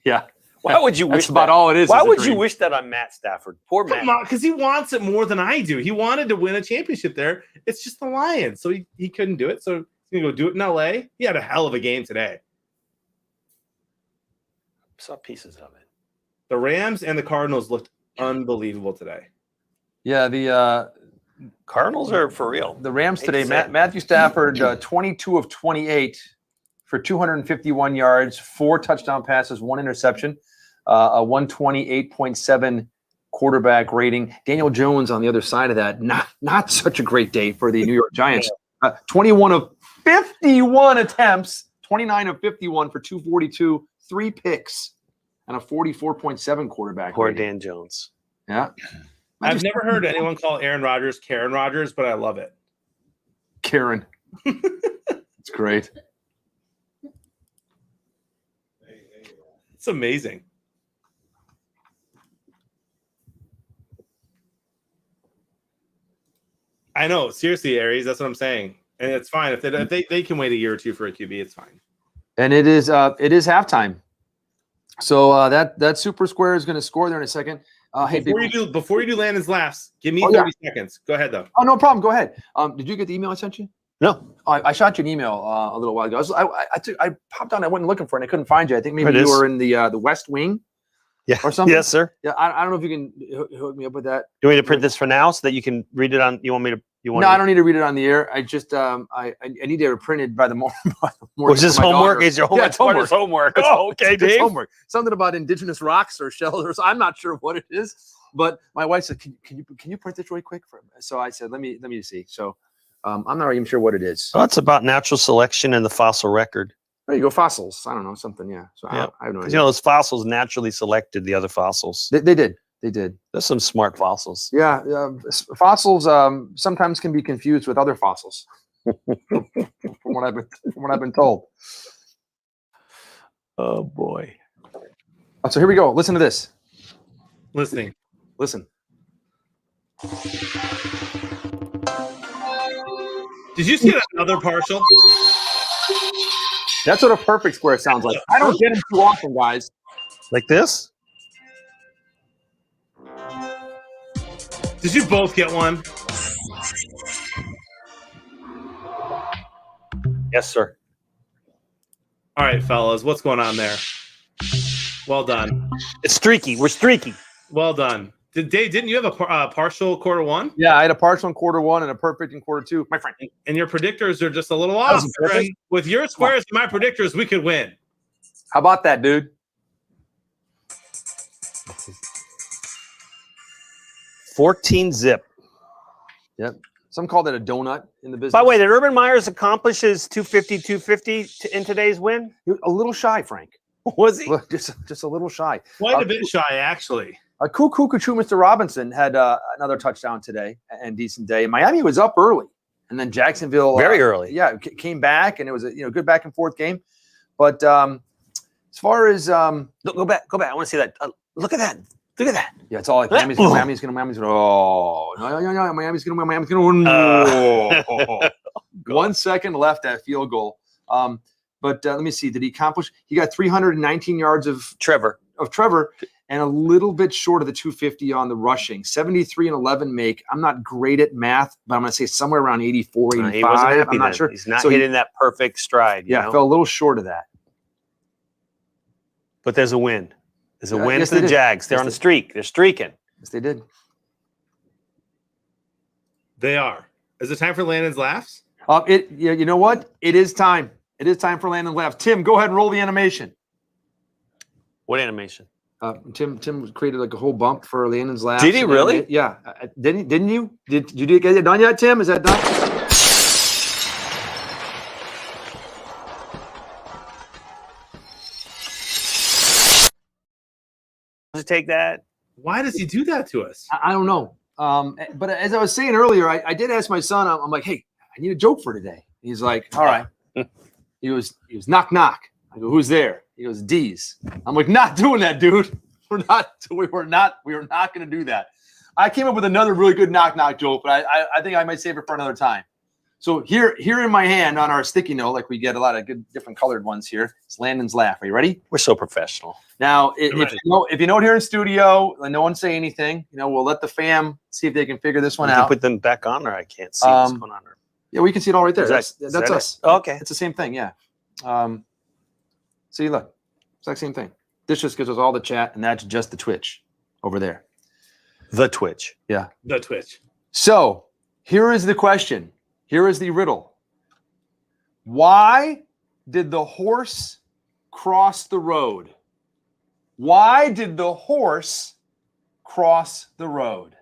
Yeah. Why would you wish That's about all it is? Why would you wish that on Matt Stafford? Poor Matt. Because he wants it more than I do. He wanted to win a championship there. It's just the Lions. So he couldn't do it. So he's going to go do it in LA. He had a hell of a game today. Saw pieces of it. The Rams and the Cardinals looked unbelievable today. Yeah, the Cardinals are for real. The Rams today, Matthew Stafford, 22 of 28 for 251 yards, 4 touchdown passes, 1 interception, a 128.7 quarterback rating. Daniel Jones on the other side of that, not such a great day for the New York Giants. 21 of 51 attempts, 29 of 51 for 242, 3 picks, and a 44.7 quarterback Poor rating. Dan Jones. Yeah. I've never heard anyone call Aaron Rodgers Karen Rodgers, but I love it. Karen. It's great. It's amazing. I know, seriously, Aries. That's what I'm saying, and it's fine if they can wait a year or two for a QB. It's fine. And it is halftime. So that super square is going to score there in a second. Hey, before you do Landon's laughs, give me 30 seconds. Go ahead though. Oh, no problem. Go ahead. Did you get the email I sent you? No. I shot you an email a little while ago. I popped on. I went looking for it. And I couldn't find you. I think maybe you were in the West Wing. Yeah. Or something. Yes, sir. Yeah. I don't know if you can hook me up with that. You want me to print this for now so that you can read it on? You want me to? No, I don't need to read it on the air. I just I need to have it printed by the morning. Was this homework? Is your homework? Yeah, it's homework. It's homework. Oh, okay, it's Dave. homework. Something about indigenous rocks or shells or I'm not sure what it is. But my wife said, "Can you print this really quick?" So I said, "Let me see." So I'm not even sure what it is. Oh, it's about natural selection and the fossil record. There you go, fossils. I don't know, something. Yeah. So Yeah. I have no idea. You know, those fossils naturally selected the other fossils. They did. They did. There's some smart fossils. Yeah, fossils sometimes can be confused with other fossils. from what I've been told. Oh boy. So here we go. Listen to this. Listening. Listen. Did you see another partial? That's what a perfect square sounds like. I don't get them too often, guys. Like this? Did you both get one? Yes, sir. All right, fellas, what's going on there? Well done. It's streaky. We're streaky. Well done. Dave, didn't you have a partial quarter one? Yeah, I had a partial in quarter one and a perfect in quarter two. My friend. And your predictors are just a little off. Right? With your squares and my predictors, we could win. How about that, dude? 14 zip. Yep. Some call that a donut in the business. By the way, did Urban Meyers accomplish his 250 in today's win? A little shy, Frank. Was he? Just a little shy. Quite a bit shy, actually. Cuckoo, Mr. Robinson had another touchdown today and decent day. Miami was up early, and then Jacksonville very early. Yeah, came back, and it was a good back and forth game. But as far as go back. I want to see that. Look at that. Look at that. Yeah, it's all like Miami's gonna. Oh no, Miami's gonna win. No. 1 second left at field goal. But let me see. Did he accomplish? He got 319 yards of Trevor, and a little bit short of the 250 on the rushing. 73 and 11 make. I'm not great at math, but I'm going to say somewhere around 84, 85. He wasn't happy I'm not then. sure. He's not So hitting that perfect stride. You know? Fell a little short of that. But there's a win. There's a win yes, for they the did. Jags. They're Yes, on a they- streak. They're streaking. Yes, they did. They are. Is it time for Landon's laughs? You know what? It is time. It is time for Landon laughs. Tim, go ahead and roll the animation. What animation? Tim created like a whole bump for Landon's laughs. Did he really? Yeah. Didn't you? Did you get it done yet, Tim? Is that done? To take that. Why does he do that to us? I don't know. But as I was saying earlier, I did ask my son. I'm like, hey, I need a joke for today. He's like, all right. He was knock knock. I go, who's there? He goes, D's. I'm like, not doing that, dude. We are not going to do that. I came up with another really good knock knock joke, but I think I might save it for another time. So here in my hand on our sticky note, like we get a lot of good different colored ones here. It's Landon's laugh. Are you ready? We're so professional. Now, if you know it here in studio, and no one say anything, we'll let the fam see if they can figure this one You can out. put them back on, or I can't see what's going on. Yeah, we can see it all right there. Is That's that us. it? Oh, okay. It's the same thing, yeah. See, look, exact same thing. This just gives us all the chat, and that's just the Twitch over there. The Twitch. Yeah. The Twitch. So here is the question. Here is the riddle. Why did the horse cross the road? Why did the horse cross the road?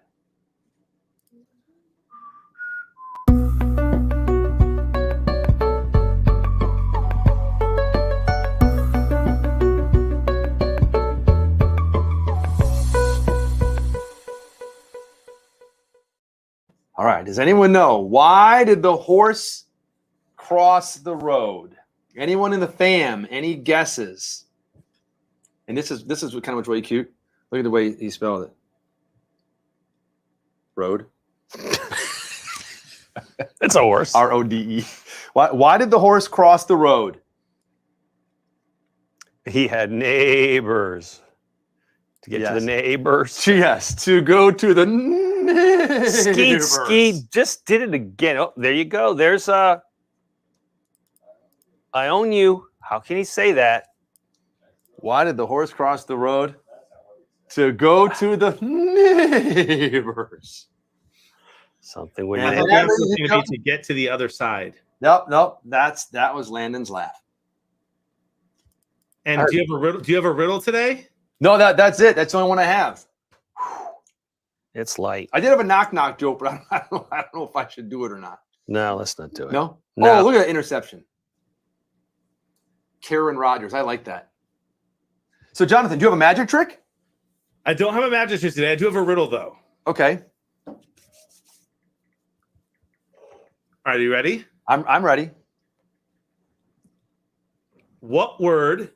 All right. Does anyone know why did the horse cross the road? Anyone in the fam? Any guesses? And this is kind of really cute. Look at the way he spelled it. Road. It's a horse. RODE. Why did the horse cross the road? He had neighbors. To get to the neighbors. Yes, to go to the neighbors. Skeet just did it again. Oh, there you go. There's I own you. How can he say that? Why did the horse cross the road? To go to the neighbors. Something with I it. thought the answer was going to be to get to the other side. Nope. That was Landon's laugh. And do you have a riddle? Do you have a riddle today? No, that's it. That's the only one I have. It's light. I did have a knock joke, but I don't know if I should do it or not. No, let's not do it. No? No. Oh, look at that interception. Karen Rodgers. I like that. So, Jonathan, do you have a magic trick? I don't have a magic trick today. I do have a riddle, though. Okay. All right, are you ready? I'm ready. What word,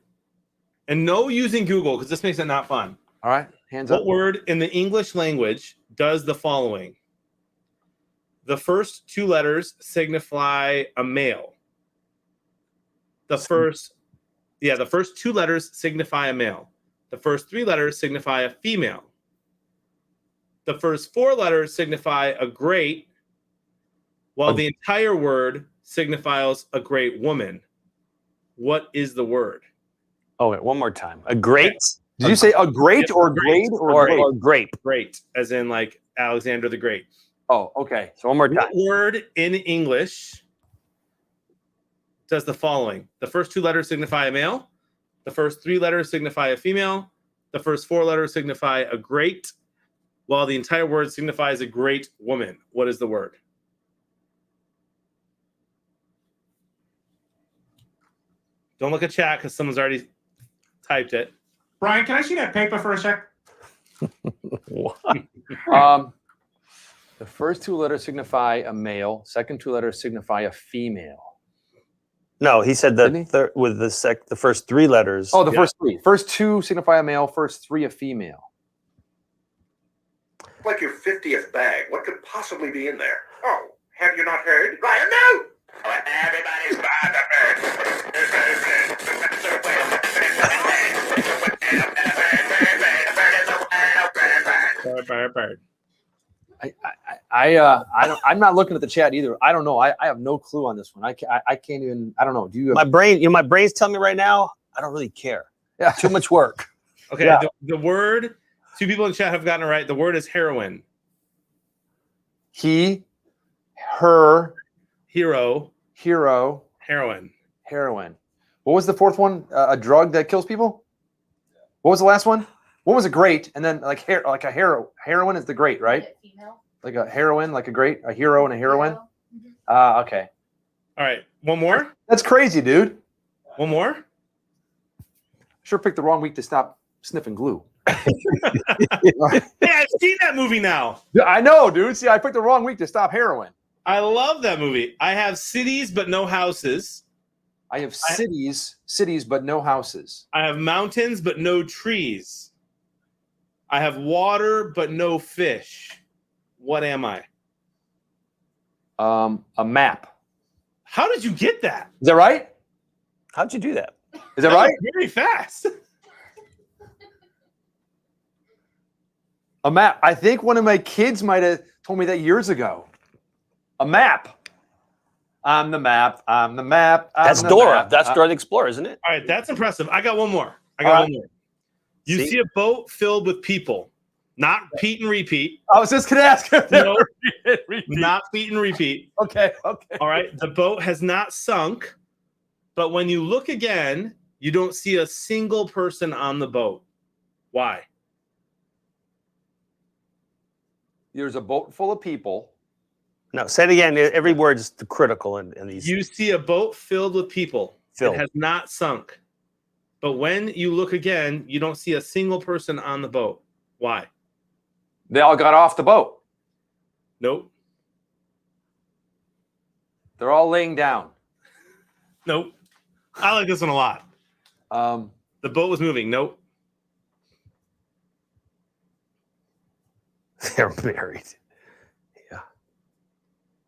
and no using Google because this makes it not fun. All right, hands up. What word in the English language does the following? The first two letters signify a male. The first two letters signify a male. The first three letters signify a female. The first four letters signify a great, while the entire word signifies a great woman. What is the word? Oh, wait, one more time. A great? Did you say a great or grade or grape? Great, as in like Alexander the Great. Oh, okay. So one more time. What word in English does the following? The first two letters signify a male. The first three letters signify a female. The first four letters signify a great, while the entire word signifies a great woman. What is the word? Don't look at chat because someone's already typed it. Brian, can I see that paper for a sec? The first two letters signify a male. Second two letters signify a female. No, he said the third with the first three letters. Oh, the first three. First two signify a male. First three a female. Like your 50th bag. What could possibly be in there? Oh, have you not heard? Ryan, no! Everybody's Bird. I'm not looking at the chat either. I don't know. I have no clue on this one. I can't even. I don't know. Do you? My brain's telling me right now. I don't really care. Yeah. Too much work. Okay. Yeah. The word. Two people in chat have gotten it right. The word is heroin. He, her, hero, heroin. What was the fourth one? A drug that kills people? What was the last one? What was a great? And then heroin is the great, right? Like a heroine, like a hero and a heroine. Okay. All right. One more. That's crazy, dude. One more. Sure picked the wrong week to stop sniffing glue. Hey, I've seen that movie now. Yeah, I know, dude. See, I picked the wrong week to stop heroin. I love that movie. I have cities but no houses. I have cities but no houses. I have mountains but no trees. I have water but no fish. What am I? A map. How did you get that? Is that right? How'd you do that? Is that right? Very fast. A map. I think one of my kids might have told me that years ago. A map. I'm the map. I'm the map. That's Dora. That's Dora the Explorer, isn't it? All right, that's impressive. I got one more. One more. You see a boat filled with people, not Pete and repeat. I was just going to ask him. No, not Pete and repeat. Okay. All right. The boat has not sunk, but when you look again, you don't see a single person on the boat. Why? There's a boat full of people. No, say it again. Every word is critical in these. You see a boat filled with people. Filled. It has not sunk. But when you look again, you don't see a single person on the boat. Why? They all got off the boat. Nope. They're all laying down. Nope. I like this one a lot. The boat was moving. Nope. They're married.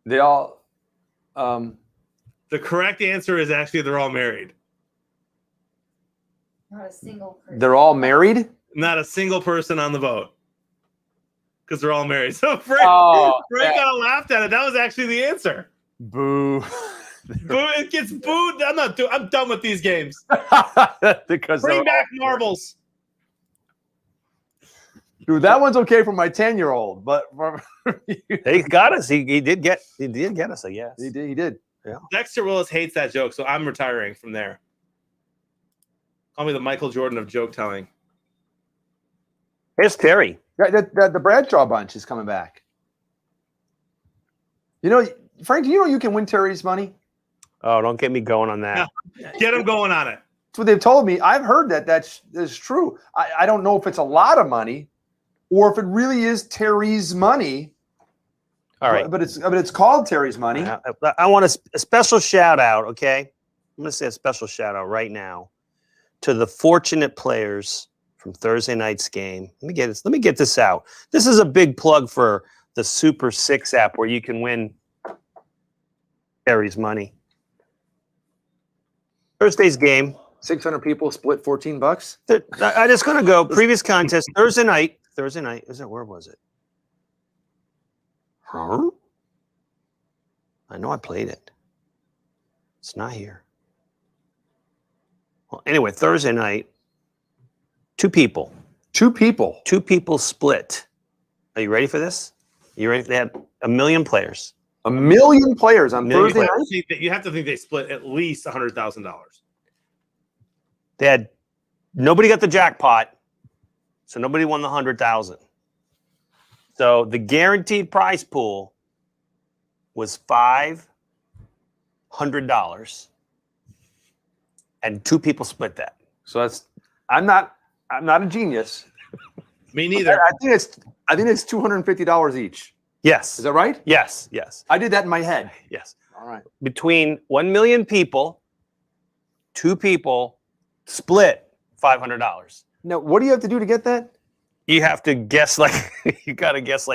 They all. The correct answer is actually they're all married. Not a single person. They're all married. Not a single person on the vote. Because they're all married. So Frank yeah. kind of laughed at it. That was actually the answer. Boo. Boo! It gets booed. I'm done with these games. Because Bring back marbles. Dude, that one's okay for my 10-year-old, but for He got us. He did get us. I guess he did. Yeah. Dexter Willis hates that joke, so I'm retiring from there. Call me the Michael Jordan of joke telling. Here's Terry. The Bradshaw bunch is coming back. You know, Frank, do you know you can win Terry's money? Oh, don't get me going on that. Yeah. Get him going on it. That's what they've told me. I've heard that's true. I don't know if it's a lot of money or if it really is Terry's money. All right. But it's called Terry's money. I want a special shout out, okay? I'm going to say a special shout out right now to the fortunate players from Thursday night's game. Let me get this out. This is a big plug for the Super 6 app where you can win Terry's money. Thursday's game. 600 people split $14. I just going to go previous contest Thursday night. Where was it? Huh? I know I played it. It's not here. Well, anyway, Thursday night, two people split. Are you ready for this? You ready? They had 1 million players. 1 million players on Thursday night? You have to think they split at least $100,000. They had nobody got the jackpot, so nobody won the 100,000. So the guaranteed prize pool was $500, and two people split that. So that's I'm not a genius. Me neither. I think it's $250 each. Yes. Is that right? Yes. I did that in my head. Yes. All right. Between 1 million people, two people split $500. Now, what do you have to do to get that? You have to guess you got to guess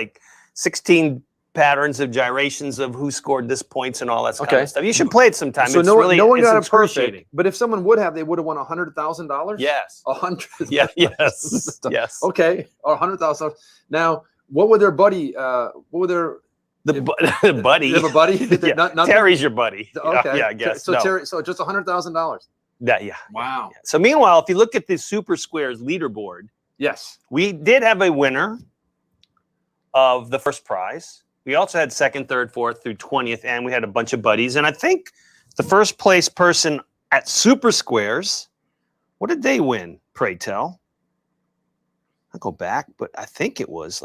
16 patterns of gyrations of who scored this points and all that kind of stuff. You should play it sometime. So it's no one it's got it excruciating. perfect. But if someone would have, they would have won $100,000. Yes. 100. Yeah. Yes. Yes. Okay. Or $100,000. Now, what would their buddy? What would their the buddy? They have a buddy. Yeah. Not Terry's your buddy. Okay. Yeah. I guess. So no. Terry. So just $100,000. Yeah. Wow. So meanwhile, if you look at the Super Squares leaderboard, yes, we did have a winner of the first prize. We also had second, third, fourth through 20th, and we had a bunch of buddies. And I think the first place person at Super Squares, what did they win? Pray tell. I'll go back, but I think it was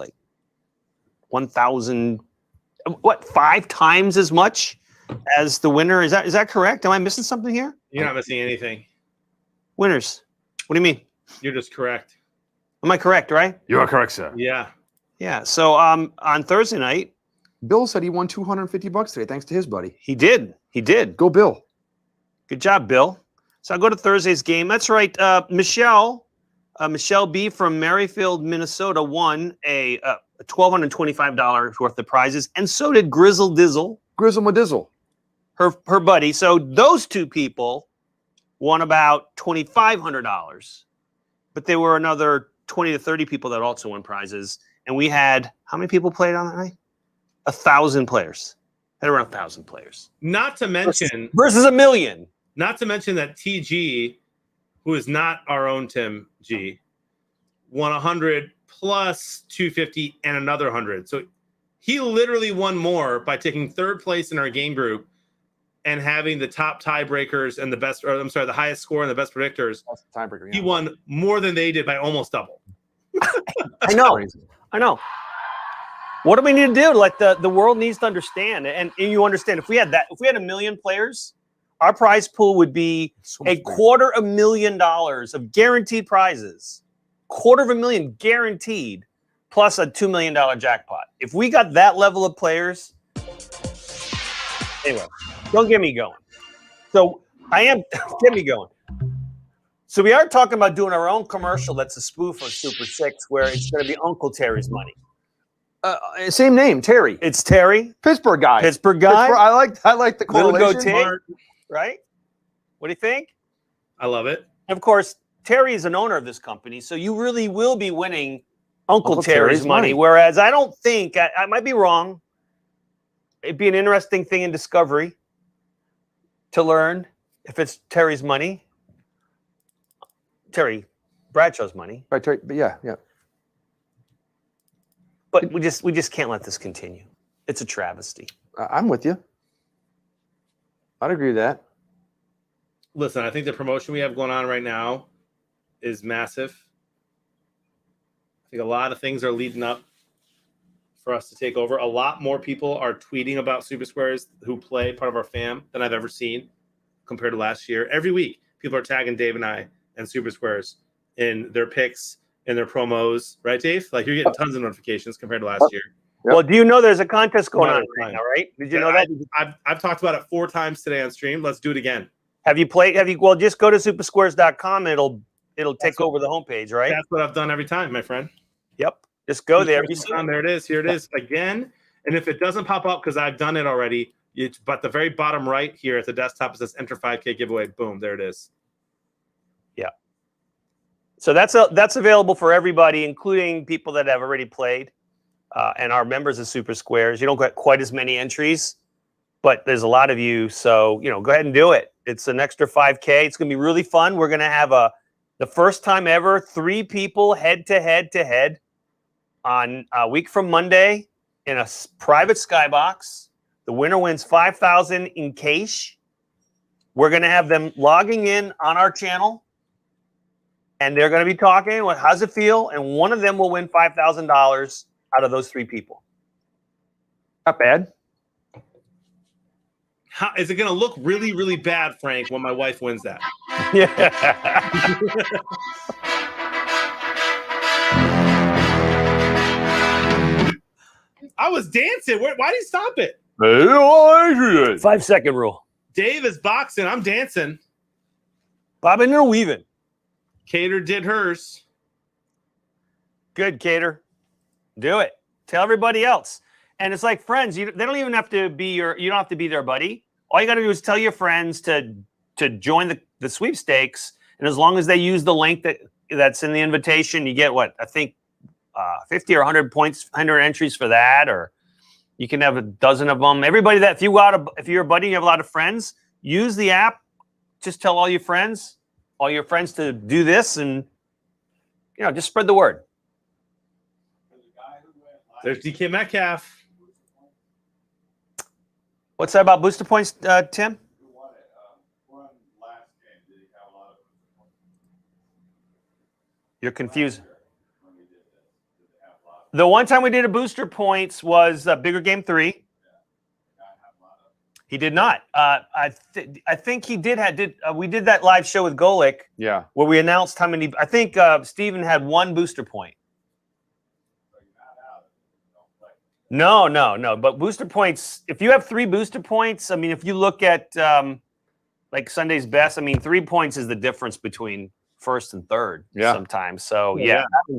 1,000. What, 5 times as much as the winner? Is that correct? Am I missing something here? You're not missing anything. Winners. What do you mean? You're just correct. Am I correct, right? You are correct, sir. Yeah. Yeah. So on Thursday night, Bill said he won $250 today, thanks to his buddy. He did. Go Bill. Good job, Bill. So I'll go to Thursday's game. That's right. Michelle B. from Merrifield, Minnesota won a $1,225 worth of prizes, and so did Grizzle Dizzle. Grizzle Madizzle. Her buddy. So those two people won about $2,500, but there were another 20 to 30 people that also won prizes. And we had, how many people played on that night? 1,000 players. Had around 1,000 players. Not to mention versus 1 million. Not to mention that TG, who is not our own Tim G, won 100 plus 250 and another 100. So he literally won more by taking third place in our game group and having the top tiebreakers and the highest score and the best predictors. That's the tiebreaker. Yeah. He won more than they did by almost double. I know. What do we need to do? The world needs to understand, and you understand. If we had 1 million players, our prize pool would be $250,000 of guaranteed prizes. $250,000 guaranteed, plus a $2 million jackpot. If we got that level of players, anyway, don't get me going. So get me going. So we are talking about doing our own commercial that's a spoof of Super 6, where it's going to be Uncle Terry's money. Same name, Terry. It's Terry, Pittsburgh guy. Pittsburgh guy. I like the Little correlation. goatee, right? What do you think? I love it. And of course, Terry is an owner of this company, so you really will be winning Uncle Terry's Terry's money. money. Whereas I don't think, I might be wrong. It'd be an interesting thing in Discovery to learn if it's Terry's money. Terry Bradshaw's money. Right, Terry, but yeah. But we just can't let this continue. It's a travesty. I'm with you. I'd agree with that. Listen, I think the promotion we have going on right now is massive. I think a lot of things are leading up for us to take over. A lot more people are tweeting about Super Squares who play part of our fam than I've ever seen compared to last year. Every week, people are tagging Dave and I and Super Squares in their picks, in their promos. Right, Dave? Like, you're getting tons of notifications compared to last year. Well, do you know there's a contest going on right now, right? Did you know that? I've talked about it 4 times today on stream. Let's do it again. Have you played? Well, just go to supersquares.com and it'll take over the homepage, right? That's what I've done every time, my friend. Yep. Just go there. There it is. Here it is again. And if it doesn't pop up because I've done it already, but the very bottom right here at the desktop, it says enter 5K giveaway. Boom, there it is. Yeah. So that's available for everybody, including people that have already played and are members of Super Squares. You don't get quite as many entries, but there's a lot of you. So, go ahead and do it. It's an extra 5K. It's going to be really fun. We're going to have the first time ever, 3 people head to head on a week from Monday in a private skybox. The winner wins $5,000 in cash. We're going to have them logging in on our channel, and they're going to be talking. Well, how's it feel? And one of them will win $5,000 out of those 3 people. Not bad. How is it going to look really, really bad, Frank, when my wife wins that? Yeah. I was dancing. Why did he stop it? 5-second rule. Dave is boxing. I'm dancing. Bobbing or weaving. Cater did hers. Good, Cater. Do it. Tell everybody else. And it's like friends. They don't even have to be you don't have to be their buddy. All you got to do is tell your friends to join the sweepstakes. And as long as they use the link that's in the invitation, you get what? I think 50 or 100 points, 100 entries for that, or you can have a dozen of them. Everybody if you're a buddy, you have a lot of friends, use the app. Just tell all your friends to do this, and just spread the word. There's DK Metcalf. What's that about booster points, Tim? You're confused. The one time we did a booster points was Bigger Game 3. He did not. I think he did. We did that live show with Golick. Yeah. Where we announced how many. I think Steven had 1 booster point. No. But booster points. If you have 3 booster points, I mean, if you look at like Sunday's best, I mean, 3 points is the difference between first and third. Yeah. Sometimes. So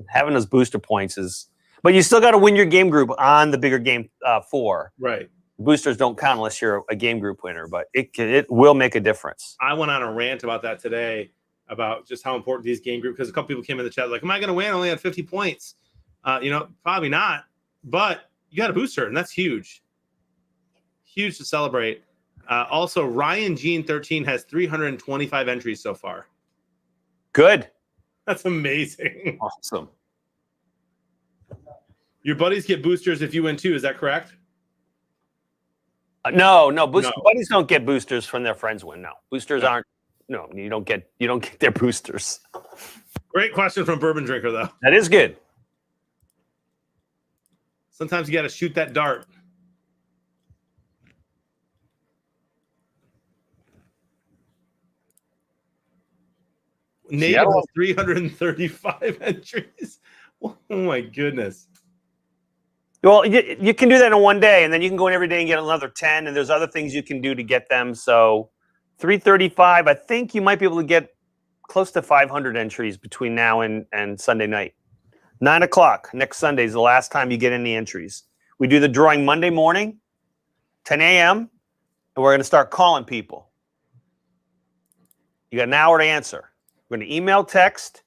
having those booster points is. But you still got to win your game group on the Bigger Game 4. Right. Boosters don't count unless you're a game group winner, but it will make a difference. I went on a rant about that today, about just how important these game groups, because a couple people came in the chat like, am I going to win? I only had 50 points. Probably not, but you got a booster, and that's huge. Huge to celebrate. Also, Ryan Jean 13 has 325 entries so far. Good. That's amazing. Awesome. Your buddies get boosters if you win too. Is that correct? No. Buddies don't get boosters from their friends win. No, boosters aren't. No, you don't get their boosters. Great question from Bourbon Drinker, though. That is good. Sometimes you got to shoot that dart. Nate has 335 entries. Oh my goodness. Well, you can do that in one day, and then you can go in every day and get another 10, and there's other things you can do to get them. So 335, I think you might be able to get close to 500 entries between now and Sunday night. 9 o'clock next Sunday is the last time you get any entries. We do the drawing Monday morning, 10 a.m., and we're going to start calling people. You got an hour to answer. We're going to email, text,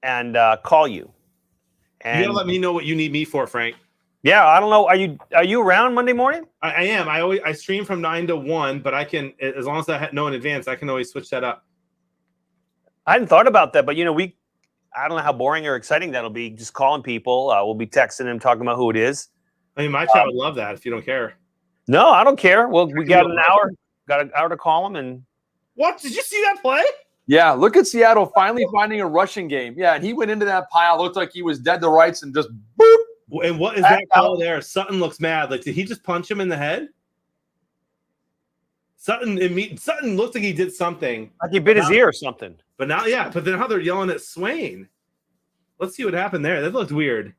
and call you. And You gotta let me know what you need me for, Frank. yeah, I don't know. Are you around Monday morning? I am. I stream from 9 to 1, but I can, as long as I know in advance, I can always switch that up. I hadn't thought about that, but I don't know how boring or exciting that'll be. Just calling people. We'll be texting them, talking about who it is. I mean, my chat would love that if you don't care. No, I don't care. Well, we got an hour. Got an hour to call them, and What? Did you see that play? Yeah, look at Seattle finally finding a rushing game. Yeah, and he went into that pile, looked like he was dead to rights, and just boop. And what is that call there? Sutton looks mad. Like, did he just punch him in the head? Sutton looked like he did something. like he bit his ear or something. But now, yeah, but then how they're yelling at Swain. Let's see what happened there. That looked weird.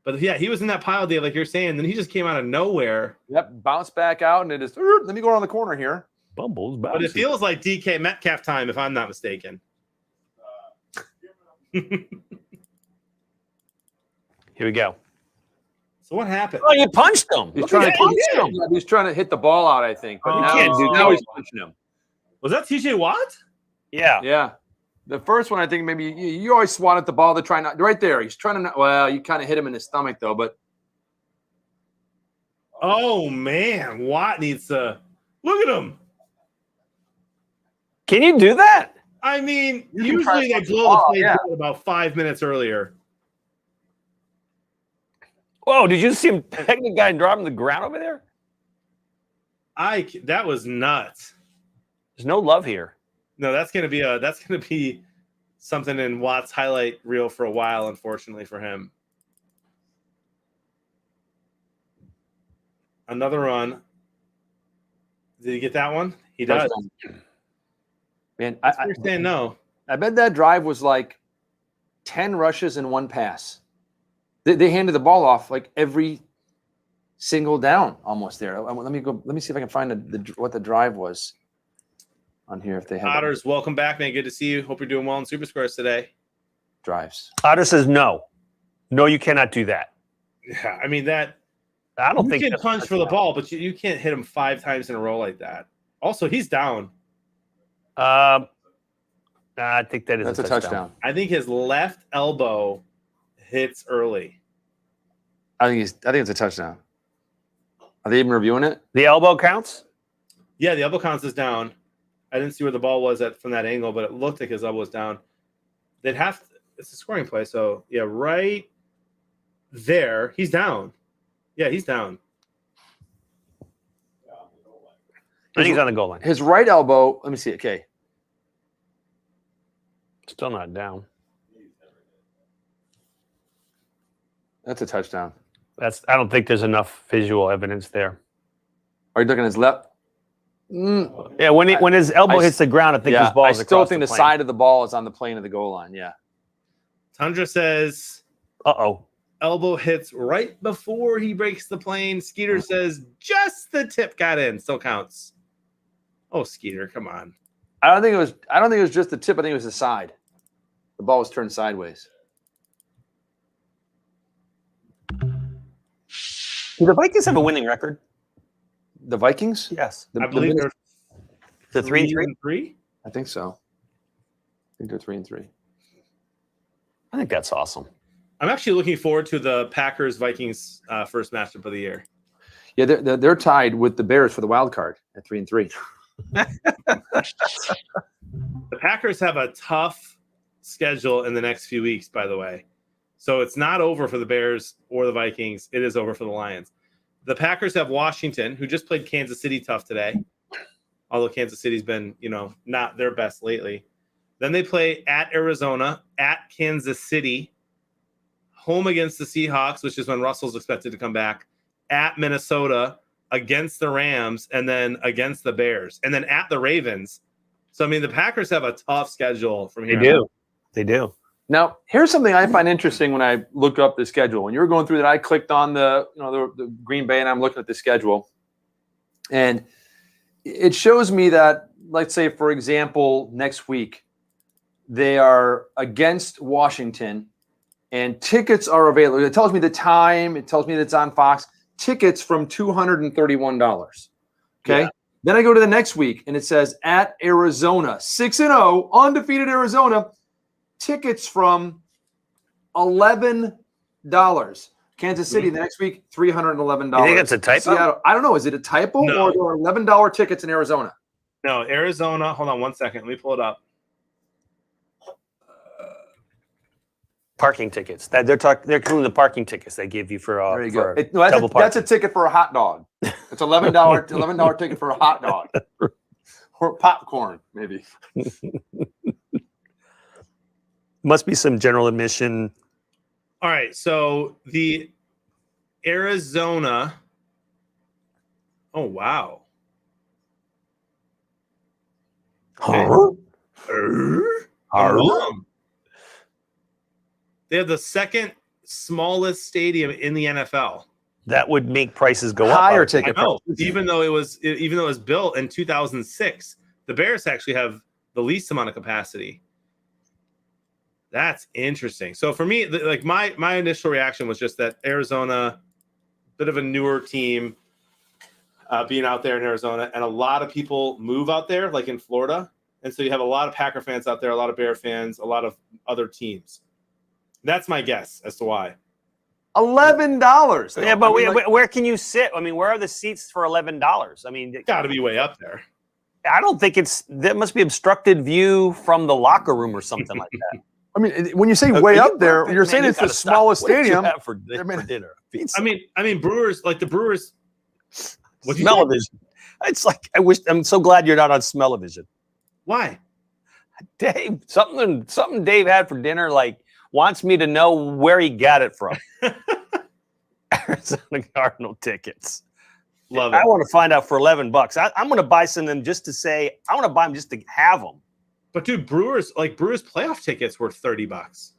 But yeah, he was in that pile, Dave, like you're saying. Then he just came out of nowhere. Yep, bounced back out, and it is. Let me go around the corner here. Bumbles, But it feels like DK Metcalf time, if I'm not mistaken. Here we go. So what happened? Oh, you punched him. He's Look trying at to that. punch him. Yeah, he's trying to hit the ball out, I think. But Oh, now, can't do now that. he's punching him. Was that TJ Watt? Yeah. Yeah. The first one, I think maybe you always swat at the ball to try not. Right there. He's trying to not. Well, you kind of hit him in the stomach, though. But Oh, man. Watt needs to. Look at him. Can you do that? I mean, You can try usually to they punch the blow the ball, play yeah. dead about 5 minutes earlier. Whoa, did you see him peg the guy and drop him to the ground over there? That was nuts. There's no love here. No, that's gonna be something in Watt's highlight reel for a while, unfortunately for him. Another run. Did he get that one? He does. man, You're saying no. I bet that drive was like 10 rushes and 1 pass. They handed the ball off like every single down almost there. Let me see if I can find what the drive was on here. If they have Otters, welcome back, man. Good to see you. Hope you're doing well in Super Scores today. drives. Otter says no. No, you cannot do that. Yeah, I mean that. I don't You think can that's- punch for the ball, but you can't hit him 5 times in a row like that. Also, he's down. I think that is That's a touchdown. I think his left elbow hits early. I think it's a touchdown. Are they even reviewing it? The elbow counts? Yeah, the elbow counts is down. I didn't see where the ball was at from that angle, but it looked like his elbow was down. It's a scoring play, so yeah, right there, he's down. Yeah, he's down. I think he's on the goal line. His right elbow. Let me see. Okay. Still not down. That's a touchdown. I don't think there's enough visual evidence there. Are you looking at his left? Yeah, when his elbow hits the ground, I think his ball I is still across think the plane. side of the ball is on the plane of the goal line. Yeah. Tundra says, elbow hits right before he breaks the plane. Skeeter says, just the tip got in. Still counts. Oh, Skeeter, come on. I don't think it was just the tip. I think it was the side. The ball was turned sideways. Do the Vikings have a winning record? The Vikings? Yes. I believe they're the 3-3? I think so. I think they're 3-3. I think that's awesome. I'm actually looking forward to the Packers-Vikings first matchup of the year. Yeah, they're tied with the Bears for the wild card at 3-3. The Packers have a tough schedule in the next few weeks, by the way. So it's not over for the Bears or the Vikings. It is over for the Lions. The Packers have Washington, who just played Kansas City tough today, although Kansas City's been, not their best lately. Then they play at Arizona, at Kansas City, home against the Seahawks, which is when Russell's expected to come back, at Minnesota, against the Rams, and then against the Bears, and then at the Ravens. So, I mean, the Packers have a tough schedule from here. They do. Now, here's something I find interesting when I look up the schedule. When you were going through that, I clicked on the Green Bay, and I'm looking at the schedule, and it shows me that, let's say, for example, next week they are against Washington, and tickets are available. It tells me the time. It tells me that it's on Fox. Tickets from $231. Okay. Yeah. Then I go to the next week, and it says at Arizona, 6-0, undefeated Arizona. Tickets from $11. Kansas City the next week, $311. You think that's a typo? Seattle, I don't know. Is it a typo No. or there are $11 tickets in Arizona? No, Arizona. Hold on 1 second. Let me pull it up. Parking tickets. That they're including the parking tickets they give you for There you for go. No, that's, double that's a parking. ticket for a hot dog. It's $11 ticket for a hot dog or popcorn, maybe. Must be some general admission. All right, so the Arizona. Oh wow. Huh? I'm wrong. They have the second smallest stadium in the NFL. That would make prices go up. Higher I would think. ticket. I know, even though it was built in 2006, the Bears actually have the least amount of capacity. That's interesting. So for me, like my initial reaction was just that Arizona, bit of a newer team, being out there in Arizona, and a lot of people move out there, like in Florida, and so you have a lot of Packer fans out there, a lot of Bear fans, a lot of other teams. That's my guess as to why. $11. though. Yeah, but I mean, like, where can you sit? I mean, where are the seats for $11? I mean, Got to be way up there. I don't think that must be obstructed view from the locker room or something like that. I mean, when you say way up there, you're saying Man, it's you the gotta stop. smallest What did you stadium. have for I mean- dinner? Pizza. I mean, Brewers, like the Brewers. What'd you say? Smell-o-vision. It's like I'm so glad you're not on Smell-o-vision. Why? Dave, something Dave had for dinner, like wants me to know where he got it from. Arizona Cardinal tickets. Love it. I want to find out for $11. I'm going to buy some of them just to say I want to buy them just to have them. But dude, Brewers playoff tickets were $30.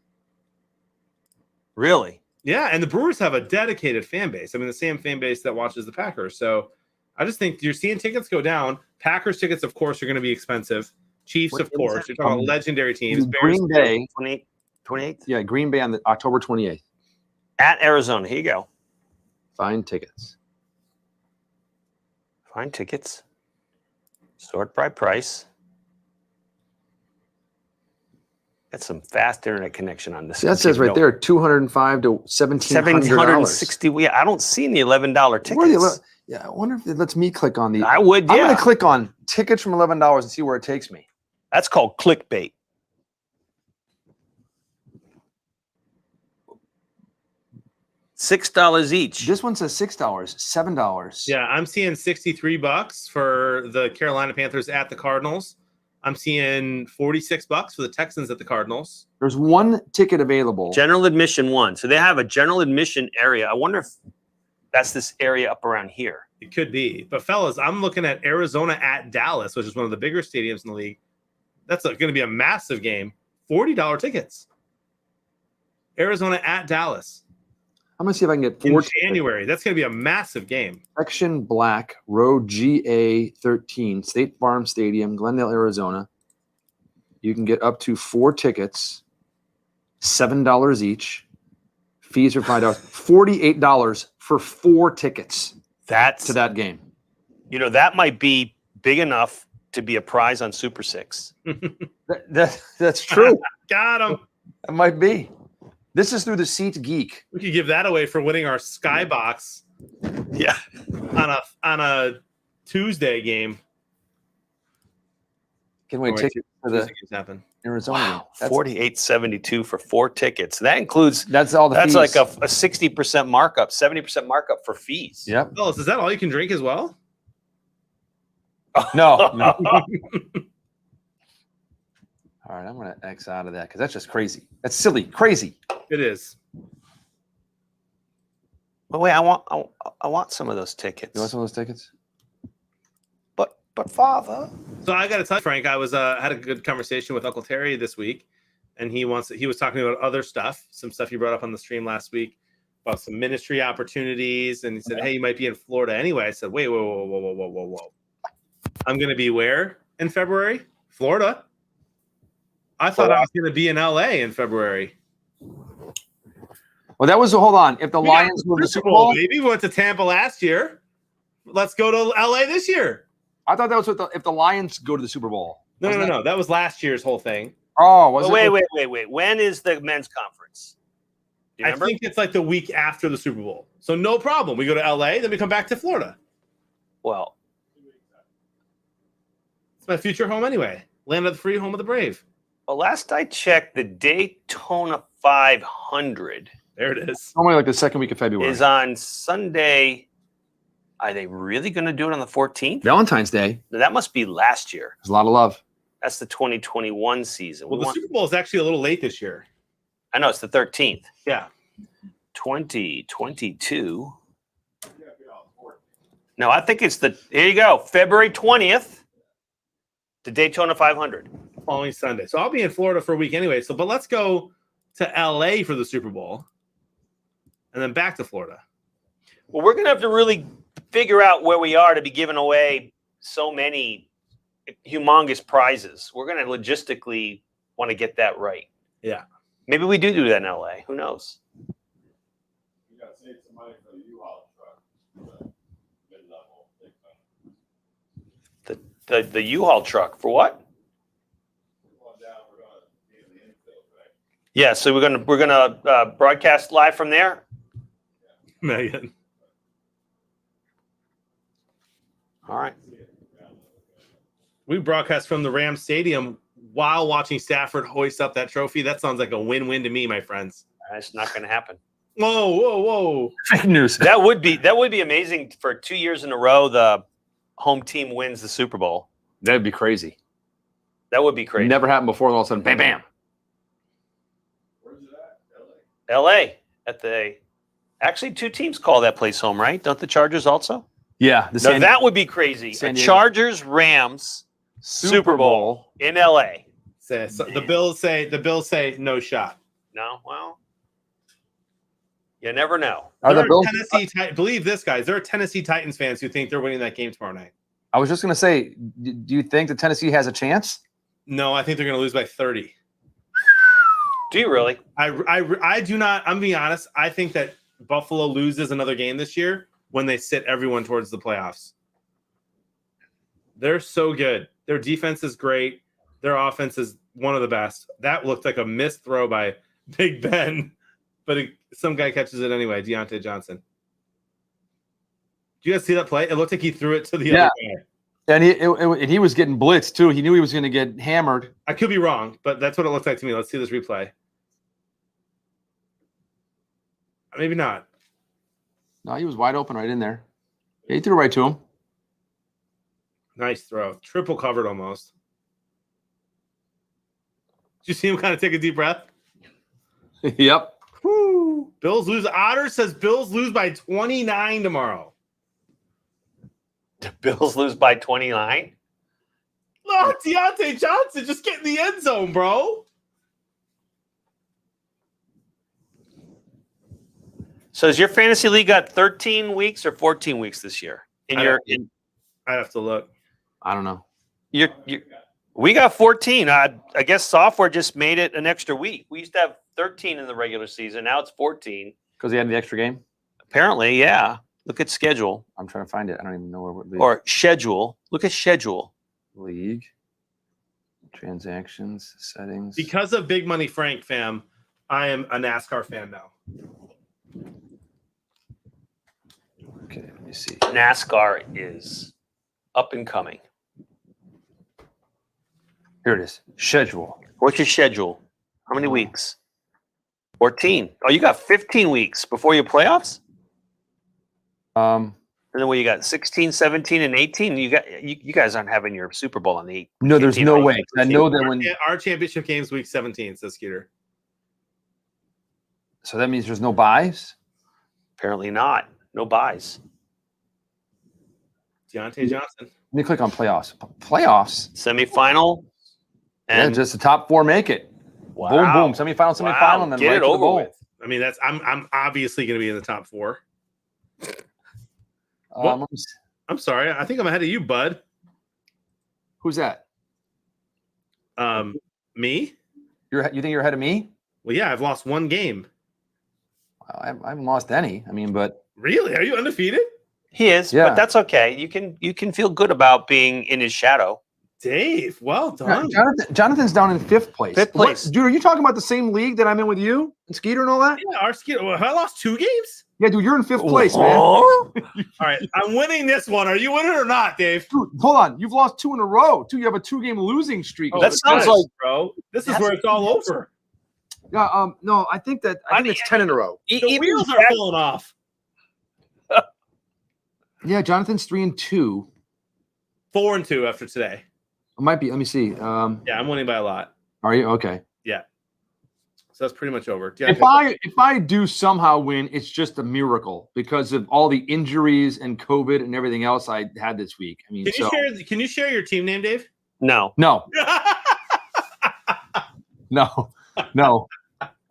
Really? Yeah, and the Brewers have a dedicated fan base. I mean, the same fan base that watches the Packers. So I just think you're seeing tickets go down. Packers tickets, of course, are going to be expensive. Chiefs, What of course. You're talking about legendary teams. Green Bay. 28th? Yeah, Green Bay on the October 28th. At Arizona. Here you go. Find tickets. Find tickets. Sort by price. Got some fast internet connection on this. See, that says right there, $205 to $1,700. $760. Yeah, I don't see any $11 tickets. Where are the yeah, I wonder if it lets me click on the. I would, I'm yeah. going to click on tickets from $11 and see where it takes me. That's called clickbait. $6 each. This one says $6, $7. Yeah, I'm seeing $63 for the Carolina Panthers at the Cardinals. I'm seeing $46 for the Texans at the Cardinals. There's one ticket available. General admission one. So they have a general admission area. I wonder if that's this area up around here. It could be. But fellas, I'm looking at Arizona at Dallas, which is one of the bigger stadiums in the league. That's going to be a massive game. $40 tickets. Arizona at Dallas. I'm going to see if I can get In four. January. That's going to be a massive game. Section Black, row GA 13, State Farm Stadium, Glendale, Arizona. You can get up to 4 tickets, $7 each. Fees are $5. $48 for 4 tickets That's to that game. You know, that might be big enough to be a prize on Super 6. That's true. Got him. It might be. This is through the Seat Geek. We could give that away for winning our Skybox. Yeah. On a Tuesday game. Can we Or take it to the Tuesday games happen. Arizona? Wow, That's- $48.72 for 4 tickets. That includes That's all the that's fees. like a 60% markup, 70% markup for fees. Yep. Fellas, is that all you can drink as well? No. No. All right, I'm going to X out of that because that's just crazy. That's silly. Crazy. It is. But wait, I want some of those tickets. You want some of those tickets? But father. So I got to tell you, Frank, I was had a good conversation with Uncle Terry this week, and he was talking about other stuff, some stuff you brought up on the stream last week about some ministry opportunities, and he said, "Hey, you might be in Florida anyway." I said, "Wait, whoa. I'm going to be where in February? Florida. I thought I was going to be in LA in February. Well, that was hold on. If the We got Lions win the Super Bowl, baby. We went to Tampa last year. Let's go to LA this year. I thought that was if the Lions go to the Super Bowl. No. That was last year's whole thing. Oh, was Wait, it? wait. When is the men's conference? Do you I remember? think it's like the week after the Super Bowl. So no problem. We go to LA, then we come back to Florida. Well, It's my future home anyway. Land of the free, home of the brave. last I checked, the Daytona 500 There it is. Only like the second week of February. is on Sunday. Are they really going to do it on the 14th? Valentine's Day. That must be last year. There's a lot of love. That's the 2021 season. Well, the Super Bowl is actually a little late this year. I know it's the 13th. Yeah. 2022. No, I think it's here you go, February 20th, the Daytona 500. Following Sunday. So I'll be in Florida for a week anyway. But let's go to LA for the Super Bowl and then back to Florida. Well, we're going to have to really figure out where we are to be giving away so many humongous prizes. We're going to logistically want to get that right. Yeah. Maybe we do that in LA. Who knows? You got to save some money for the U-Haul truck. Mid-level. The U-Haul truck for what? Yeah, so we're gonna broadcast live from there. Megan. All right. We broadcast from the Rams Stadium while watching Stafford hoist up that trophy. That sounds like a win-win to me, my friends. That's not going to happen. Whoa. Fake news. That would be amazing for 2 years in a row. The home team wins the Super Bowl. That'd be crazy. That would be crazy. Never happened before. All of a sudden, bam, bam. Where's it at? LA. LA at the actually 2 teams call that place home, right? Don't the Chargers also? Yeah. No, that would be crazy. San A Diego. Chargers Rams Super Bowl in LA. So the Bills say no shot. No, well, you never know. Are the There are Bills? believe this, guys. There are Tennessee Titans fans who think they're winning that game tomorrow night. I was just gonna say, do you think that Tennessee has a chance? No, I think they're going to lose by 30. Do you really? I do not. I'm being honest. I think that Buffalo loses another game this year when they sit everyone towards the playoffs. They're so good. Their defense is great. Their offense is one of the best. That looked like a missed throw by Big Ben, but some guy catches it anyway. Deontay Johnson. Did you guys see that play? It looked like he threw it to the other guy. And he was getting blitzed too. He knew he was going to get hammered. I could be wrong, but that's what it looked like to me. Let's see this replay. Maybe not. No, he was wide open right in there. Yeah, he threw right to him. Nice throw. Triple covered almost. Did you see him kind of take a deep breath? Yep. Woo. Bills lose. Otter says Bills lose by 29 tomorrow. The Bills lose by 29. Oh, Deontay Johnson just get in the end zone, bro. So has your fantasy league got 13 weeks or 14 weeks this year? I'd have to look. I don't know. We got 14. I guess software just made it an extra week. We used to have 13 in the regular season. Now it's 14. Because he had the extra game? Apparently, yeah. Look at schedule. I'm trying to find it. I don't even know where it league. Or schedule. Look at schedule. League. Transactions, settings. Because of Big Money Frank, fam, I am a NASCAR fan now. Okay, let me see. NASCAR is up and coming. Here it is. Schedule. What's your schedule? How many weeks? 14. Oh, you got 15 weeks before your playoffs? And then what you got? 16, 17, and 18? You guys aren't having your Super Bowl on the 8th. No, there's no way. I know that when Our championship game's week 17, says Skeeter. so that means there's no buys. Apparently not. No buys. Deontay Johnson. Let me click on playoffs. Playoffs. Semifinal. And just the top 4 make it. Wow. Boom, boom. Semifinal, Wow. and then Get right it to the over bowl. with. I mean, I'm obviously going to be in the top 4. I'm sorry. I think I'm ahead of you, bud. Who's that? Me? You think you're ahead of me? Well, yeah, I've lost one game. I haven't lost any. I mean, but Really? Are you undefeated? He is, Yeah. but that's okay. You can feel good about being in his shadow. Dave, well Yeah, done. Jonathan's down in 5th place. Fifth place. Dude, are you talking about the same league that I'm in with you and Skeeter and all that? Yeah, our skill. Well, I lost 2 games. Yeah, dude, you're in 5th place, man. Oh. All right, I'm winning this one. Are you winning or not, Dave? Dude, hold on. You've lost 2 in a row. You have a 2-game losing streak. That sounds like bro. This is where it's all over. Yeah, no, I think it's 10 in a row. The wheels are falling off. Yeah, Jonathan's 3-2. 4-2 after today. It might be. Let me see. Yeah, I'm winning by a lot. Are you okay? Yeah. So that's pretty much over. If I do somehow win, it's just a miracle because of all the injuries and COVID and everything else I had this week. I mean, Can you share your team name, Dave? no. no, no.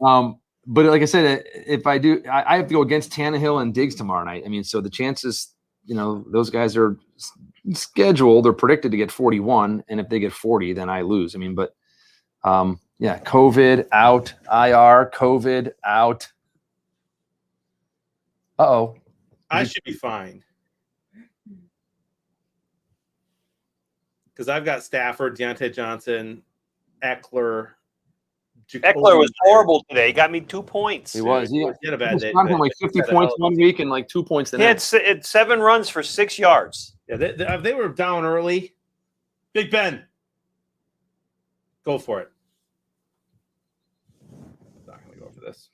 But like I said, if I do, I have to go against Tannehill and Diggs tomorrow night. I mean, so the chances, those guys are scheduled. They're predicted to get 41, and if they get 40, then I lose. I mean, but yeah, COVID out, IR, COVID out. Uh-oh. I should be fine. Because I've got Stafford, Deontay Johnson, Eckler. Eckler was horrible today. He got me 2 points. He was. He had a bad day. like 50 points one week and like 2 points the He had next. 7 runs for 6 yards. Yeah, they were down early. Big Ben. Go for it. Not going to go for this.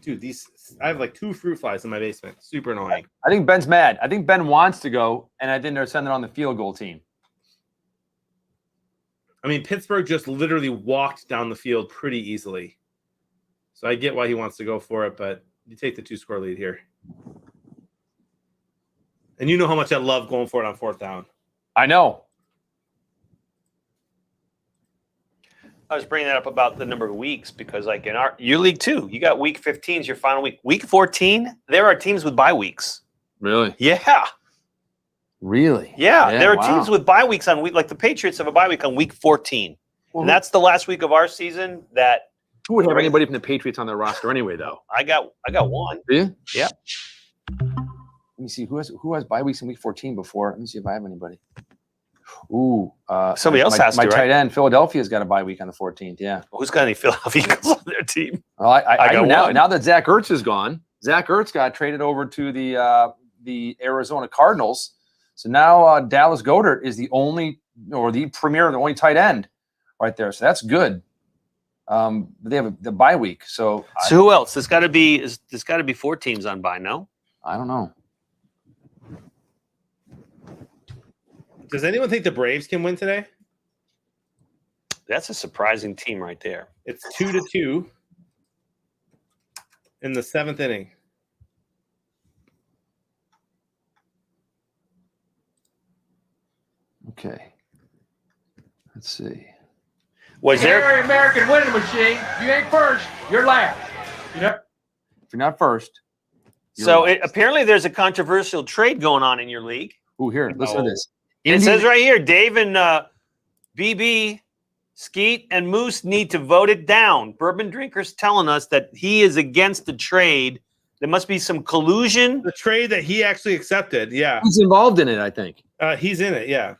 Dude, I have like 2 fruit flies in my basement. Super annoying. I think Ben's mad. I think Ben wants to go, and I think they're sending on the field goal team. I mean, Pittsburgh just literally walked down the field pretty easily. So I get why he wants to go for it, but you take the 2-score lead here. And you know how much I love going for it on 4th down. I know. I was bringing that up about the number of weeks because, like in your league too, you got week 15 is your final week. Week 14, there are teams with bye weeks. Really? Yeah. Really? Yeah. There are wow. teams with bye weeks on week, like the Patriots have a bye week on week 14. Well, and that's the last week of our season that Who would have anybody from the Patriots on their roster anyway, though? I got one. Do you? Yeah. Let me see who has bye weeks in week 14 before. Let me see if I have anybody. Ooh, somebody else has my to. My right? tight end, Philadelphia's got a bye week on the 14th. Yeah. Who's got any Philadelphia Eagles on their team? Well, I got know one. now that Zach Ertz is gone. Zach Ertz got traded over to the Arizona Cardinals. So now Dallas Goedert is the only premier, the only tight end right there. So that's good. But they have the bye week. So Who else? There's got to be 4 teams on bye. No. I don't know. Does anyone think the Braves can win today? That's a surprising team right there. It's 2-2 in the 7th inning. Okay. Let's see. Was there? American winning machine. You ain't first. You're last. You know. If you're not first. So apparently there's a controversial trade going on in your league. Ooh, here, listen to this. It says right here, Dave and BB, Skeet, and Moose need to vote it down. Bourbon Drinker's telling us that he is against the trade. There must be some collusion. The trade that he actually accepted, yeah. He's involved in it, I think. He's in it, yeah.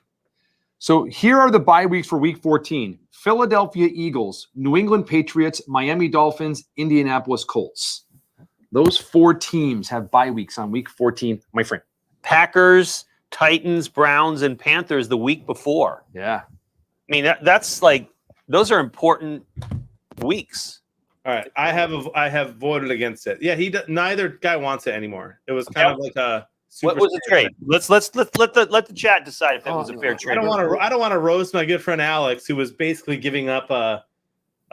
So here are the bye weeks for week 14. Philadelphia Eagles, New England Patriots, Miami Dolphins, Indianapolis Colts. Those 4 teams have bye weeks on week 14, my friend. Packers, Titans, Browns, and Panthers the week before. Yeah. I mean, that's like, those are important weeks. All right, I have voted against it. Yeah, neither guy wants it anymore. It was kind of like a What was the trade? Let's let the chat decide if that was a fair trade. I don't want to roast my good friend Alex, who was basically giving up a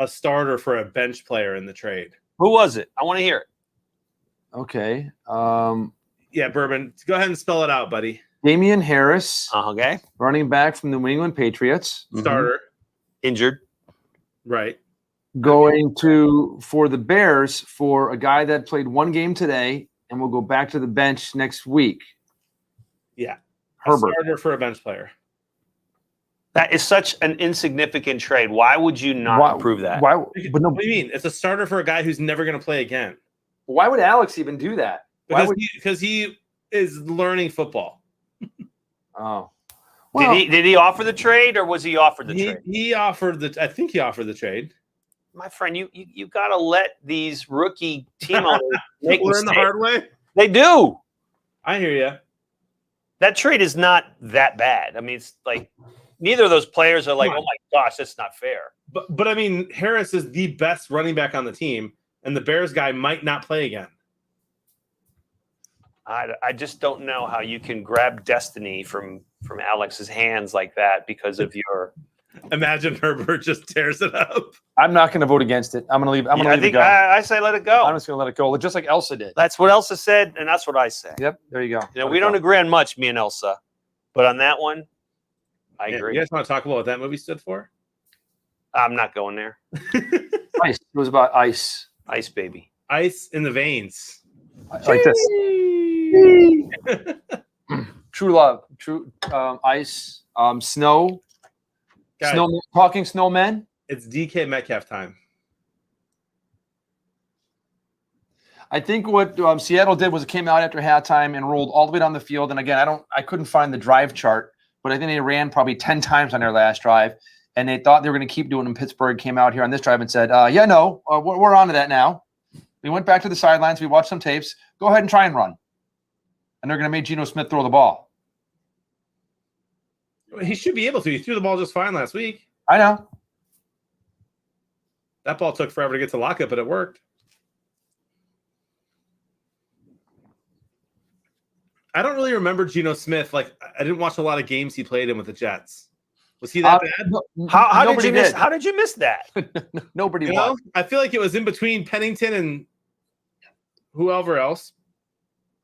starter for a bench player in the trade. Who was it? I want to hear it. Okay. Yeah, Bourbon, go ahead and spell it out, buddy. Damian Harris. Okay. Running back from the New England Patriots. Starter. Injured. Right. Going for the Bears for a guy that played 1 game today and will go back to the bench next week. Yeah. Herbert. A starter for a bench player. That is such an insignificant trade. Why would you not approve that? Why? But no, what do you mean? It's a starter for a guy who's never going to play again. Why would Alex even do that? Because he is learning football. Oh. Did he offer the trade, or was he offered the trade? He offered the. I think he offered the trade. My friend, you got to let these rookie team owners make learn the mistakes. hard way. They do. I hear you. That trade is not that bad. I mean, it's like neither of those players are like, Come on. oh my gosh, that's not fair. But I mean, Harris is the best running back on the team, and the Bears guy might not play again. I just don't know how you can grab destiny from Alex's hands like that because of your. Imagine Herbert just tears it up. I'm not going to vote against it. I'm going to leave. I'm going to leave it go. I say let it go. I'm just going to let it go, just like Elsa did. That's what Elsa said, and that's what I say. Yep, there you go. You know, we don't agree on much, me and Elsa, but on that one, I agree. You guys want to talk about what that movie stood for? I'm not going there. Ice. It was about ice. Ice, baby. Ice in the veins. Like this. True love. True ice. Snow. Guys, Snow. Talking snowmen. It's DK Metcalf time. I think what Seattle did was it came out after halftime and rolled all the way down the field. And again, I couldn't find the drive chart, but I think they ran probably 10 times on their last drive, and they thought they were going to keep doing it. And Pittsburgh came out here on this drive and said, we're on to that now. We went back to the sidelines. We watched some tapes. Go ahead and try and run. And they're going to make Geno Smith throw the ball. He should be able to. He threw the ball just fine last week. I know. That ball took forever to get to lockup, but it worked. I don't really remember Geno Smith. Like, I didn't watch a lot of games he played in with the Jets. Was he that bad? How did you miss? How did you miss that? Nobody. You know, I feel like it was in between Pennington and whoever else.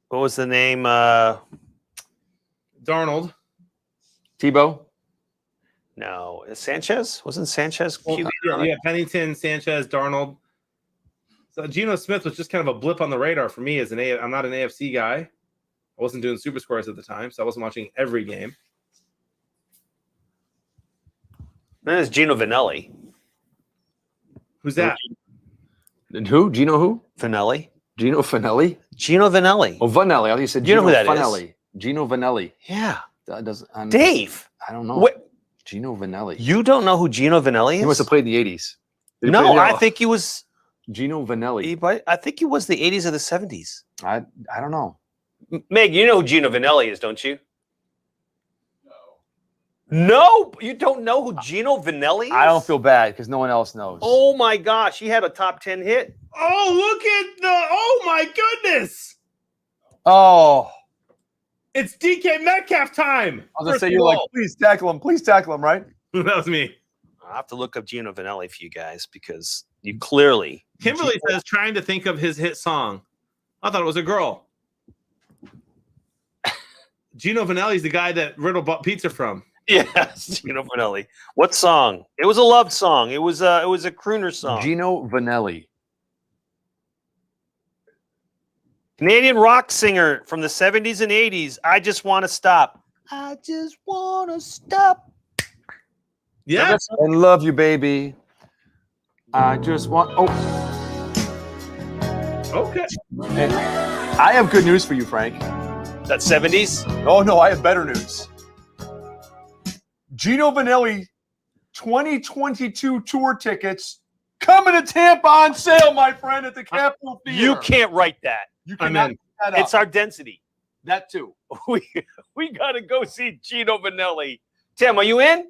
What was the name? Darnold. Tebow. No, Sanchez. Wasn't Sanchez QB? Yeah, Pennington, Sanchez, Darnold. So Geno Smith was just kind of a blip on the radar for me as I'm not an AFC guy. I wasn't doing super scores at the time, so I wasn't watching every game. Then there's Gino Vanelli. Who's that? And who? Gino who? Vanelli. Gino Vanelli? Gino Vanelli. Oh, Vanelli. I thought you said You know Gino who that is? Vanelli. Gino Vanelli. Yeah. That doesn't. Dave. I don't know. What? Gino Vanelli. You don't know who Gino Vanelli is? He must have played in the 80s. Did he No, play I think he was. Gino Vanelli. I think he was the 80s or the 70s. I don't know. Meg, you know who Gino Vanelli is, don't you? No, you don't know who Gino Vanelli is? I don't feel bad because no one else knows. Oh my gosh, he had a top 10 hit. Oh, look at the. Oh my goodness. Oh. It's DK Metcalf time. I was going to say, you're like, please tackle him, right? That was me. I'll have to look up Gino Vanelli for you guys because you clearly. Kimberly says, trying to think of his hit song. I thought it was a girl. Gino Vanelli's the guy that Riddle bought pizza from. Yes, Gino Vanelli. What song? It was a love song. It was a crooner song. Gino Vanelli. Canadian rock singer from the 70s and 80s. I just want to stop. I just want to stop. Yeah. I love you, baby. I just want. Oh. Okay. Hey, I have good news for you, Frank. That 70s? Oh, no, I have better news. Gino Vanelli 2022 tour tickets coming to Tampa on sale, my friend, at the Capitol Theater. You can't write that. You cannot make that up. It's our density. That too. We got to go see Gino Vanelli. Tim, are you in?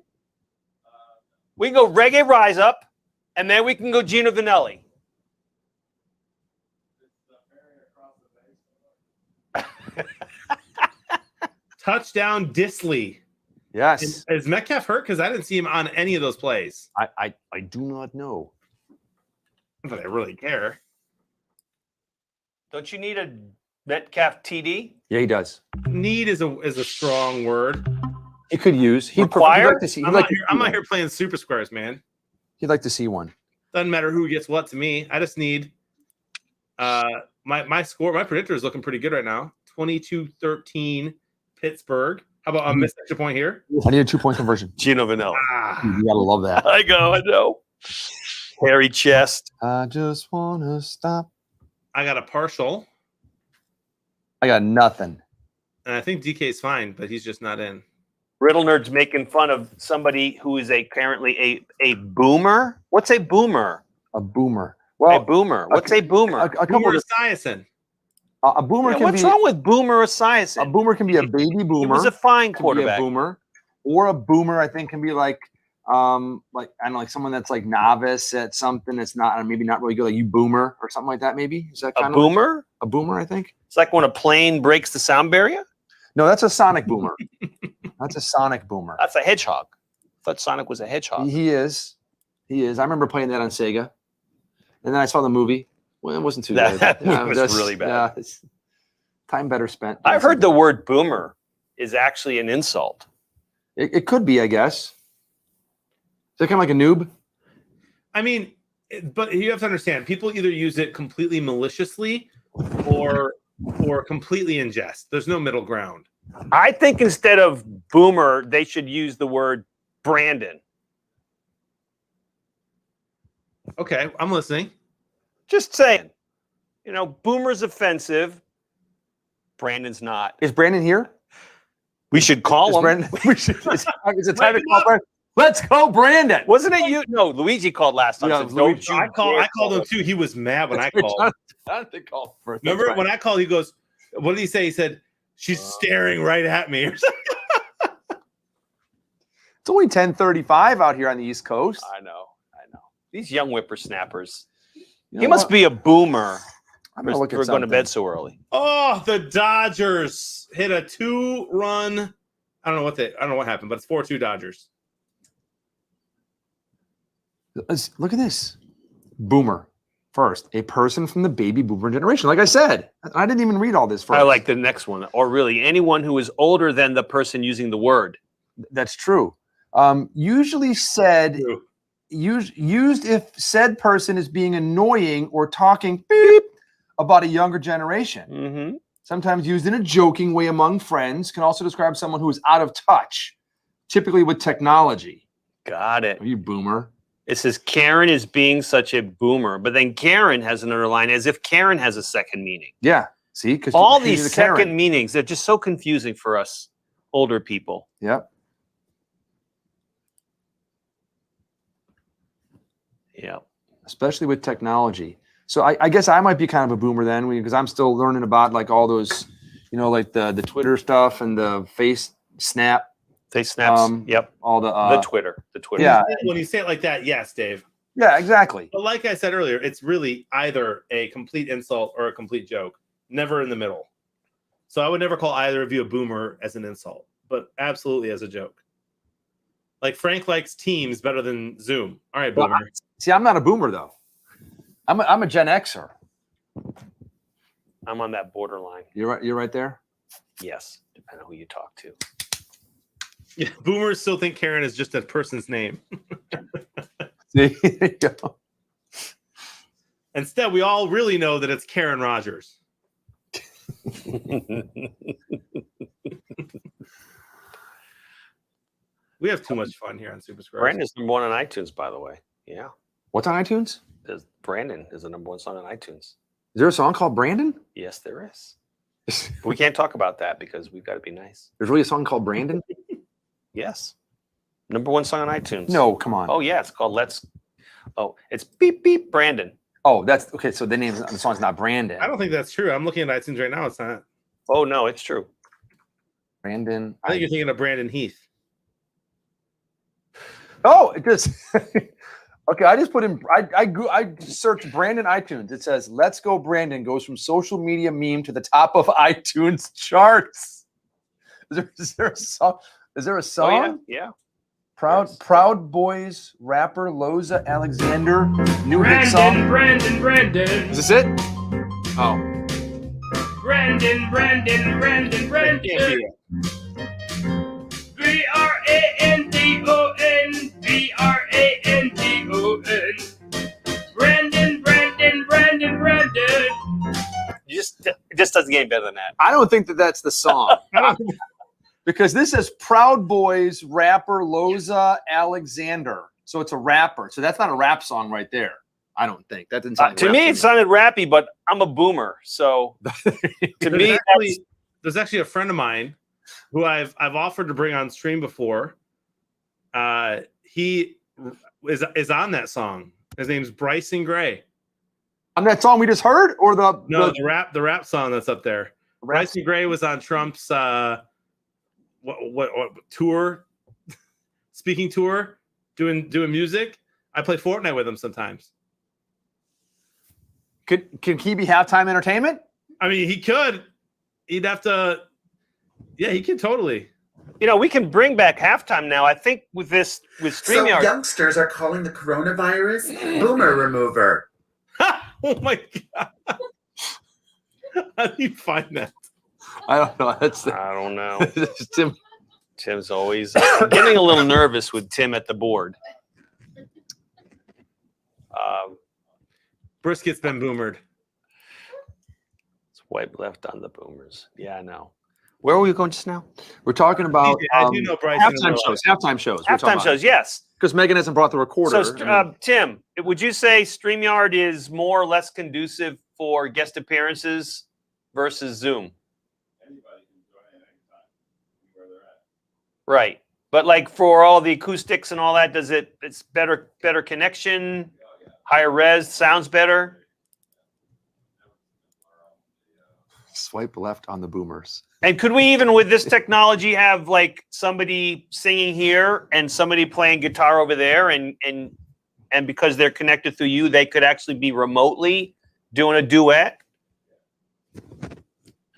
We can go Reggae Rise Up, and then we can go Gino Vanelli. Touchdown Disley. Yes. Is Metcalf hurt? Because I didn't see him on any of those plays. I do not know. Not that I really care. Don't you need a Metcalf TD? Yeah, he does. Need is a strong word. He could use. He'd Required? like to see. I'm not here playing super squares, man. He'd like to see one. Doesn't matter who gets what to me. I just need my score. My predictor is looking pretty good right now. 22-13 Pittsburgh. How about a missed extra point here? I need a 2-point conversion. Gino Vanilla. You gotta love that. I know. Hairy chest. I just wanna stop. I got a partial, I got nothing. and I think DK's fine, but he's just not in. Riddle Nerd's making fun of somebody who is currently a boomer. What's a boomer? A boomer. Well, a boomer. What's a boomer? A couple Boomer of Esiason. a boomer can what's be wrong with Boomer Esiason? a boomer can be a baby He boomer. was a fine can be a quarterback. boomer, or a boomer. I think can be like I don't know, like someone that's like novice at something that's not maybe not really good, like you boomer or something like that. Maybe is that A kind boomer? of a boomer? I think. It's like when a plane breaks the sound barrier. No, that's a sonic boomer. That's a sonic boomer. That's a hedgehog. I thought Sonic was a hedgehog. He is. He is. I remember playing that on Sega, and then I saw the movie. Well, it wasn't too That bad. movie was that's- really bad. Yeah, it's time better spent. I've heard the word boomer is actually an insult. It could be, I guess. Is that kind of like a noob? I mean, but you have to understand, people either use it completely maliciously or completely in jest. There's no middle ground. I think instead of boomer, they should use the word Brandon. Okay, I'm listening. Just saying. You know, boomer's offensive. Brandon's not. Is Brandon here? We should call Is him. Brandon, is it time to call Brandon? Let's go, Brandon. Wasn't it you? No, Luigi called last time. Yeah, Said, Luigi. "Don't you I dare called him too. He was mad when I called. Jonathan called first. Remember when I called? He goes, "What did he say?" He said, "She's staring right at me." It's only 10:35 out here on the East Coast. I know. These young whippersnappers. You He know must what? be a boomer I'm gonna look at for going to something. bed so early. Oh, the Dodgers hit a 2-run. I don't know what happened, but it's 4-2 Dodgers. Look at this. Boomer. First, a person from the baby boomer generation. Like I said, I didn't even read all this first. I like the next one. Or really, anyone who is older than the person using the word. That's true. Usually said, used if said person is being annoying or talking beep about a younger generation. Mm-hmm. Sometimes used in a joking way among friends, can also describe someone who is out of touch, typically with technology. Got it. Are you boomer? It says Karen is being such a boomer, but then Karen has another line as if Karen has a second meaning. Yeah. See, because All these second meanings, they're just so confusing for us older people. Yep. Yeah. Especially with technology. So I guess I might be kind of a boomer then, because I'm still learning about like all those, like the Twitter stuff and the Face Snap. Face snaps. Yep. All the Twitter. Yeah. When you say it like that, yes, Dave. Yeah, exactly. But like I said earlier, it's really either a complete insult or a complete joke, never in the middle. So I would never call either of you a boomer as an insult, but absolutely as a joke. Like Frank likes Teams better than Zoom. All right, boomer. See, I'm not a boomer though. I'm a Gen Xer. I'm on that borderline. You're right there. Yes, depending on who you talk to. Yeah, boomers still think Karen is just a person's name. There you go. Instead, we all really know that it's Karen Rogers. We have too much fun here on Super Squares. Brandon's number one on iTunes, by the way. Yeah. What's on iTunes? Brandon is the number one song on iTunes. Is there a song called Brandon? Yes, there is. But we can't talk about that because we've got to be nice. There's really a song called Brandon? Yes. Number one song on iTunes. No, come on. Oh, yeah. It's called it's Beep Beep Brandon. Oh, that's okay. So the song's not Brandon. I don't think that's true. I'm looking at iTunes right now. It's not. Oh, no, it's true. Brandon. I think you're thinking of Brandon Heath. Oh, it just okay. I just put in. I searched Brandon iTunes. It says "Let's Go Brandon" goes from social media meme to the top of iTunes charts. Is there a song? Is there a song? Oh, yeah. Proud Boys rapper Loza Alexander new hit song. Brandon. Is this it? Oh. Brandon. B-R-A-N-D-O-N. B-R-A-N-D-O-N. Brandon. It just doesn't get any better than that. I don't think that's the song. Because this says Proud Boys rapper Loza Alexander. So it's a rapper. So that's not a rap song right there. I don't think. That didn't sound To me, it sounded rappy, but I'm a boomer. So to me, there's actually a friend of mine who I've offered to bring on stream before. He is on that song. His name's Bryson Gray. On that song we just heard, or the rap song that's up there. Bryson Gray was on Trump's what tour, speaking tour, doing music. I play Fortnite with him sometimes. Can he be halftime entertainment? I mean, he could. He'd have to. Yeah, he could totally. You know, we can bring back halftime now. I think with So StreamYard. youngsters are calling the coronavirus boomer remover. Oh my god! How do you find that? I don't know. I don't know. Tim's always getting a little nervous with Tim at the board. Brisket's been boomered. Swipe left on the boomers. Yeah, I know. Where were we going just now? We're talking about I do know Bryson halftime shows. Halftime shows. Halftime shows, yes. Because Megan hasn't brought the recorder. So, Tim, would you say StreamYard is more or less conducive for guest appearances versus Zoom? Right. But like for all the acoustics and all that, it's better connection, higher res, sounds better? Swipe left on the boomers. And could we even with this technology have like somebody singing here and somebody playing guitar over there and because they're connected through you, they could actually be remotely doing a duet?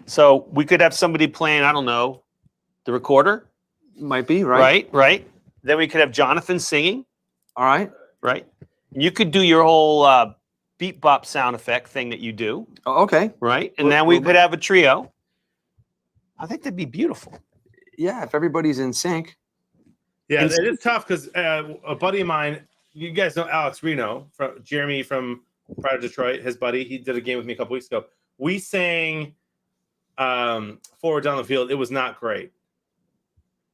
So we could have somebody playing, I don't know, the recorder? Might be, right? Right. Then we could have Jonathan singing. All right. Right. You could do your whole beat bop sound effect thing that you do. Oh, okay. Right. And then we could have a trio. I think that'd be beautiful. Yeah, if everybody's in sync. Yeah, it is tough because a buddy of mine, you guys know Alex Reno, Jeremy from Pride of Detroit, his buddy, he did a game with me a couple weeks ago. We sang Forward Down the Field. It was not great.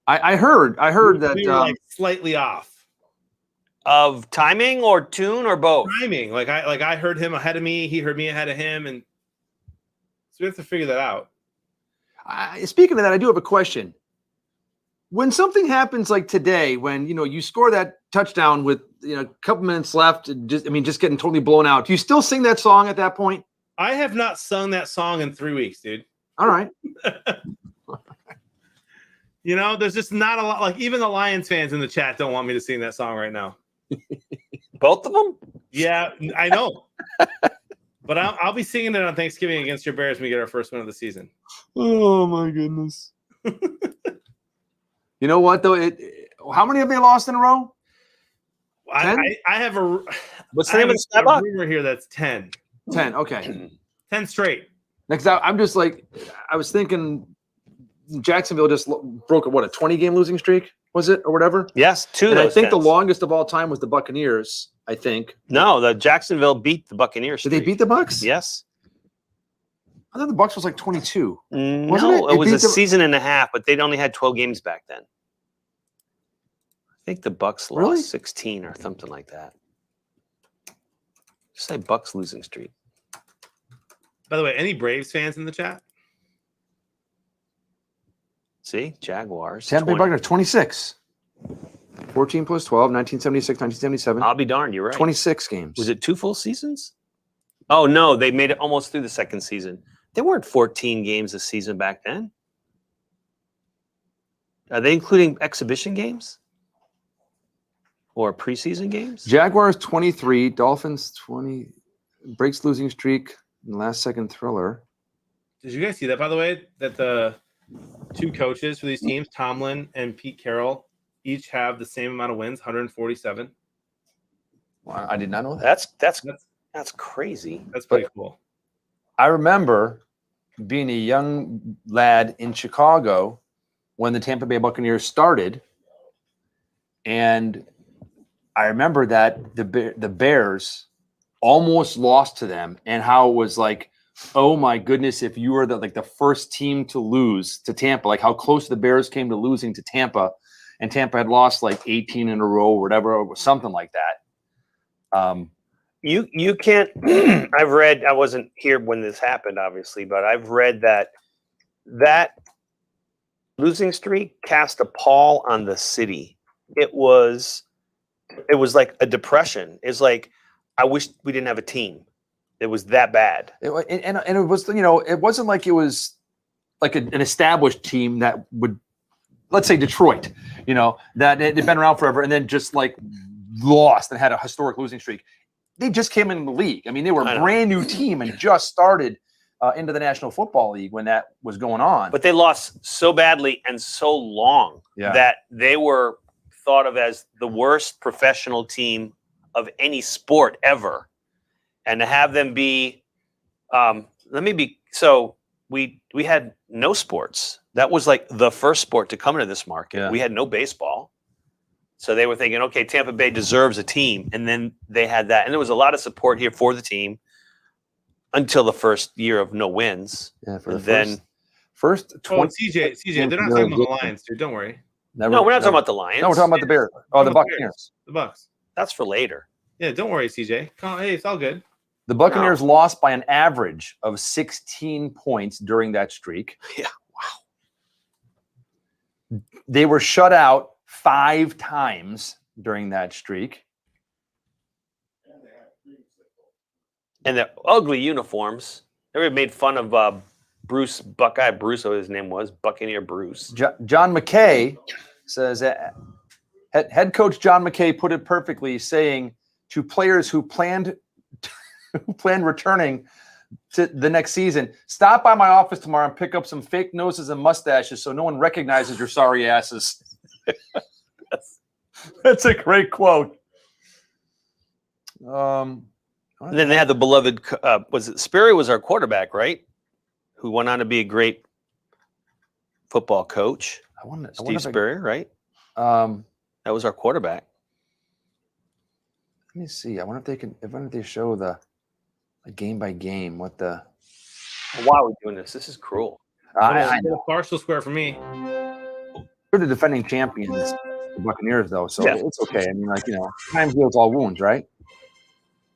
I heard that we were like slightly off of timing or tune or both. Timing, I heard him ahead of me, he heard me ahead of him, and so we have to figure that out. Speaking of that, I do have a question. When something happens like today, when you score that touchdown with a couple minutes left, and just getting totally blown out, do you still sing that song at that point? I have not sung that song in 3 weeks, dude. All right. There's just not a lot. Like even the Lions fans in the chat don't want me to sing that song right now. Both of them? Yeah, I know. But I'll be singing it on Thanksgiving against your Bears when we get our first win of the season. Oh my goodness! You know what though? How many have they lost in a row? I have a. What's the name of the stat rumor here? That's 10. 10. Okay. 10 straight. Next, I'm just like, I was thinking, Jacksonville just broke a 20-game losing streak, was it, or whatever? Yes, two. And I think the longest of all time was the Buccaneers. I think. No, the Jacksonville beat the Buccaneers. Did they beat the Bucs? Yes. I thought the Bucs was like 22. No, it was a season and a half, but they'd only had 12 games back then. I think the Bucs lost 16 or something like that. Just say Bucs losing streak. By the way, any Braves fans in the chat? See, Jaguars. Tampa Bay Buccaneers 26. 14 plus 12, 1976, 1977. I'll be darned, you're right. 26 games. Was it 2 full seasons? Oh, no, they made it almost through the second season. They weren't 14 games a season back then. Are they including exhibition games? Or preseason games? Jaguars 23, Dolphins 20, breaks losing streak, and last second thriller. Did you guys see that, by the way, that the two coaches for these teams, Tomlin and Pete Carroll, each have the same amount of wins, 147. Wow, I did not know that. That's crazy. That's pretty cool. I remember being a young lad in Chicago when the Tampa Bay Buccaneers started, and I remember that the Bears almost lost to them, and how it was like oh my goodness, if you were the first team to lose to Tampa, like how close the Bears came to losing to Tampa, and Tampa had lost like 18 in a row or whatever, or something like that. You can't. I've read. I wasn't here when this happened, obviously, but I've read that losing streak cast a pall on the city. It was like a depression. It's like, I wish we didn't have a team. It was that bad. And it was, it wasn't like it was like an established team that would, let's say Detroit, that had been around forever and then just like lost and had a historic losing streak. They just came in the league. I mean, they were a brand new team and just started into the National Football League when that was going on. But they lost so badly and so long that they were thought of as the worst professional team of any sport ever. And to have them be, we had no sports. That was like the first sport to come into this market. Yeah. We had no baseball. So they were thinking, okay, Tampa Bay deserves a team. And then they had that. And there was a lot of support here for the team until the first year of no wins. Yeah, for the then first 20. CJ, they're not talking about the Lions, dude. Don't worry. No, we're not talking about the Lions. No, we're talking about the Bears. Oh, the Buccaneers. The Bucks. That's for later. Yeah, don't worry, CJ. Hey, it's all good. The Buccaneers lost by an average of 16 points during that streak. Yeah, wow. They were shut out 5 times during that streak. And their ugly uniforms. Everybody made fun of Buckeye Bruce, what his name was, Buccaneer Bruce. John McKay says, head coach John McKay put it perfectly, saying to players who planned returning to the next season, stop by my office tomorrow and pick up some fake noses and mustaches so no one recognizes your sorry asses. That's a great quote. And then they had the beloved, Sperry was our quarterback, right? Who went on to be a great football coach. Steve Sperry, right? That was our quarterback. Let me see. I wonder if they show the game by game. Why are we doing this? This is cruel. I know. Barstool Square for me. They're the defending champions, the Buccaneers, though, so it's okay. I mean, time heals all wounds, right?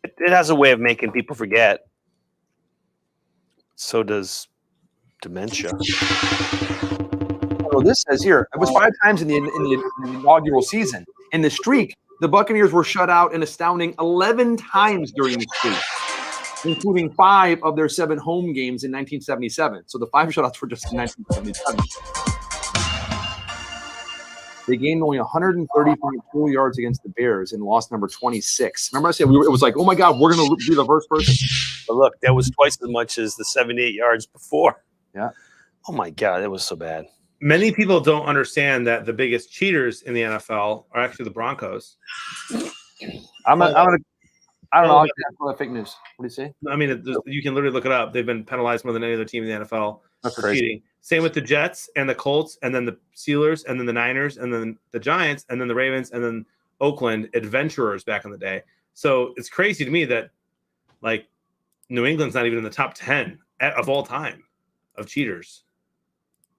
It has a way of making people forget. So does dementia. Oh, this says here it was 5 times in the inaugural season. In the streak, the Buccaneers were shut out an astounding 11 times during the streak, including 5 of their 7 home games in 1977. So the 5 shutouts were just in 1977. They gained only 130 total yards against the Bears and lost number 26. Remember I said it was like, oh my God, we're going to be the first person. But look, that was twice as much as the 78 yards before. Yeah. Oh my God, that was so bad. Many people don't understand that the biggest cheaters in the NFL are actually the Broncos. I don't know. I'll call that fake news. What do you say? I mean, you can literally look it up. They've been penalized more than any other team in the NFL for cheating. Same with the Jets and the Colts, and then the Steelers, and then the Niners, and then the Giants, and then the Ravens, and then Oakland adventurers back in the day. So it's crazy to me that, like, New England's not even in the top 10 of all time of cheaters.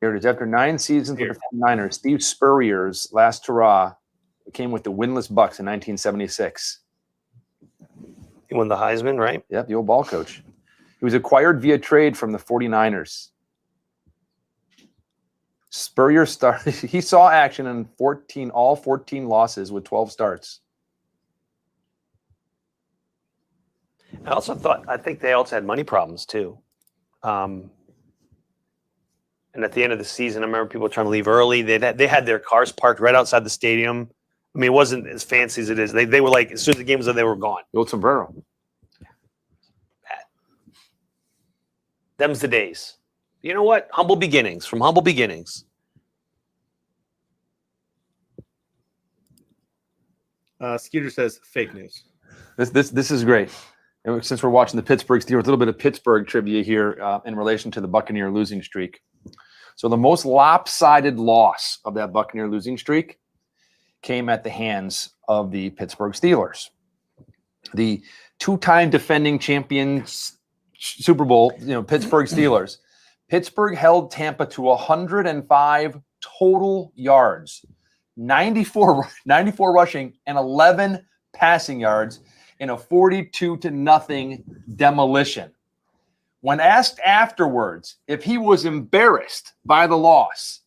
Here it is. After 9 seasons with the Niners, Steve Spurrier's last hurrah came with the winless Bucks in 1976. He won the Heisman, right? Yep, the old ball coach. He was acquired via trade from the 49ers. Spurrier started. He saw action in all 14 losses with 12 starts. I think they also had money problems too. And at the end of the season, I remember people trying to leave early. They had their cars parked right outside the stadium. I mean, it wasn't as fancy as it is. They were like, as soon as the game was over, they were gone. The old sombrero. Bad. Them's the days. You know what? Humble beginnings. From humble beginnings. Skeeter says fake news. This is great. And since we're watching the Pittsburgh Steelers, a little bit of Pittsburgh trivia here in relation to the Buccaneer losing streak. So the most lopsided loss of that Buccaneer losing streak came at the hands of the Pittsburgh Steelers. The 2-time defending champions Super Bowl, Pittsburgh Steelers. Pittsburgh held Tampa to 105 total yards, 94 rushing, and 11 passing yards in a 42-0 demolition. When asked afterwards if he was embarrassed by the loss,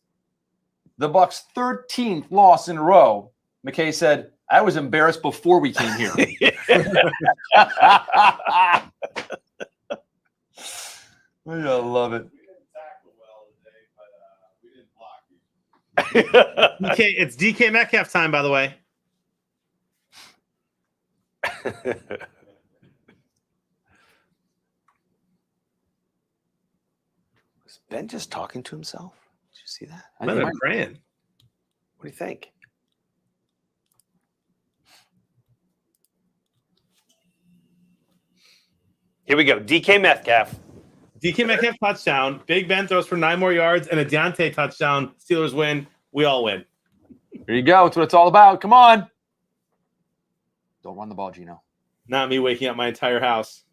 the Bucs' 13th loss in a row, McKay said, "I was embarrassed before we came here." I love it. It's DK Metcalf time, by the way. Was Ben just talking to himself? Did you see that? I'm praying. What do you think? Here we go. DK Metcalf. DK Metcalf touchdown. Big Ben throws for 9 more yards and a Deontay touchdown. Steelers win. We all win. There you go. That's what it's all about. Come on. Don't run the ball, Gino. Not me waking up my entire house.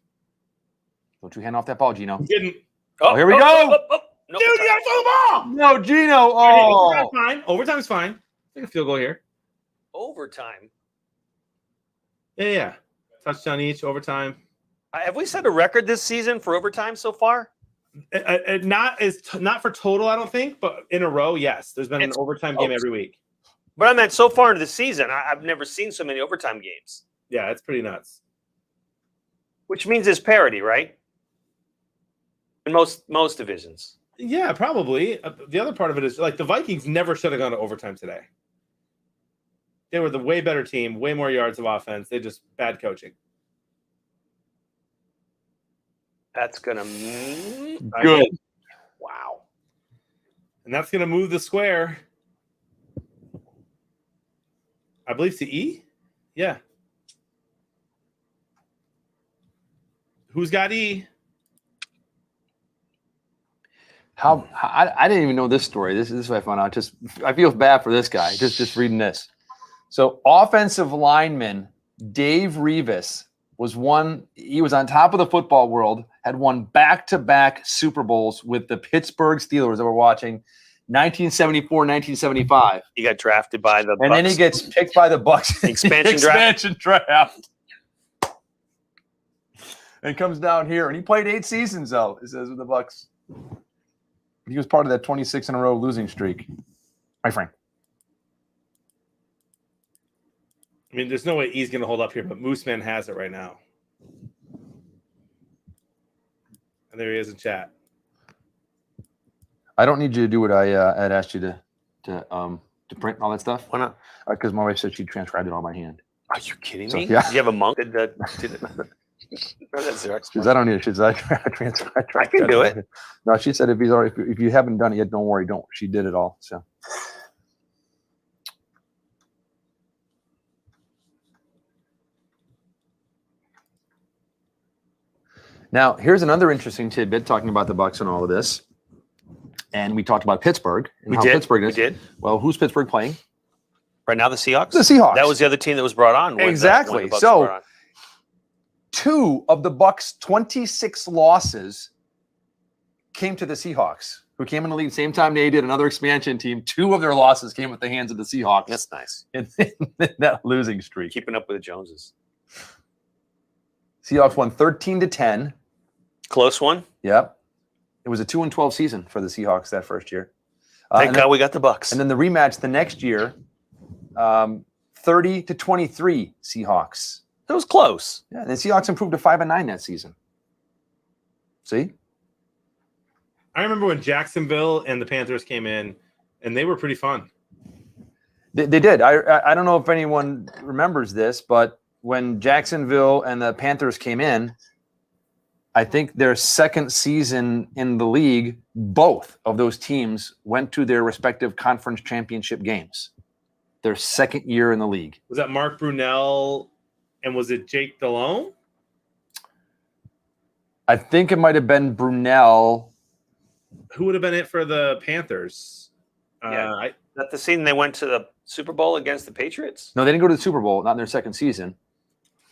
Don't you hand off that ball, Gino. Didn't. Oh, here we go. Dude, you got to throw the ball. No, Gino. Oh. Overtime's fine. Overtime's fine. Take a field goal here. Overtime. Yeah. Touchdown each, overtime. Have we set a record this season for overtime so far? Not for total, I don't think, but in a row, yes. There's been an overtime game every week. But I meant so far into the season, I've never seen so many overtime games. Yeah, it's pretty nuts. Which means it's parity, right? In most divisions. Yeah, probably. The other part of it is like the Vikings never should have gone to overtime today. They were the way better team, way more yards of offense. They just bad coaching. That's gonna good. Wow. And that's gonna move the square. I believe to E. Yeah. Who's got E? I didn't even know this story. This is what I found out. I feel bad for this guy. Just reading this. So offensive lineman Dave Revis he was on top of the football world, had won back-to-back Super Bowls with the Pittsburgh Steelers that we're watching, 1974, 1975. He got drafted by the Bucs. And then he gets picked by the Bucs. Expansion draft. And comes down here. And he played 8 seasons, though, it says, with the Bucs. He was part of that 26 in a row losing streak. My friend. I mean, there's no way he's going to hold up here, but Mooseman has it right now. And there he is in chat. I don't need you to do what I had asked you to print all that stuff. Why not? Because my wife said she transcribed it all by hand. Are you kidding So, me? yeah. Do you have a monk that did it? Because I don't need it. She said, I can do it. No, she said if you haven't done it yet, don't worry. Don't. She did it all. So. Now, here's another interesting tidbit talking about the Bucs and all of this. And we talked about Pittsburgh. And We how did. Pittsburgh is. We did. Well, who's Pittsburgh playing? Right now, the Seahawks? The Seahawks. That was the other team that was brought on. when Exactly. the Bucs So, were brought on. 2 of the Bucs' 26 losses came to the Seahawks, who came in the league same time they did another expansion team. 2 of their losses came at the hands of the Seahawks. That's nice. In that losing streak. Keeping up with the Joneses. Seahawks won 13-10. Close one. Yep. It was a 2-12 season for the Seahawks that first year. Thank God we got the Bucs. And then the rematch the next year, 30-23 Seahawks. It was close. Yeah, and the Seahawks improved to 5-9 that season. See? I remember when Jacksonville and the Panthers came in, and they were pretty fun. They did. I don't know if anyone remembers this, but when Jacksonville and the Panthers came in, I think their second season in the league, both of those teams went to their respective conference championship games. Their second year in the league. Was that Mark Brunell and was it Jake Delhomme? I think it might have been Brunell. Who would have been it for the Panthers? Yeah. That the season they went to the Super Bowl against the Patriots? No, they didn't go to the Super Bowl, not in their second season.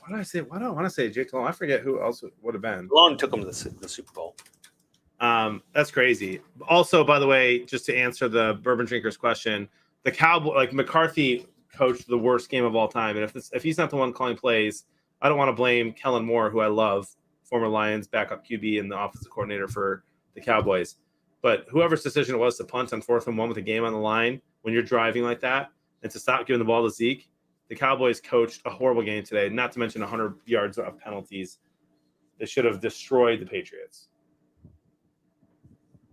What did I say? Why do I want to say Jake Delhomme? I forget who else it would have been. Delhomme took him to the Super Bowl. That's crazy. Also, by the way, just to answer the Bourbon Drinkers question, the Cowboy, like McCarthy, coached the worst game of all time, and if he's not the one calling plays, I don't want to blame Kellen Moore, who I love, former Lions backup QB and the offensive coordinator for the Cowboys. But whoever's decision it was to punt on 4th and 1 with a game on the line when you're driving like that and to stop giving the ball to Zeke, the Cowboys coached a horrible game today, not to mention 100 yards of penalties. They should have destroyed the Patriots.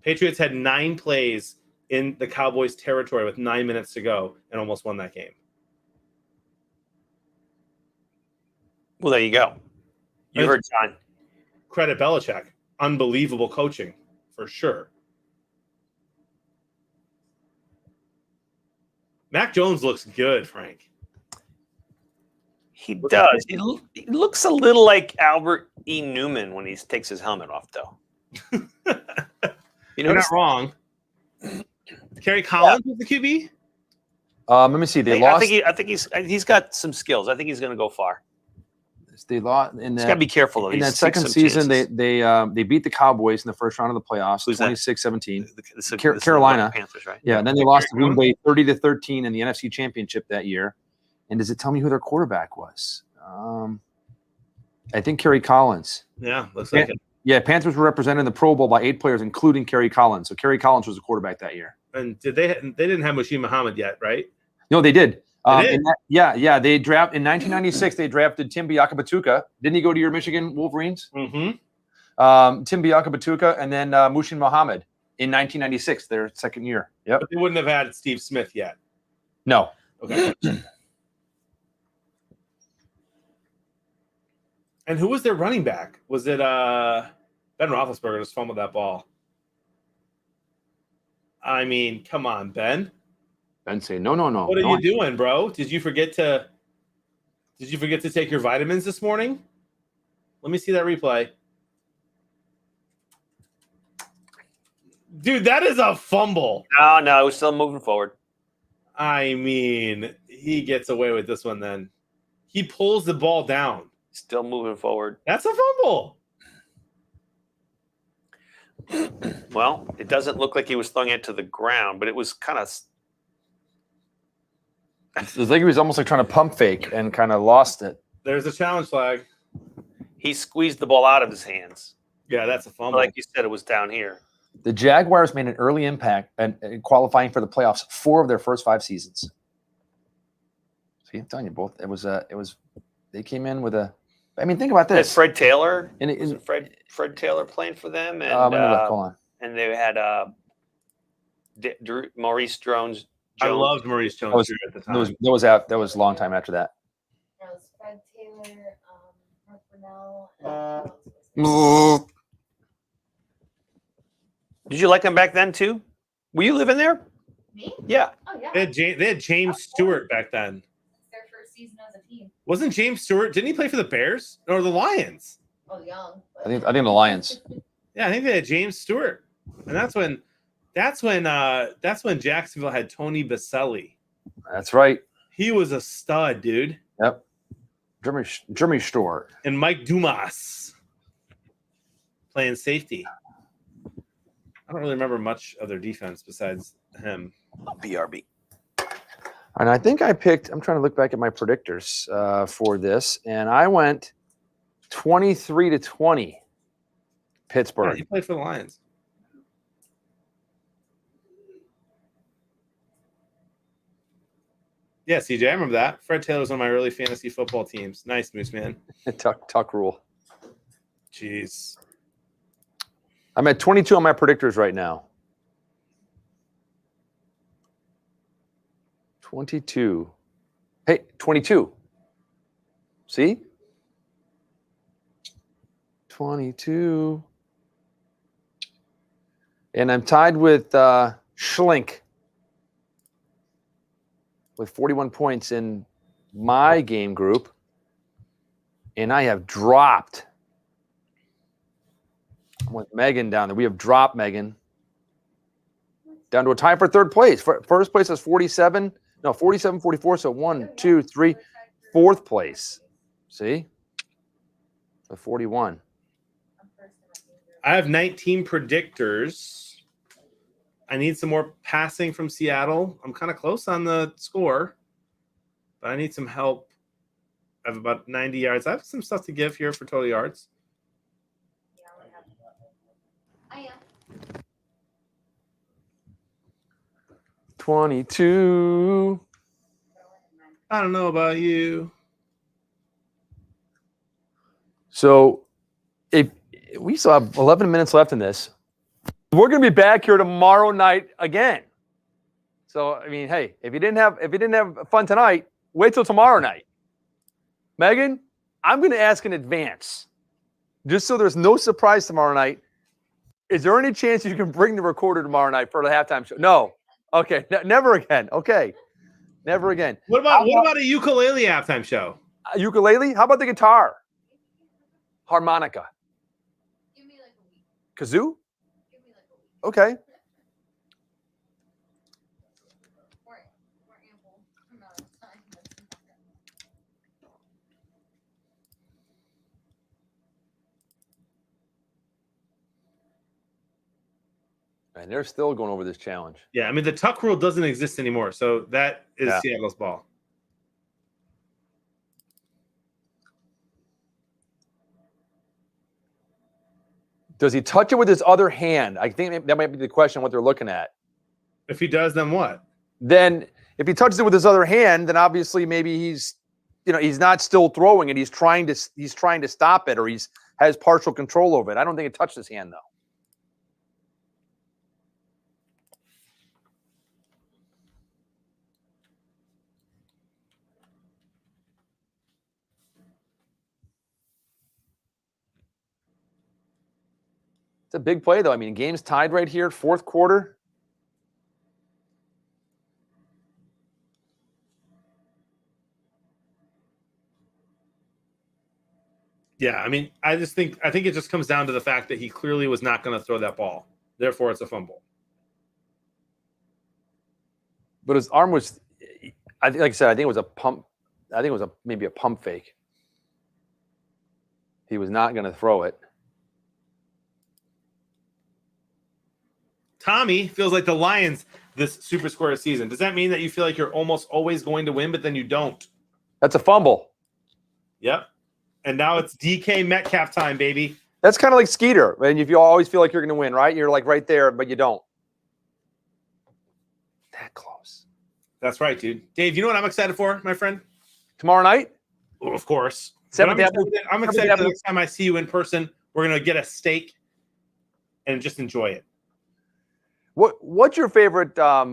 Patriots had 9 plays in the Cowboys' territory with 9 minutes to go and almost won that game. Well, there you go. You heard John. Credit Belichick. Unbelievable coaching, for sure. Mac Jones looks good, Frank. He does. He looks a little like Albert E. Newman when he takes his helmet off, though. You're not wrong. Kerry Collins was the QB? Let me see. They lost. I think he's got some skills. I think he's going to go far. They lost. In He's got to be careful, though. In He's that second some season, chances. they beat the Cowboys in the first round of the playoffs, Who's that? 26-17. This is Carolina. the Panthers, right? Yeah, and then they lost to Green Bay 30-13 in the NFC Championship that year. And does it tell me who their quarterback was? I think Kerry Collins. Yeah, looks like it. Yeah, Panthers were represented in the Pro Bowl by 8 players, including Kerry Collins. So Kerry Collins was the quarterback that year. And they didn't have Muhsin Muhammad yet, right? No, they did. They did? They drafted in 1996. They drafted Tim Biakabatuka. Didn't he go to your Michigan Wolverines? Mm-hmm. Tim Biakabatuka, and then Muhsin Muhammad in 1996, their second year. Yep. But they wouldn't have had Steve Smith yet. No. Okay. And who was their running back? Was it Ben Roethlisberger just fumbled that ball? I mean, come on, Ben. Ben say no. What are you doing, bro? Did you forget to take your vitamins this morning? Let me see that replay. Dude, that is a fumble. No, we're still moving forward. I mean, he gets away with this one then. He pulls the ball down. Still moving forward. That's a fumble. Well, it doesn't look like he was throwing it to the ground, but it was kind of. It was like he was almost like trying to pump fake and kind of lost it. There's a challenge flag. He squeezed the ball out of his hands. Yeah, that's a fumble. Like you said, it was down here. The Jaguars made an early impact and qualifying for the playoffs 4 of their first 5 seasons. See, I'm telling you both. It was. They came in with a. I mean, think about this. Had Fred Taylor. And Was it Fred Taylor playing for them, and let me look, hold on. And they had Maurice Jones. I loved Maurice Jones at the time. That was a long time after that. That was Fred Taylor, Mark Brunell. Did you like them back then too? Were you living there? Me? Yeah. Oh yeah. They had James Stewart back then. Their first season as a team. Wasn't James Stewart? Didn't he play for the Bears or the Lions? Oh, young. I think the Lions. Yeah, I think they had James Stewart, and that's when Jacksonville had Tony Baselli. That's right. He was a stud, dude. Yep. Jeremy Stewart and Mike Dumas playing safety. I don't really remember much of their defense besides him. BRB. And I think I picked. I'm trying to look back at my predictors for this, and I went 23-20. Pittsburgh. Yeah, he played for the Lions. Yeah, CJ, I remember that. Fred Taylor was on my early fantasy football teams. Nice, Moose Man. Tuck rule. Jeez. I'm at 22 on my predictors right now. 22. Hey, 22. See? 22. And I'm tied with Schlink with 41 points in my game group. And I have dropped. I'm with Megan down there. We have dropped Megan down to a tie for third place. First place is 47. No, 47, 44. So 1, 2, 3, fourth place. See? So 41. I have 19 predictors. I need some more passing from Seattle. I'm kind of close on the score, but I need some help. I have about 90 yards. I have some stuff to give here for total yards. I am. 22. I don't know about you. So if we still have 11 minutes left in this, we're going to be back here tomorrow night again. So I mean, hey, if you didn't have fun tonight, wait till tomorrow night. Megan, I'm going to ask in advance, just so there's no surprise tomorrow night. Is there any chance you can bring the recorder tomorrow night for the halftime show? No. Okay, never again. Okay, never again. What about a ukulele halftime show? A ukulele? How about the guitar? Harmonica. Kazoo? Okay. And they're still going over this challenge. Yeah, I mean, the tuck rule doesn't exist anymore, so that is Yeah. Seattle's ball. Does he touch it with his other hand? I think that might be the question, what they're looking at. If he does, then what? Then if he touches it with his other hand, then obviously maybe he's not still throwing it. He's trying to stop it, or has partial control over it. I don't think it touched his hand though. It's a big play, though. I mean, game's tied right here, fourth quarter. Yeah, I mean, I think it just comes down to the fact that he clearly was not going to throw that ball. Therefore, it's a fumble. But his arm was, like I said, I think it was a pump. I think it was maybe a pump fake. He was not going to throw it. Tommy feels like the Lions this Super Square season. Does that mean that you feel like you're almost always going to win, but then you don't? That's a fumble. Yep. And now it's DK Metcalf time, baby. That's kind of like Skeeter. And if you always feel like you're going to win, right? You're like right there, but you don't. That close. That's right, dude. Dave, you know what I'm excited for, my friend? Tomorrow night? Oh, of course. Seventh I'm excited the next time I see you in person. We're going to get a steak and just enjoy it. What's your favorite? I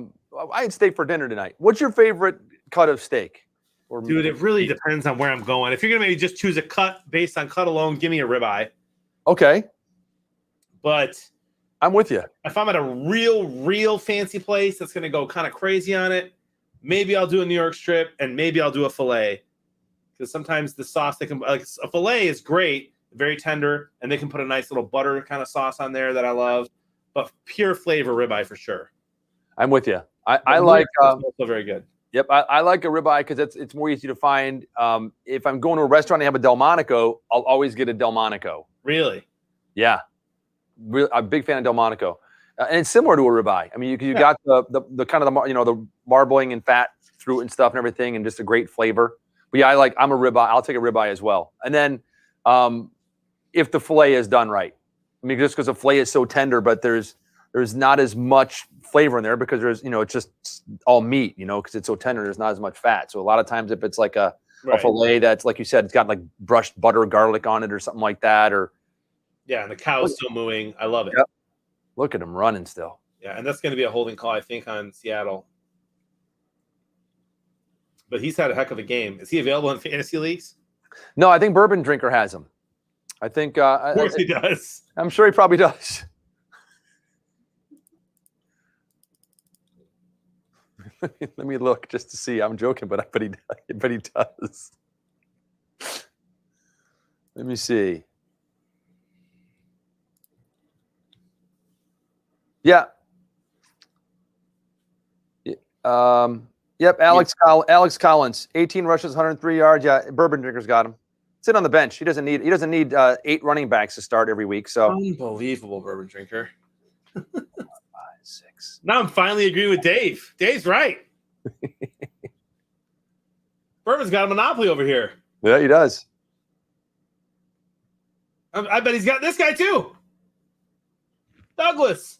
had steak for dinner tonight. What's your favorite cut of steak? Dude, it really depends on where I'm going. If you're going to maybe just choose a cut based on cut alone, give me a ribeye. Okay. But I'm with you. If I'm at a real fancy place that's going to go kind of crazy on it, maybe I'll do a New York strip and maybe I'll do a filet. Because sometimes the sauce, they can, like a filet is great, very tender, and they can put a nice little butter kind of sauce on there that I love. But pure flavor ribeye for sure. I'm with you. I like also very good. Yep, I like a ribeye because it's more easy to find. If I'm going to a restaurant and have a Delmonico, I'll always get a Delmonico. Really? Yeah, I'm a big fan of Delmonico, and it's similar to a ribeye. I mean, you got the kind of the marbling and fat through it and stuff and everything, and just a great flavor. But yeah, I'm a ribeye. I'll take a ribeye as well. And then if the fillet is done right, I mean, just because the fillet is so tender, but there's not as much flavor in there because there's, it's just all meat, because it's so tender, there's not as much fat. So a lot of times if it's like a fillet that's, like you said, it's got like brushed butter, garlic on it or something like that, or. Yeah, and the cow's still mooing. I love it. Yep. Look at him running still. Yeah, and that's going to be a holding call, I think, on Seattle. But he's had a heck of a game. Is he available in fantasy leagues? No, I think Bourbon Drinker has him. I think. Of course he does. I'm sure he probably does. Let me look just to see. I'm joking, but he does. Let me see. Yeah. Yep. Alex Collins, 18 rushes, 103 yards. Yeah, Bourbon Drinker's got him. Sit on the bench. He doesn't need 8 running backs to start every week. So Unbelievable, bourbon drinker. 5, 6. Now I'm finally agreeing with Dave. Dave's right. Bourbon's got a monopoly over here. Yeah, he does. I bet he's got this guy too. Douglas.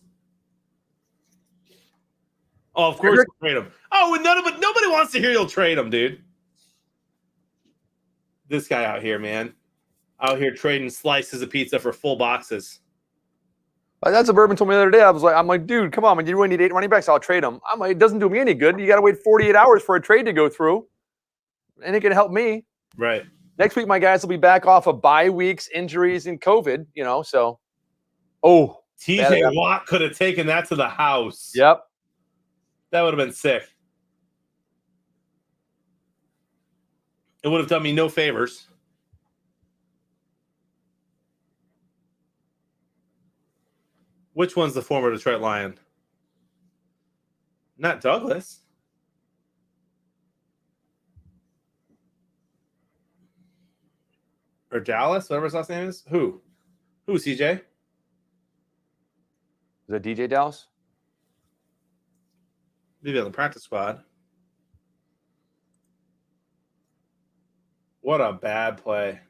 Oh, of course you'll trade him. Oh, and nobody wants to hear you'll trade him, dude. This guy out here, man. Out here trading slices of pizza for full boxes. That's what Bourbon told me the other day. I'm like, dude, come on, man. You really need 8 running backs. I'll trade them. I'm like, it doesn't do me any good. You got to wait 48 hours for a trade to go through. And it can help me. Right. Next week, my guys will be back off of bye weeks, injuries, and COVID, so. Oh. TJ Watt could have taken that to the house. Yep. That would have been sick. It would have done me no favors. Which one's the former Detroit Lion? Not Douglas. Or Dallas, whatever his last name is. Who? Who, CJ? Is that DJ Dallas? Maybe on the practice squad. What a bad play.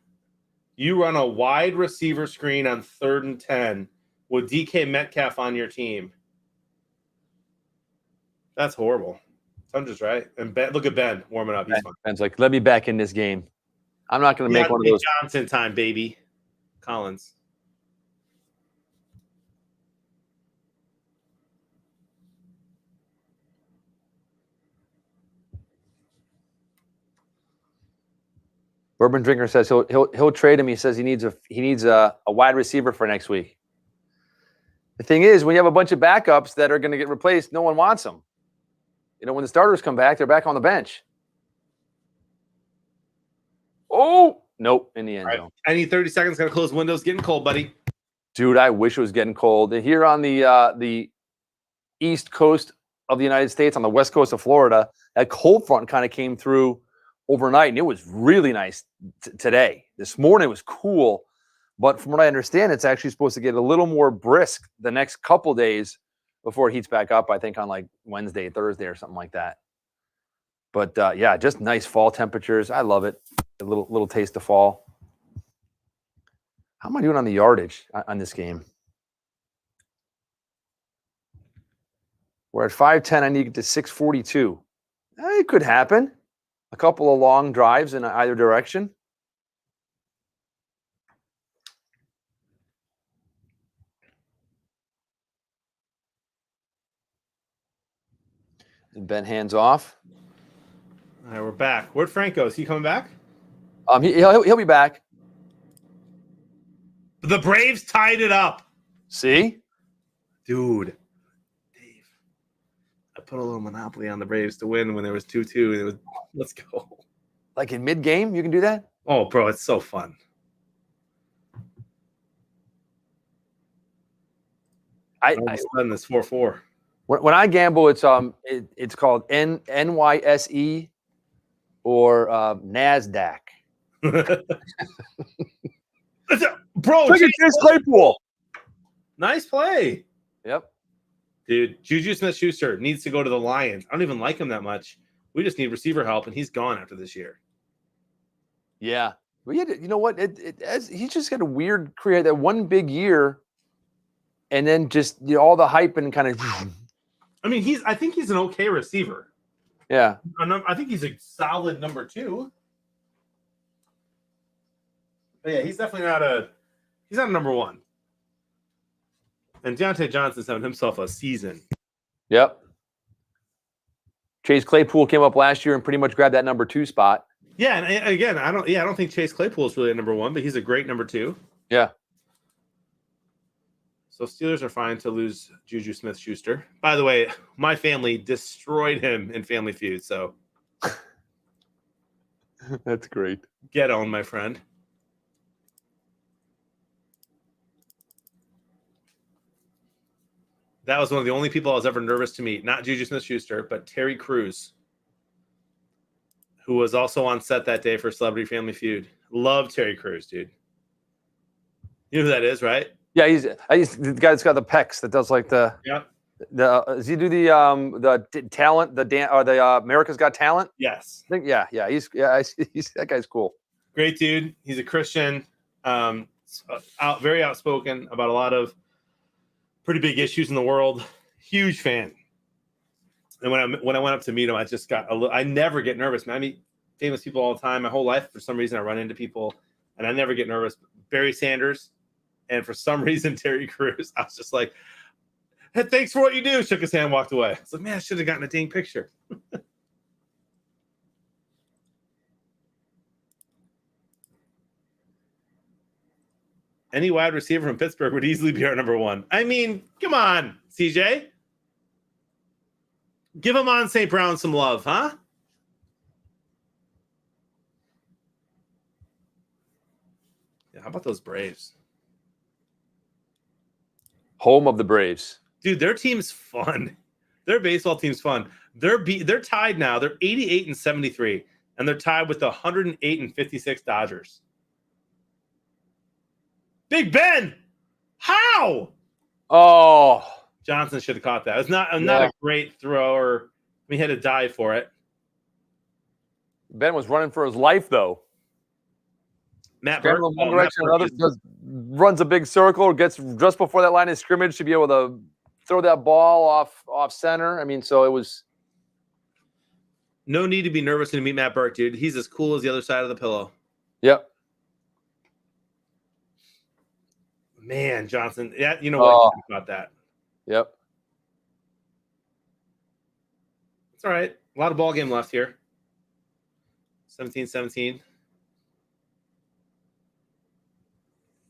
You run a wide receiver screen on 3rd and 10 with DK Metcalf on your team. That's horrible. Tundra's right. And Ben, look at Ben warming up. He's fine. Ben's like, let me back in this game. I'm not going to make one of those. Johnson time, baby. Collins. Bourbon Drinker says he'll trade him. He says he needs a wide receiver for next week. The thing is, when you have a bunch of backups that are going to get replaced, no one wants them. When the starters come back, they're back on the bench. Oh, nope, in the end zone. I need 30 seconds. Got to close windows. Getting cold, buddy. Dude, I wish it was getting cold. And here on the east coast of the United States, on the west coast of Florida, that cold front kind of came through overnight, and it was really nice today. This morning it was cool, but from what I understand, it's actually supposed to get a little more brisk the next couple days before it heats back up, I think on like Wednesday, Thursday, or something like that. But yeah, just nice fall temperatures. I love it. A little taste of fall. How am I doing on the yardage on this game? We're at 5:10. I need to get to 6:42. It could happen. A couple of long drives in either direction. And Ben hands off. All right, we're back. Where'd Frank go? Is he coming back? He'll be back. The Braves tied it up. See? Dude. Dave. I put a little monopoly on the Braves to win when there was 2-2. And it was, let's go. Like in mid-game, you can do that? Oh, bro, it's so fun. I spend this 4-4. When I gamble, it's called NYSE or NASDAQ. Bro, look at Chase Claypool. Nice play. Yep. Dude, Juju Smith-Schuster needs to go to the Lions. I don't even like him that much. We just need receiver help, and he's gone after this year. Yeah. Well, you know what? He's just got a weird career. That one big year, and then just all the hype and kind of. I mean, I think he's an okay receiver. Yeah. I think he's a solid number 2. But yeah, he's definitely not a number 1. And Deontay Johnson's having himself a season. Yep. Chase Claypool came up last year and pretty much grabbed that number 2 spot. Yeah, and again, I don't think Chase Claypool is really a number 1, but he's a great number 2. Yeah. So Steelers are fine to lose Juju Smith-Schuster. By the way, my family destroyed him in Family Feud, so that's great. Get on, my friend. That was one of the only people I was ever nervous to meet. Not Juju Smith-Schuster, but Terry Crews, who was also on set that day for Celebrity Family Feud. Love Terry Crews, dude. You know who that is, right? Yeah, he's the guy that's got the pecs that does like the. Yep. Does he do the talent, the America's Got Talent? Yes. I think, yeah, he's that guy's cool. Great dude. He's a Christian, very outspoken about a lot of pretty big issues in the world. Huge fan. And when I went up to meet him, I just got I never get nervous, man. I meet famous people all the time. My whole life, for some reason, I run into people, and I never get nervous. Barry Sanders, and for some reason, Terry Crews. I was just like, "Hey, thanks for what you do." Shook his hand, walked away. I was like, "Man, I should have gotten a dang picture." Any wide receiver from Pittsburgh would easily be our number one. I mean, come on, CJ. Give him on St. Brown some love, huh? Yeah, how about those Braves? Home of the Braves. Dude, their team's fun. Their baseball team's fun. They're tied now. They're 88-73, and they're tied with the 108-56 Dodgers. Big Ben, how? Oh, Johnson should have caught that. It's not a great throw, or he had to dive for it. Ben was running for his life, though. Matt Burke, Burke, one direction, another, runs a big circle, gets just before that line of scrimmage to be able to throw that ball off center. I mean, so it was. No need to be nervous to meet Matt Burke, dude. He's as cool as the other side of the pillow. Yep. Man, Johnson. Yeah, you know what about that. Yep. It's all right. A lot of ball game left here. 17-17.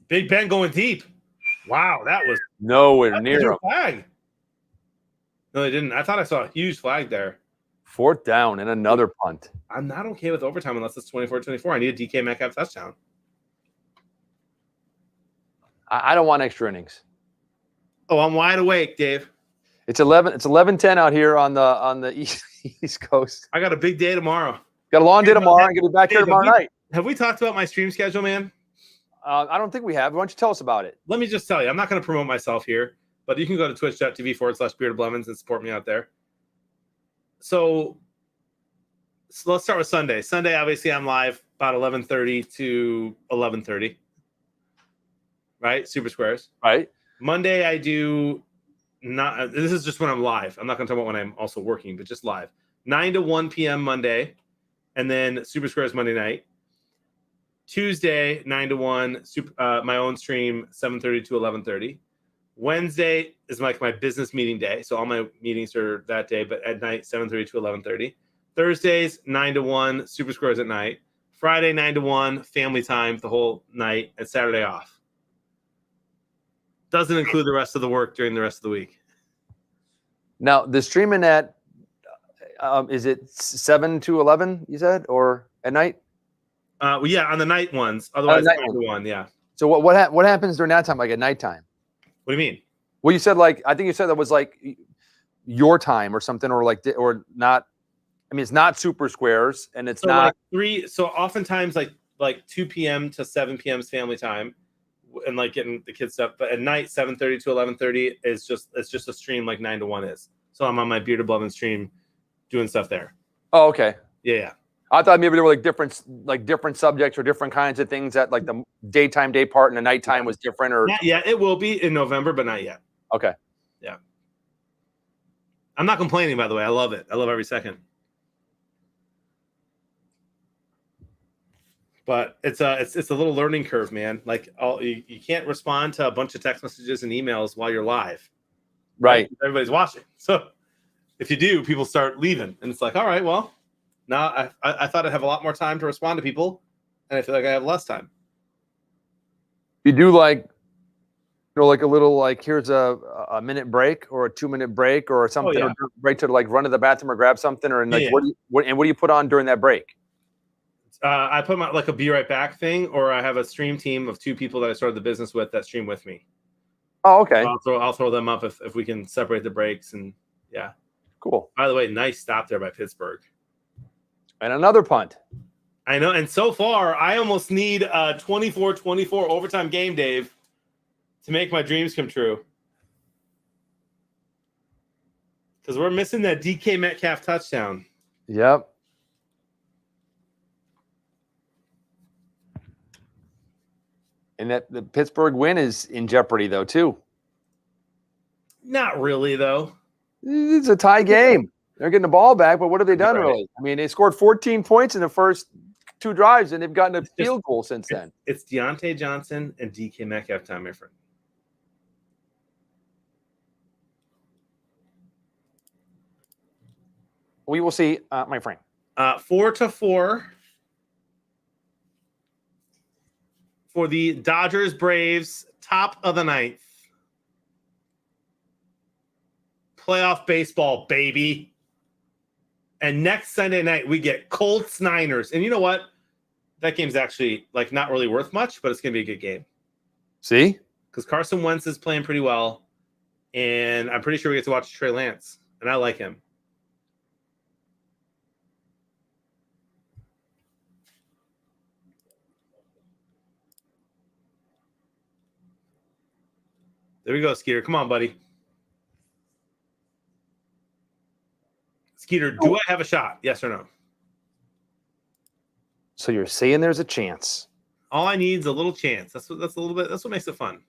Big Ben going deep. Wow, that was nowhere near him. Flag. No, they didn't. I thought I saw a huge flag there. 4th down and another punt. I'm not okay with overtime unless it's 24-24. I need a DK Metcalf touchdown. I don't want extra innings. Oh, I'm wide awake, Dave. It's 11:10 out here on the East Coast. I got a big day tomorrow. Got a long day tomorrow. I'm gonna be back here tomorrow night. Have we talked about my stream schedule, man? I don't think we have. Why don't you tell us about it? Let me just tell you. I'm not going to promote myself here, but you can go to twitch.tv/beardoflemons and support me out there. So let's start with Sunday. Sunday, obviously, I'm live about 11:30 to 11:30. Right? Super Squares. Right. Monday, I do not. This is just when I'm live. I'm not going to talk about when I'm also working, but just live. 9 to 1 p.m. Monday, and then Super Squares Monday night. Tuesday, 9 to 1, my own stream, 7:30 to 11:30. Wednesday is like my business meeting day, so all my meetings are that day, but at night, 7:30 to 11:30. Thursdays, 9 to 1, Super Squares at night. Friday, 9 to 1, family time the whole night, and Saturday off. Doesn't include the rest of the work during the rest of the week. Now, the streaming at, is it 7 to 11, you said, or at night? Well, yeah, on the night ones. Otherwise, 9 to 1, yeah. So what happens during that time, like at nighttime? What do you mean? Well, you said I think you said that was like your time or something, or not. I mean, it's not Super Squares, and it's not like 3. So oftentimes, like 2 p.m. to 7 p.m. is family time, and like getting the kids stuff. But at night, 7:30 to 11:30 is just a stream like 9 to 1 is. So I'm on my Bearded Blevins stream, doing stuff there. Oh, okay. Yeah. I thought maybe there were different subjects or different kinds of things that like the daytime day part and the nighttime was different, or yeah, it will be in November, but not yet. Okay. Yeah. I'm not complaining, by the way. I love it. I love every second. But it's a little learning curve, man. Like you can't respond to a bunch of text messages and emails while you're live. Right. Everybody's watching. So if you do, people start leaving. And it's like, all right, well, now I thought I'd have a lot more time to respond to people, and I feel like I have less time. You do like a little here's a minute break or a 2-minute break or something, or break to run to the bathroom or grab something, or what do you put on during that break? I put my a be right back thing, or I have a stream team of 2 people that I started the business with that stream with me. Oh, okay. So I'll throw them up if we can separate the breaks, and yeah. Cool. By the way, nice stop there by Pittsburgh. And another punt. I know. And so far, I almost need a 24-24 overtime game, Dave, to make my dreams come true. Because we're missing that DK Metcalf touchdown. Yep. And that the Pittsburgh win is in jeopardy, though, too. Not really, though. It's a tie game. They're getting the ball back, but what have they done, really? I mean, they scored 14 points in the first 2 drives, and they've gotten a field goal since then. It's Deontay Johnson and DK Metcalf time, my friend. We will see, my friend. 4-4 for the Dodgers Braves, top of the 9th. Playoff baseball, baby. And next Sunday night, we get Colts Niners. And you know what? That game's actually like not really worth much, but it's going to be a good game. See? Because Carson Wentz is playing pretty well. And I'm pretty sure we get to watch Trey Lance. And I like him. There we go, Skeeter. Come on, buddy. Skeeter, do I have a shot? Yes or no? So you're saying there's a chance. All I need is a little chance. That's what makes it fun.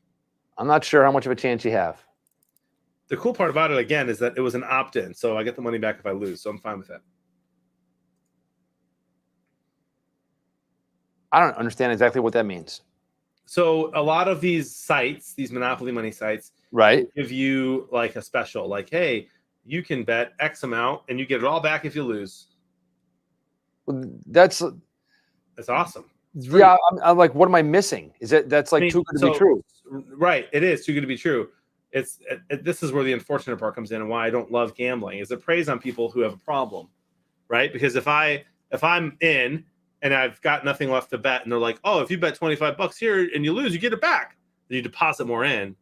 I'm not sure how much of a chance you have. The cool part about it, again, is that it was an opt-in, so I get the money back if I lose, so I'm fine with that. I don't understand exactly what that means. So a lot of these sites, these Monopoly money sites, right, give you like a special, like, hey, you can bet X amount and you get it all back if you lose. That's awesome. Yeah, I'm like, what am I missing? That's like too good to be true? Right, it is too good to be true. This is where the unfortunate part comes in, and why I don't love gambling is it preys on people who have a problem, right? Because if I'm in and I've got nothing left to bet, and they're like, oh, if you bet $25 here and you lose, you get it back. Then you deposit more in,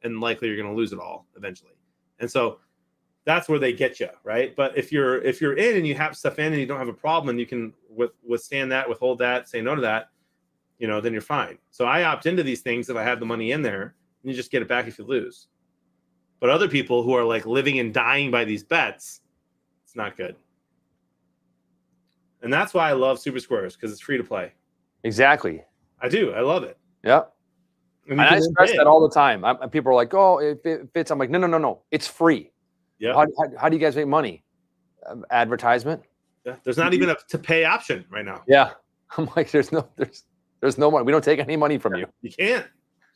and likely you're going to lose it all eventually. And so that's where they get you, right? But if you're in and you have stuff in and you don't have a problem and you can withstand that, withhold that, say no to that, then you're fine. So I opt into these things if I have the money in there, and you just get it back if you lose. But other people who are like living and dying by these bets, it's not good. And that's why I love Super Squares, because it's free to play. Exactly. I do. I love it. Yeah. And I stress that all the time. People are like, oh, if it fits. I'm like, no. It's free. Yeah. How do you guys make money? Advertisement? Yeah. There's not even a to pay option right now. Yeah. I'm like, there's no money. We don't take any money from you. You can't.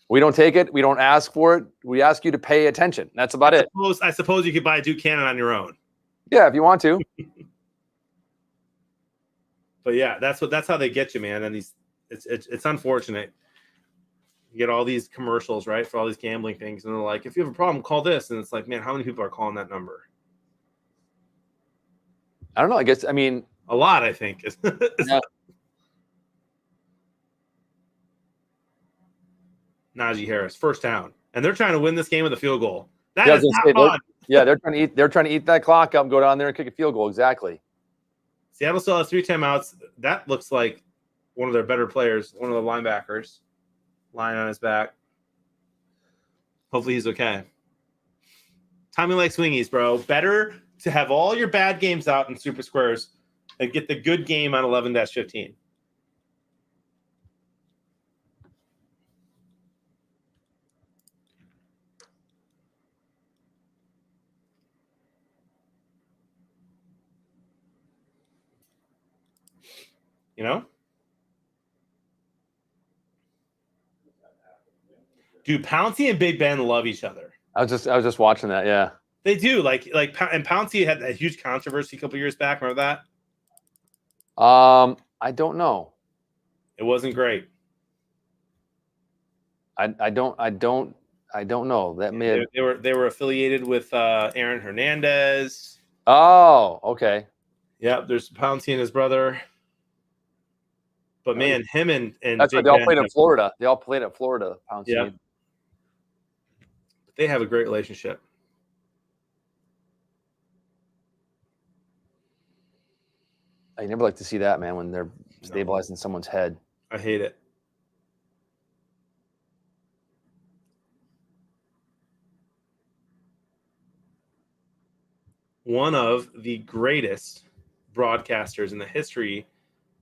We don't take it. We don't ask for it. We ask you to pay attention. That's about it. I suppose you could buy a Duke Cannon on your own. Yeah, if you want to. But yeah, that's how they get you, man. And it's unfortunate. You get all these commercials, right, for all these gambling things, and they're like, if you have a problem, call this. And it's like, man, how many people are calling that number? I don't know. I mean, a lot, I think. Yeah. Najee Harris, first down, and they're trying to win this game with a field goal. That is not fun. They're trying to eat that clock up and go down there and kick a field goal. Exactly. Seattle still has 3 timeouts. That looks like one of their better players, one of the linebackers, lying on his back. Hopefully he's okay. Tommy likes wingies, bro. Better to have all your bad games out in Super Squares and get the good game on 11-15. Dude, Pouncey and Big Ben love each other. I was just watching that. Yeah, they do. And Pouncey had a huge controversy a couple years back. Remember that? I don't know. It wasn't great. I don't know. That may they were affiliated with Aaron Hernandez. Oh, okay. Yeah, there's Pouncey and his brother. But man, him and that's why they all played in Florida. They all played at Florida. Pouncey. Yeah. They have a great relationship. I never like to see that, man, when they're stabilizing someone's head. I hate it. One of the greatest broadcasters in the history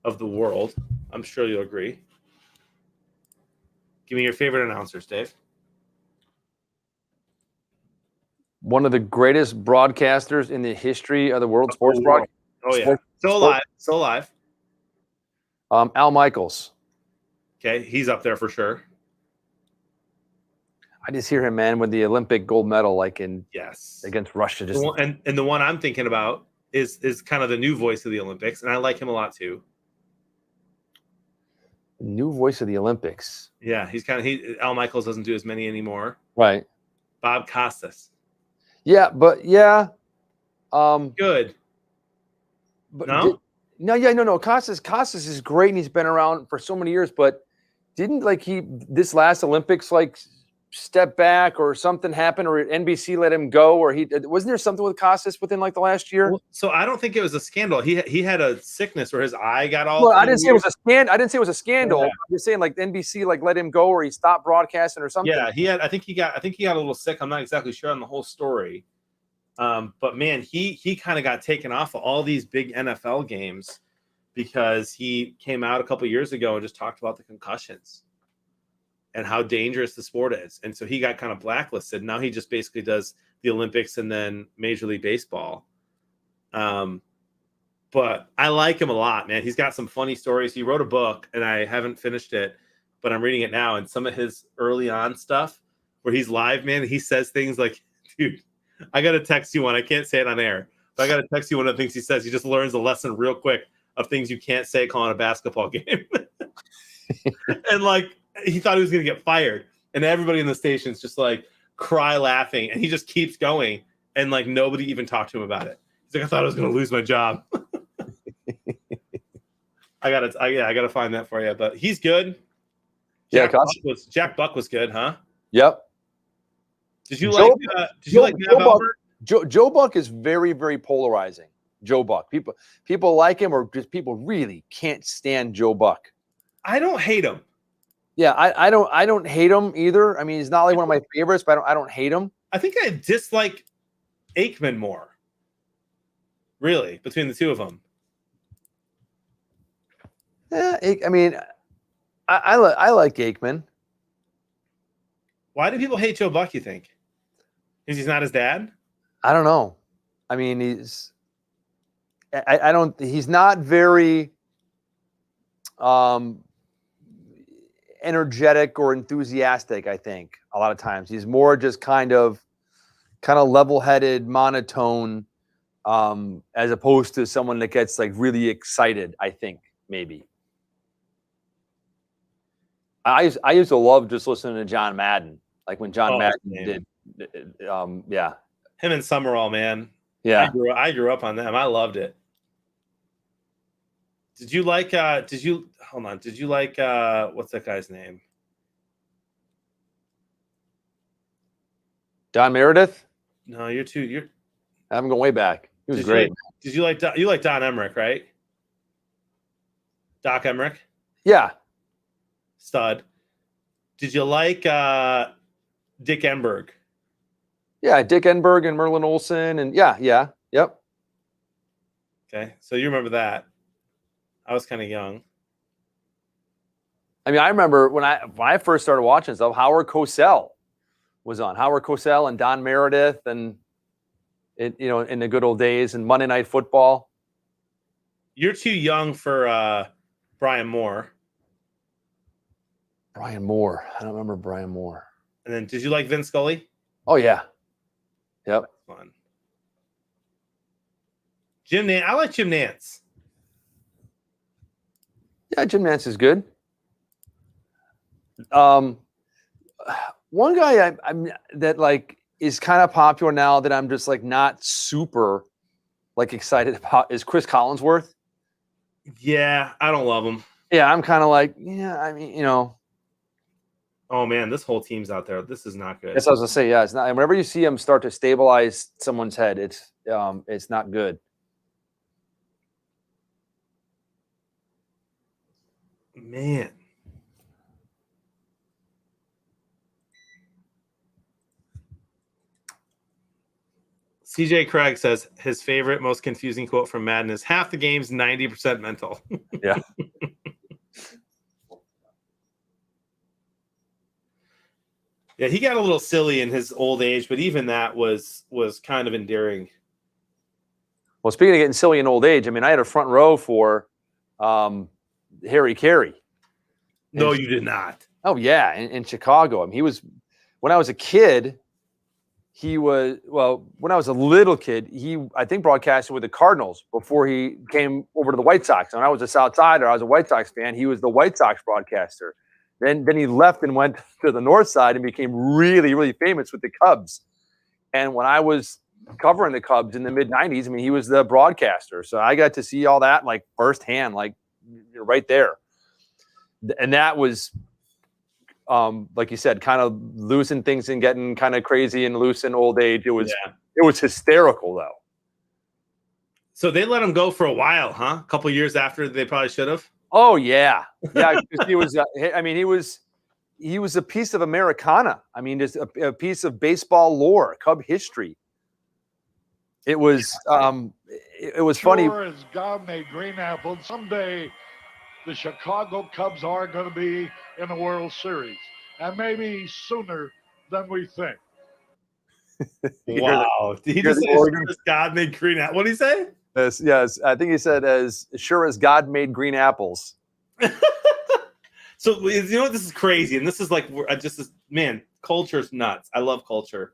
of the world. I'm sure you'll agree. Give me your favorite announcers, Dave. One of the greatest broadcasters in the history of the world, sports broadcast. Oh, yeah. Still alive. Al Michaels. Okay, he's up there for sure. I just hear him, man, with the Olympic gold medal, like against Russia. Just And the one I'm thinking about is kind of the new voice of the Olympics, and I like him a lot too. New voice of the Olympics. Yeah, he's kind of Al Michaels doesn't do as many anymore. Right. Bob Costas. Yeah, but good. But No? No. Costas is great, and he's been around for so many years. But didn't this last Olympics step back or something happened, or NBC let him go, or wasn't there something with Costas within the last year? Well, so I don't think it was a scandal. He had a sickness where his eye got all. Well, I didn't say it was a scandal. I didn't say it was a scandal. Yeah. I'm just saying NBC let him go, or he stopped broadcasting or something. Yeah, I think he got a little sick. I'm not exactly sure on the whole story. But man, he kind of got taken off of all these big NFL games because he came out a couple years ago and just talked about the concussions and how dangerous the sport is. And so he got kind of blacklisted. Now he just basically does the Olympics and then Major League Baseball. But I like him a lot, man. He's got some funny stories. He wrote a book and I haven't finished it, but I'm reading it now. And some of his early on stuff where he's live, man, he says things like, dude, I got to text you one. I can't say it on air, but I got to text you one of the things he says. He just learns a lesson real quick of things you can't say calling a basketball game. And he thought he was going to get fired. And everybody in the station's just cry laughing. And he just keeps going. And nobody even talked to him about it. He's like, I thought I was going to lose my job. I got to find that for you. But he's good. Jack Buck was good, huh? Yep. Did you like Matt Albert? Joe Buck is very, very polarizing. Joe Buck. People like him, or just people really can't stand Joe Buck. I don't hate him. Yeah, I don't hate him either. I mean, he's not one of my favorites, but I don't hate him. I think I dislike Aikman more. Really, between the two of them. Yeah, I mean, I like Aikman. Why do people hate Joe Buck, you think? Because he's not his dad? I don't know. I mean, he's not very energetic or enthusiastic, I think, a lot of times. He's more just kind of level-headed, monotone, as opposed to someone that gets really excited, I think, maybe. I used to love just listening to John Madden, when John Madden did. Yeah. Him and Summerall, man. Yeah. I grew up on them. I loved it. Did you like what's that guy's name? Don Meredith? No, you're I'm going way back. He was great. Did you like Don Emmerich, right? Doc Emmerich? Yeah. Stud. Did you like Dick Enberg? Yeah, Dick Enberg and Merlin Olsen, and yep. Okay, so you remember that. I was kind of young. I mean, I remember when I first started watching stuff, Howard Cosell was on. Howard Cosell and Don Meredith, and in the good old days, and Monday Night Football. You're too young for Brian Moore. Brian Moore. I don't remember Brian Moore. And then, did you like Vin Scully? Oh yeah. Yep. That's fun. Jim Nance. I like Jim Nance. Yeah, Jim Nance is good. One guy I'm that is kind of popular now that I'm just not super excited about is Chris Collinsworth. Yeah, I don't love him. Yeah, I'm kind of I mean, Oh man, this whole team's out there. This is not good. That's what I was gonna say. Yeah, it's not. And whenever you see him start to stabilize someone's head, it's not good. man. CJ Craig says his favorite, most confusing quote from Madden is half the game's 90% mental. Yeah. Yeah, he got a little silly in his old age, but even that was kind of endearing. Well, speaking of getting silly in old age, I mean, I had a front row for Harry Carey. No, you did not. Oh, yeah, in Chicago. I mean, he was, when I was a kid, when I was a little kid, I think broadcasted with the Cardinals before he came over to the White Sox. And I was a South Sider. I was a White Sox fan. He was the White Sox broadcaster. Then he left and went to the North Side and became really, really famous with the Cubs. And when I was covering the Cubs in the mid-'90s, I mean, he was the broadcaster. So I got to see all that like firsthand, like right there. And that was, like you said, kind of losing things and getting kind of crazy and loose in old age. It was hysterical, though. So they let him go for a while, huh? A couple years after they probably should have. Oh yeah, yeah. He was. I mean, he was a piece of Americana. I mean, just a piece of baseball lore, Cub history. It was. It was funny. Sure as God made green apples, someday the Chicago Cubs are going to be in the World Series, and maybe sooner than we think. Wow! Did he just say God made green apples? What did he say? Yes, I think he said, as sure as God made green apples. So, you know what? This is crazy. And this is like, man, culture's nuts. I love culture.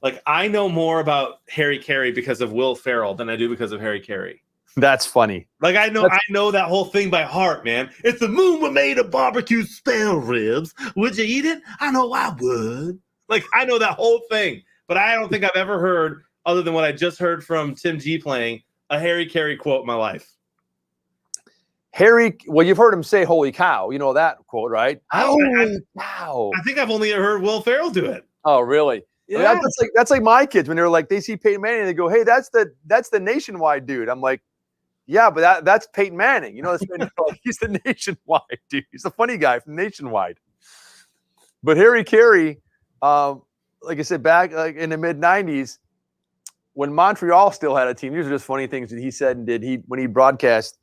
Like, I know more about Harry Carey because of Will Ferrell than I do because of Harry Carey. That's funny. Like, I know that whole thing by heart, man. If the moon were made of barbecue spare ribs, would you eat it? I know I would. Like, I know that whole thing. But I don't think I've ever heard, other than what I just heard from Tim G playing, a Harry Carey quote in my life. Well, you've heard him say "Holy cow," you know that quote, right? Holy cow! I think I've only heard Will Ferrell do it. Oh, really? Yeah. I mean, that's like my kids when they're like, they see Peyton Manning, they go, "Hey, that's the Nationwide dude." I'm like, "Yeah, but that's Peyton Manning." You know, he's the Nationwide dude. He's the funny guy from Nationwide. But Harry Carey, like I said, back like in the mid-'90s. When Montreal still had a team, these are just funny things that he said and did. When he broadcast,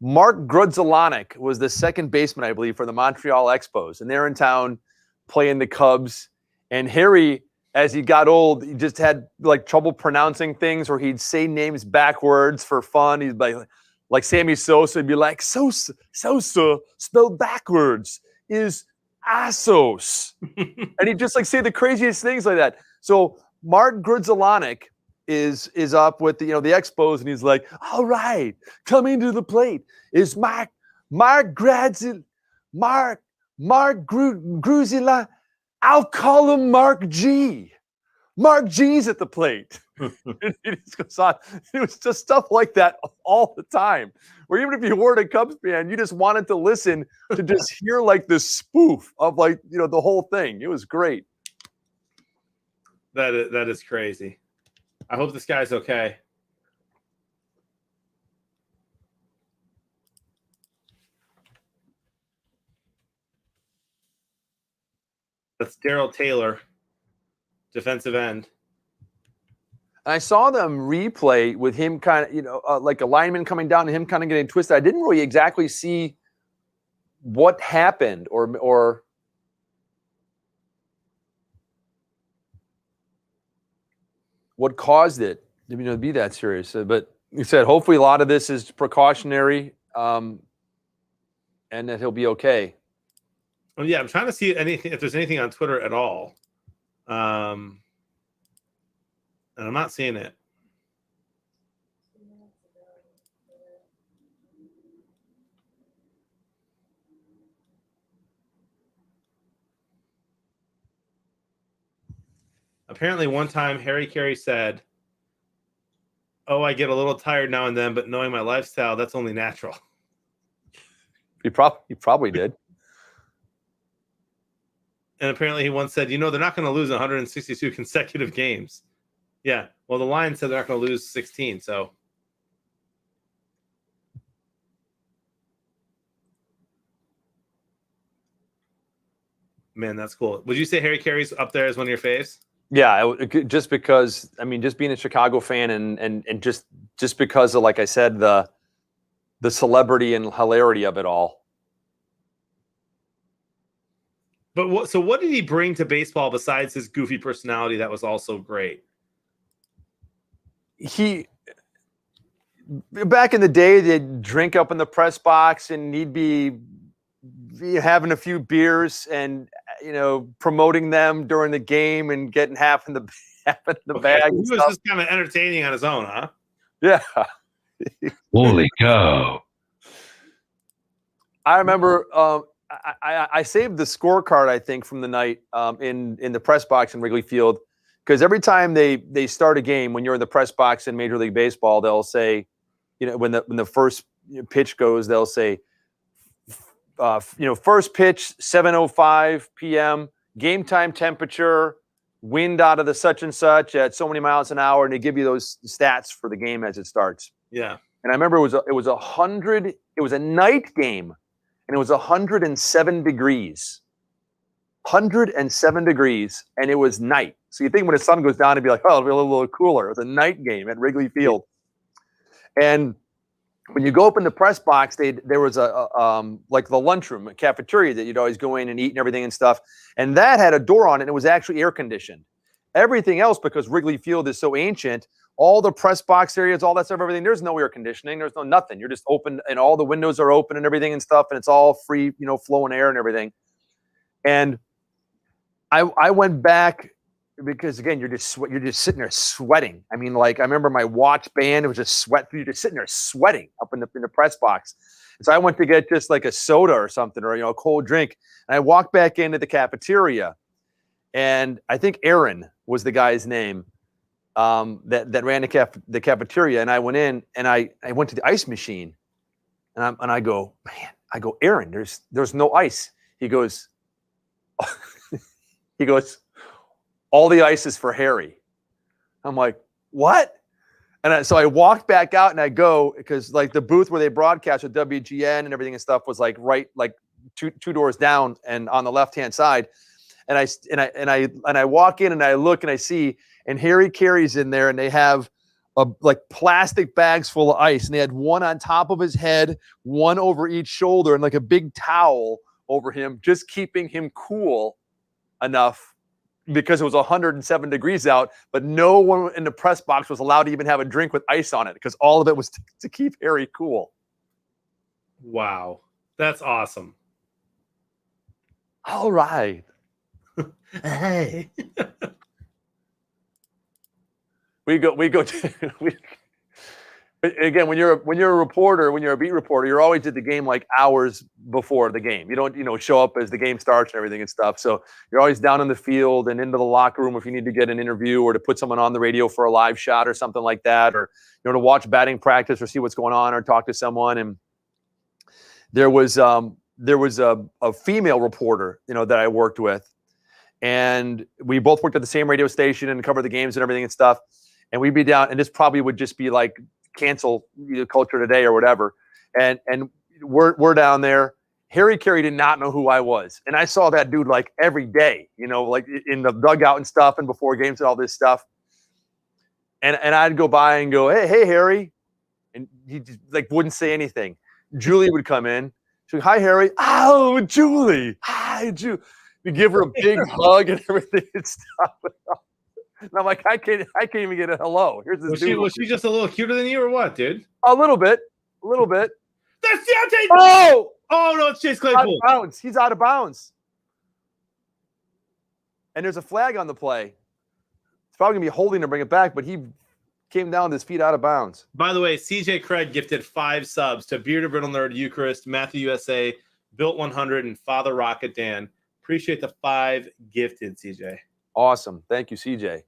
Mark Grudzielanek was the second baseman, I believe, for the Montreal Expos, and they're in town playing the Cubs. And Harry, as he got old, he just had like trouble pronouncing things, or he'd say names backwards for fun. He'd be like Sammy Sosa, he'd be like Sosa spelled backwards is Assos, and he'd just like say the craziest things like that. So Mark Grudzielanek is up with the Expos, and he's like, "All right, coming to the plate is Mark Grudzielanek. I'll call him Mark G. Mark G's at the plate." It just goes on. It was just stuff like that all the time. Where even if you weren't a Cubs fan, you just wanted to listen to just hear like the spoof of the whole thing. It was great. That is crazy. I hope this guy's okay. That's Daryl Taylor, defensive end. And I saw them replay with him kind of, like a lineman coming down and him kind of getting twisted. I didn't really exactly see what happened or what caused it to be that serious. But he said, hopefully a lot of this is precautionary, and that he'll be okay. Oh, yeah, I'm trying to see if there's anything on Twitter at all. And I'm not seeing it. Apparently, one time Harry Carey said, "Oh, I get a little tired now and then, but knowing my lifestyle, that's only natural." He probably did. And apparently he once said, they're not going to lose 162 consecutive games. Yeah. Well, the Lions said they're not going to lose 16. So Man, that's cool. Would you say Harry Carey's up there as one of your faves? Yeah, just because just being a Chicago fan and just because of, like I said, the celebrity and hilarity of it all. But what did he bring to baseball besides his goofy personality that was also great? Back in the day, they'd drink up in the press box and he'd be having a few beers and promoting them during the game and getting half in the bag. He was just kind of entertaining on his own, huh? Yeah. Holy cow! I remember I saved the scorecard, I think, from the night in the press box in Wrigley Field, because every time they start a game, when you're in the press box in Major League Baseball, they'll say, when the first pitch goes, they'll say, first pitch 7:05 p.m. game time temperature, wind out of the such and such at so many miles an hour, and they give you those stats for the game as it starts. Yeah. And I remember it was 100. It was a night game, and it was 107 degrees. 107 degrees, and it was night. So you think when the sun goes down, it'd be like, oh, it'll be a little cooler. It was a night game at Wrigley Field. And when you go up in the press box, there was like the lunchroom, a cafeteria that you'd always go in and eat and everything and stuff. And that had a door on it, and it was actually air conditioned. Everything else, because Wrigley Field is so ancient, all the press box areas, all that stuff, everything, there's no air conditioning. There's no nothing. You're just open, and all the windows are open and everything and stuff, and it's all free, flowing air and everything. And I went back because, again, you're just sitting there sweating. I mean, like, I remember my watch band, it was just sweat. You're just sitting there sweating up in the press box. And so I went to get just like a soda or something, or a cold drink. And I walked back into the cafeteria, and I think Aaron was the guy's name that ran the cafeteria. And I went in and I went to the ice machine, and I go, Aaron, there's no ice. He goes, all the ice is for Harry. I'm like, what? And so I walked back out and I go, because like the booth where they broadcast with WGN and everything and stuff was like right, like two doors down and on the left-hand side. And I walk in and I look and I see, and Harry Carey's in there, and they have like plastic bags full of ice, and they had one on top of his head, one over each shoulder, and like a big towel over him, just keeping him cool enough, because it was 107 degrees out, but no one in the press box was allowed to even have a drink with ice on it, because all of it was to keep Harry cool. Wow. That's awesome. All right. Hey. Again, when you're a reporter, when you're a beat reporter, you're always at the game like hours before the game. You don't, show up as the game starts and everything and stuff. So you're always down in the field and into the locker room if you need to get an interview or to put someone on the radio for a live shot or something like that, or to watch batting practice or see what's going on or talk to someone. And there was a female reporter, that I worked with, and we both worked at the same radio station and covered the games and everything and stuff. And we'd be down, and this probably would just be like cancel culture today or whatever. And we're down there. Harry Carey did not know who I was. And I saw that dude like every day, like in the dugout and stuff and before games and all this stuff. And I'd go by and go, hey, Harry. And he just like wouldn't say anything. Julie would come in. She'd go, hi, Harry. Oh, Julie. Hi, Julie. We give her a big hug and everything and stuff. And I'm like, I can't even get a hello. Here's this dude. Was she just a little cuter than you, or what, dude? A little bit. That's Deontay. Oh no, it's Chase Claypool. He's out of bounds. And there's a flag on the play. It's probably gonna be holding to bring it back, but he came down with his feet out of bounds. By the way, CJ Craig gifted 5 subs to Bearded Brittle Nerd, Eucharist, Matthew USA, Built 100, and Father Rocket Dan. Appreciate the 5 gifted, CJ. Awesome. Thank you, CJ.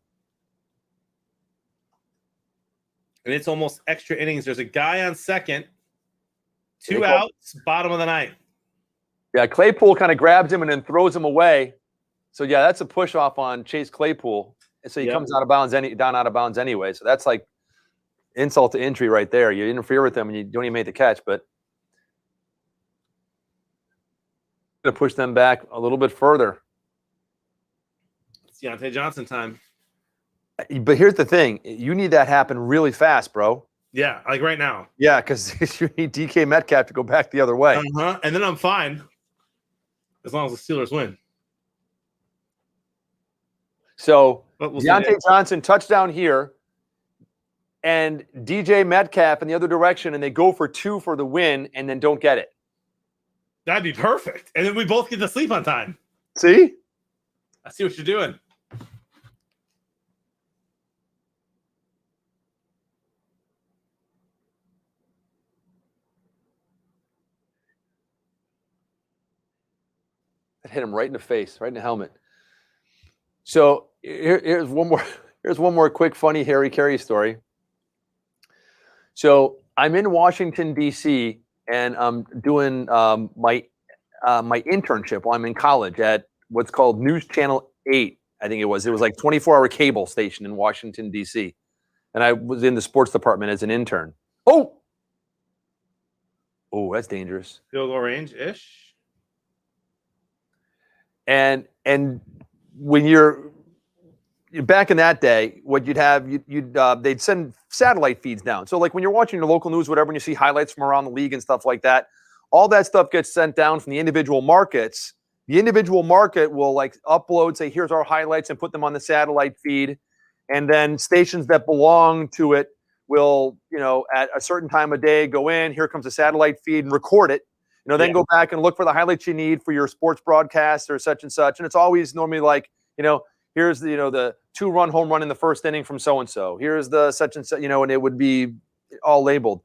And it's almost extra innings. There's a guy on second, 2 outs, bottom of the ninth. Yeah, Claypool kind of grabs him and then throws him away. So, yeah, that's a push off on Chase Claypool. And so he comes out of bounds, down out of bounds anyway. So that's like insult to injury right there. You interfere with them and you don't even make the catch, but going to push them back a little bit further. It's Deontay Johnson time. But here's the thing: you need that happen really fast, bro. Yeah, like right now. Yeah, because you need DK Metcalf to go back the other way. Uh-huh. And then I'm fine as long as the Steelers win. So We'll see Deontay that. Johnson touchdown here, and DJ Metcalf in the other direction, and they go for 2 for the win, and then don't get it. That'd be perfect. And then we both get to sleep on time. See? I see what you're doing. That hit him right in the face, right in the helmet. So here's one more. Here's one more quick, funny Harry Carey story. So I'm in Washington D.C. and I'm doing my internship while I'm in college at what's called News Channel 8. I think it was. It was like 24-hour cable station in Washington D.C. And I was in the sports department as an intern. Oh, that's dangerous. Field goal range ish. And when you're back in that day, what you'd have, they'd send satellite feeds down. So like when you're watching your local news, whatever, and you see highlights from around the league and stuff like that, all that stuff gets sent down from the individual markets. The individual market will like upload, say, here's our highlights, and put them on the satellite feed. And then stations that belong to it will, at a certain time of day, go in, here comes a satellite feed and record it. Then go back and look for the highlights you need for your sports broadcast or such and such. And it's always normally like, here's the 2-run home run in the first inning from so-and-so. Here's the such and such, and it would be all labeled.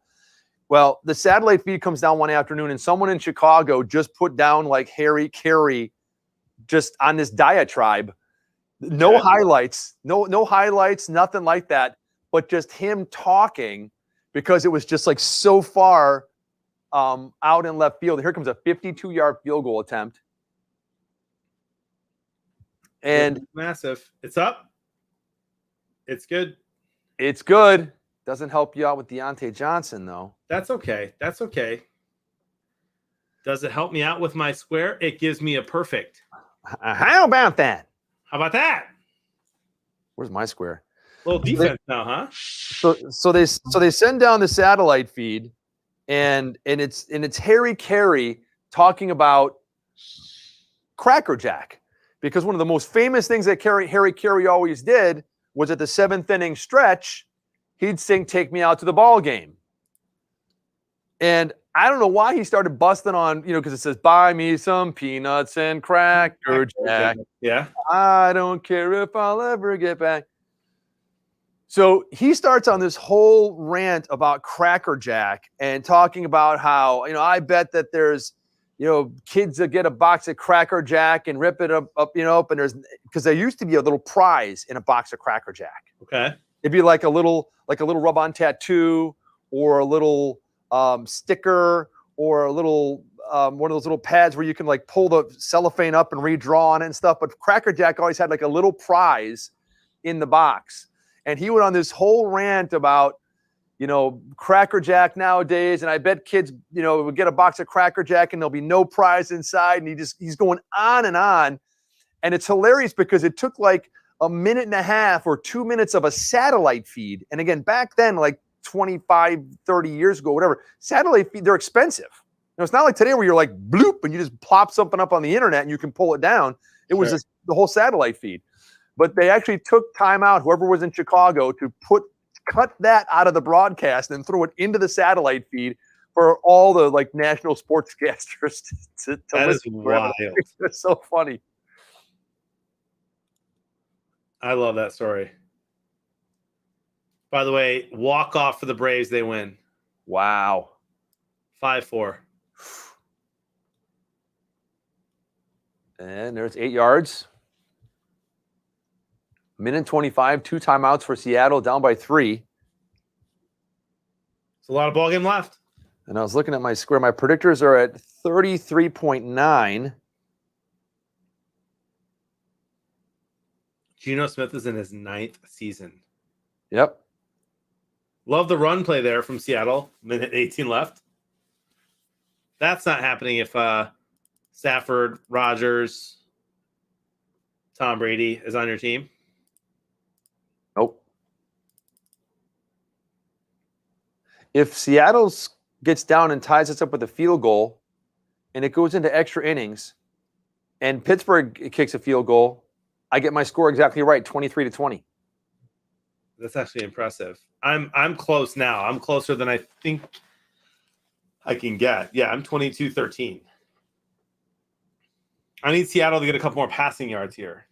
Well, the satellite feed comes down one afternoon and someone in Chicago just put down like Harry Carey just on this diatribe. No highlights, no highlights, nothing like that, but just him talking because it was just like so far out in left field. Here comes a 52-yard field goal attempt. And it's massive. It's up. It's good. It's good. Doesn't help you out with Deontay Johnson, though. That's okay. That's okay. Does it help me out with my square? It gives me a perfect. How about that? How about that? Where's my square? Little defense now, huh? So they send down the satellite feed, and it's Harry Carey talking about Cracker Jack, because one of the most famous things that Harry Carey always did was at the 7th inning stretch, he'd sing "Take Me Out to the Ball Game," and I don't know why he started busting on, because it says, buy me some peanuts and Cracker Jack. Yeah. I don't care if I'll ever get back. So he starts on this whole rant about Cracker Jack and talking about how, I bet that there's, kids that get a box of Cracker Jack and rip it up, and there's, because there used to be a little prize in a box of Cracker Jack. Okay. It'd be like a little rub-on tattoo or a little sticker or a little one of those little pads where you can like pull the cellophane up and redraw on it and stuff. But Cracker Jack always had like a little prize in the box. And he went on this whole rant about, Cracker Jack nowadays. And I bet kids, would get a box of Cracker Jack and there'll be no prize inside. And he's going on. And it's hilarious because it took like a minute and a half or 2 minutes of a satellite feed. And again, back then, like 25, 30 years ago, whatever, satellite feed, they're expensive. It's not like today where you're like bloop and you just plop something up on the internet and you can pull it down. It was just the whole satellite feed. But they actually took time out, whoever was in Chicago, to cut that out of the broadcast and throw it into the satellite feed for all the like national sportscasters to that listen is to. wild. It's so funny. I love that story. By the way, walk off for the Braves, they win. Wow. 5-4. And there's 8 yards. Minute 25, 2 timeouts for Seattle, down by 3. It's a lot of ball game left. And I was looking at my square. My predictors are at 33.9. Geno Smith is in his 9th season. Yep. Love the run play there from Seattle. Minute 18 left. That's not happening if Stafford, Rodgers, Tom Brady is on your team? Nope. If Seattle gets down and ties us up with a field goal, and it goes into extra innings, and Pittsburgh kicks a field goal, I get my score exactly right, 23-20. That's actually impressive. I'm close now. I'm closer than I think I can get. Yeah, I'm 22-13. I need Seattle to get a couple more passing yards here.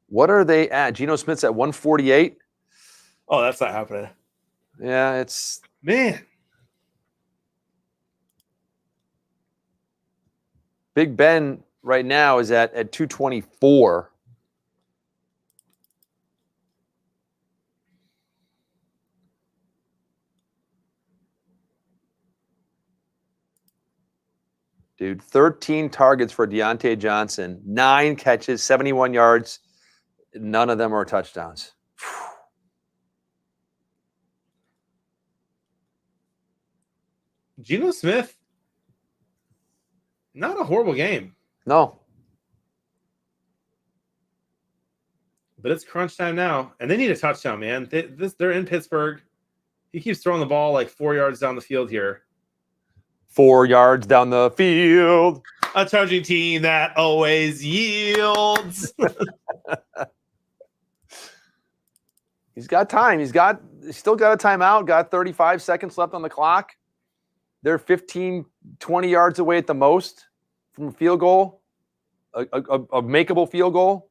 What are they at? Geno Smith's at 148. Oh, that's not happening. Yeah, it's man. Big Ben right now is at 224. Dude, 13 targets for Deontay Johnson, 9 catches, 71 yards. None of them are touchdowns. Geno Smith, not a horrible game. No. But it's crunch time now, and they need a touchdown, man. They're in Pittsburgh. He keeps throwing the ball like 4 yards down the field here. 4 yards down the field. A charging team that always yields. He's got time. He's still got a timeout, got 35 seconds left on the clock. They're 15, 20 yards away at the most from a field goal, a makeable field goal.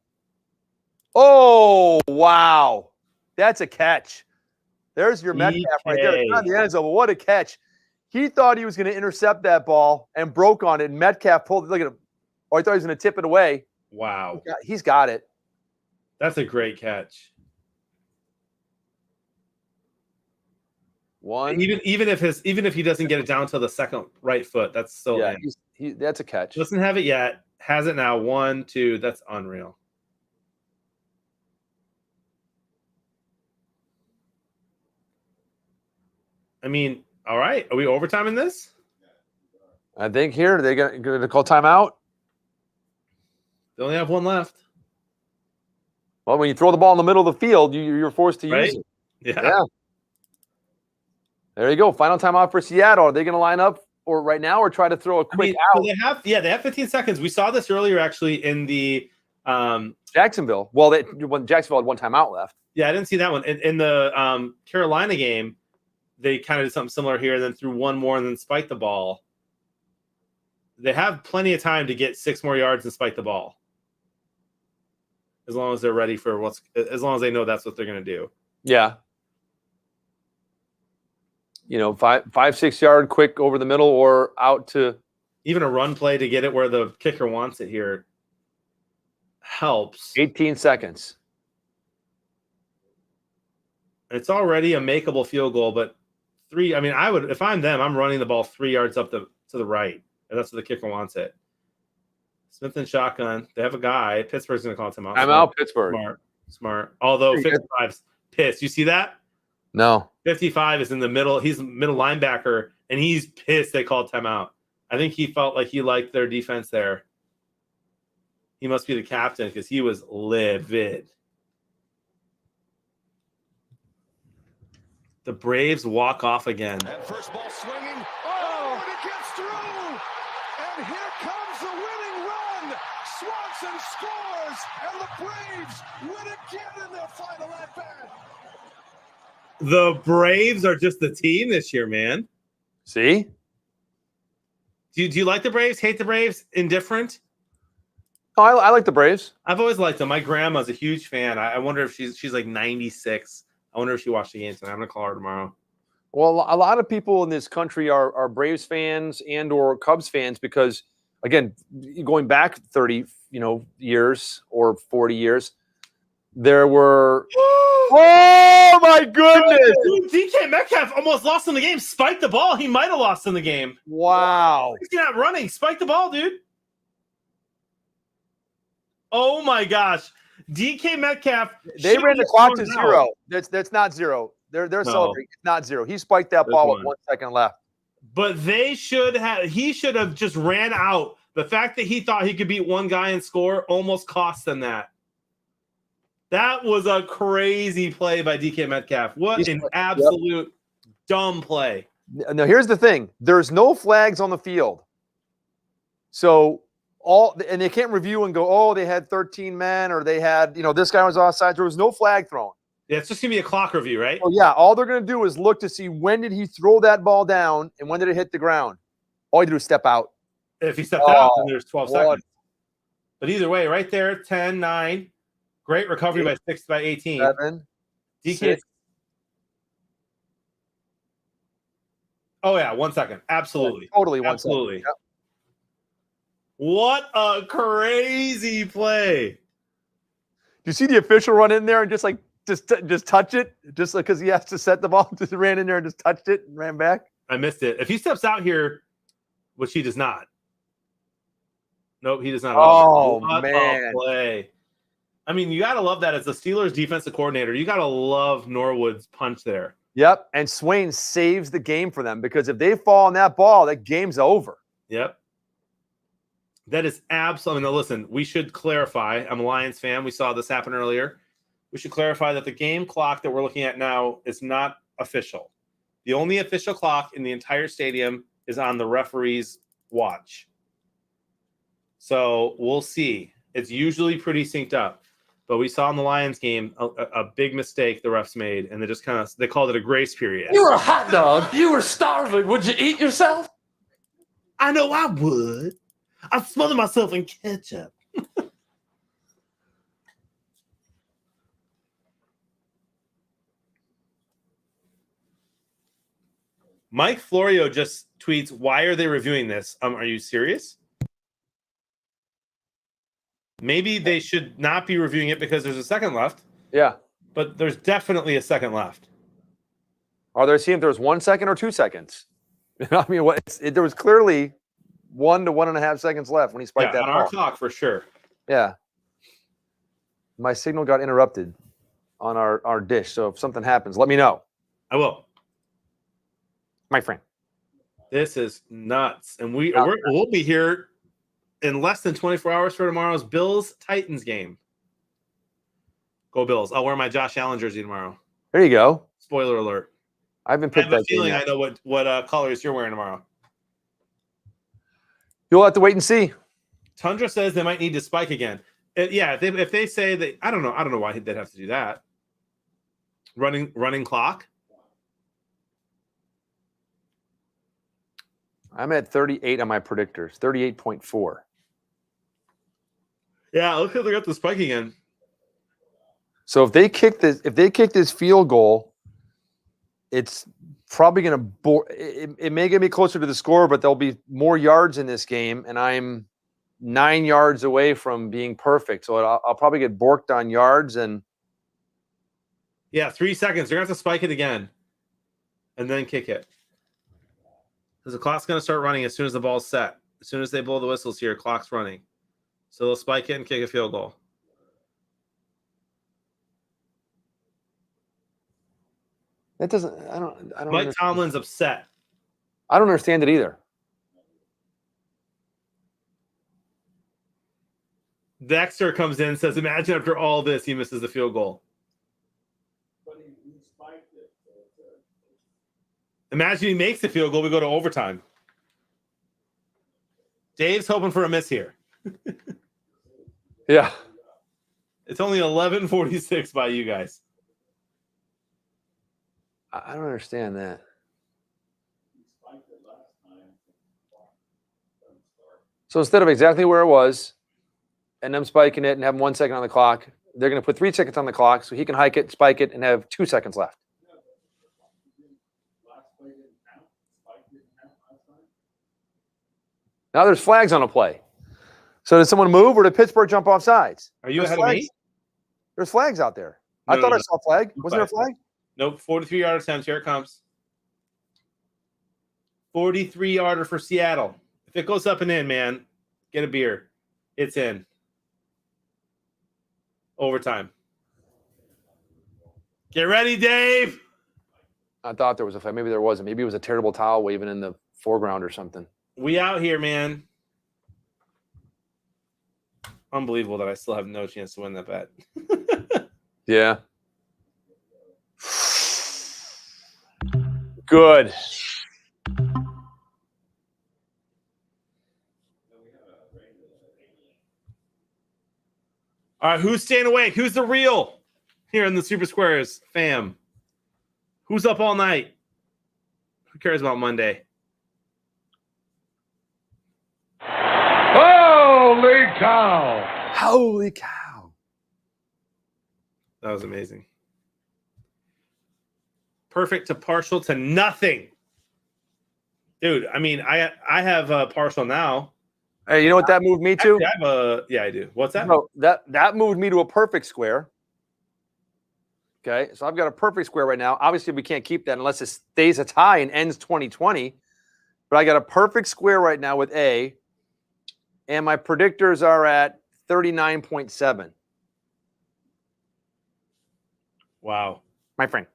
Oh, wow. That's a catch. There's your Metcalf right there. It's not the end zone, but what a catch. He thought he was going to intercept that ball and broke on it, and Metcalf pulled it. Look at him. Or I thought he was going to tip it away. Wow. He's got it. That's a great catch. One. Even if he doesn't get it down to the second right foot, that's still in. That's a catch. Doesn't have it yet. Has it now. 1, 2. That's unreal. I mean, all right. Are we overtime in this? I think here they're going to call timeout. They only have one left. Well, when you throw the ball in the middle of the field, you're forced to use it. Yeah. There you go. Final timeout for Seattle. Are they going to line up right now or try to throw a quick out? They have 15 seconds. We saw this earlier actually in the Jacksonville. Well, when Jacksonville had one timeout left. Yeah, I didn't see that one. In the Carolina game, they kind of did something similar here and then threw one more and then spiked the ball. They have plenty of time to get 6 more yards and spike the ball. As long as they're ready for as long as they know that's what they're going to do. Yeah. 5-6 yard quick over the middle or out to even a run play to get it where the kicker wants it here helps. 18 seconds. It's already a makeable field goal, but 3. I mean, I would if I'm them, I'm running the ball 3 yards up to the right. And that's what the kicker wants it. Smith and shotgun. They have a guy. Pittsburgh's going to call timeout. I'm out, Pittsburgh. Smart. Although 55's pissed. You see that? No. 55 is in the middle. He's a middle linebacker, and he's pissed they called timeout. I think he felt like he liked their defense there. He must be the captain because he was livid. The Braves walk off again. And first ball swinging. Oh, and it gets through. And here comes the winning run. Swanson scores, and the Braves win again in their final at-bat. The Braves are just the team this year, man. See? Do you like the Braves? Hate the Braves? Indifferent? Oh, I like the Braves. I've always liked them. My grandma's a huge fan. I wonder if she's like 96. I wonder if she watched the game tonight. I'm going to call her tomorrow. Well, a lot of people in this country are Braves fans and or Cubs fans because, again, going back 30 years or 40 years, there were oh my goodness! Dude, DK Metcalf almost lost in the game. Spiked the ball. He might have lost in the game. Wow! He's not running. Spike the ball, dude. Oh my gosh! DK Metcalf. They ran the clock to 0. That's not 0. They're celebrating. It's not 0. He spiked that ball with 1 second left. But he should have just ran out The fact that he thought he could beat one guy and score almost cost them that. That was a crazy play by DK Metcalf. What an absolute dumb play. Now, here's the thing. There's no flags on the field. So and they can't review and go, oh, they had 13 men or they had, this guy was offside. There was no flag thrown. Yeah, it's just going to be a clock review, right? Oh, yeah. All they're going to do is look to see when did he throw that ball down and when did it hit the ground. All you do is step out. If he stepped out, then there's 12 seconds. But either way, right there, 10, 9. Great recovery by 18. 7. DK. 6. Oh, yeah, 1 second. Absolutely. Yeah, totally 1 Absolutely. second. Yep. What a crazy play. Do you see the official run in there and just touch it? Just because he has to set the ball, just ran in there and just touched it and ran back? I missed it. If he steps out here, which he does not. Nope, he does not. Oh, what man. A play. I mean, you got to love that as the Steelers defensive coordinator. You got to love Norwood's punch there. Yep, and Swain saves the game for them because if they fall on that ball, that game's over. Yep. That is absolutely. Now, listen, we should clarify. I'm a Lions fan. We saw this happen earlier. We should clarify that the game clock that we're looking at now is not official. The only official clock in the entire stadium is on the referee's watch. So we'll see. It's usually pretty synced up. But we saw in the Lions game a big mistake the refs made, and they called it a grace period. You were a hot dog. You were starving. Would you eat yourself? I know I would. I'd smother myself in ketchup. Mike Florio just tweets, why are they reviewing this? Are you serious? Maybe they should not be reviewing it because there's a second left. Yeah. But there's definitely a second left. Are they seeing if there's 1 second or 2 seconds? I mean, there was clearly 1 to 1.5 seconds left when he spiked that on ball. our clock for sure. Yeah. My signal got interrupted on our dish. So if something happens, let me know. I will. My friend. This is nuts. And we'll be here in less than 24 hours for tomorrow's Bills-Titans game. Go Bills. I'll wear my Josh Allen jersey tomorrow. There you go. Spoiler alert. I haven't I picked have a that feeling game I yet. know what colors you're wearing tomorrow. You'll have to wait and see. Tundra says they might need to spike again. If they say that, I don't know why they'd have to do that. Running clock. I'm at 38 on my predictors. 38.4. Yeah, look how they got the spike again. So if they kick this field goal, it's probably going to bore. It may get me closer to the score, but there'll be more yards in this game, and I'm 9 yards away from being perfect. So I'll probably get borked on yards and. Yeah, 3 seconds. They're going to have to spike it again and then kick it. Because the clock's going to start running as soon as the ball's set. As soon as they blow the whistles here, clock's running. So they'll spike it and kick a field goal. That doesn't. I don't. Mike understand. Tomlin's upset. I don't understand it either. Dexter comes in and says, imagine after all this, he misses the field goal. Imagine he makes the field goal, we go to overtime. Dave's hoping for a miss here. Yeah. It's only 11:46 by you guys. I don't understand that. So instead of exactly where it was, and them spiking it and having 1 second on the clock, they're going to put 3 seconds on the clock so he can hike it, spike it, and have 2 seconds left. Now there's flags on a play. So did someone move or did Pittsburgh jump off sides? Are you There's ahead of me? There's flags out there. No, I thought no, I no. saw a flag. Wasn't there a flag? Nope, 43-yard attempt. Here it comes. 43-yarder for Seattle. If it goes up and in, man, get a beer. It's in. Overtime. Get ready, Dave. I thought there was a flag. Maybe there wasn't. Maybe it was a terrible towel waving in the foreground or something. We out here, man. Unbelievable that I still have no chance to win that bet. Yeah. Good. All right, who's staying awake? Who's the real here in the Super Squares fam? Who's up all night? Who cares about Monday? Holy cow! Holy cow. That was amazing. Perfect to partial to nothing. Dude, I mean, I have a partial now. Hey, you know what that moved me to? Actually, I do. What's that? No, that moved me to a perfect square. Okay, so I've got a perfect square right now. Obviously, we can't keep that unless it stays a tie and ends 2020. But I got a perfect square right now with A, and my predictors are at 39.7. Wow. My friend.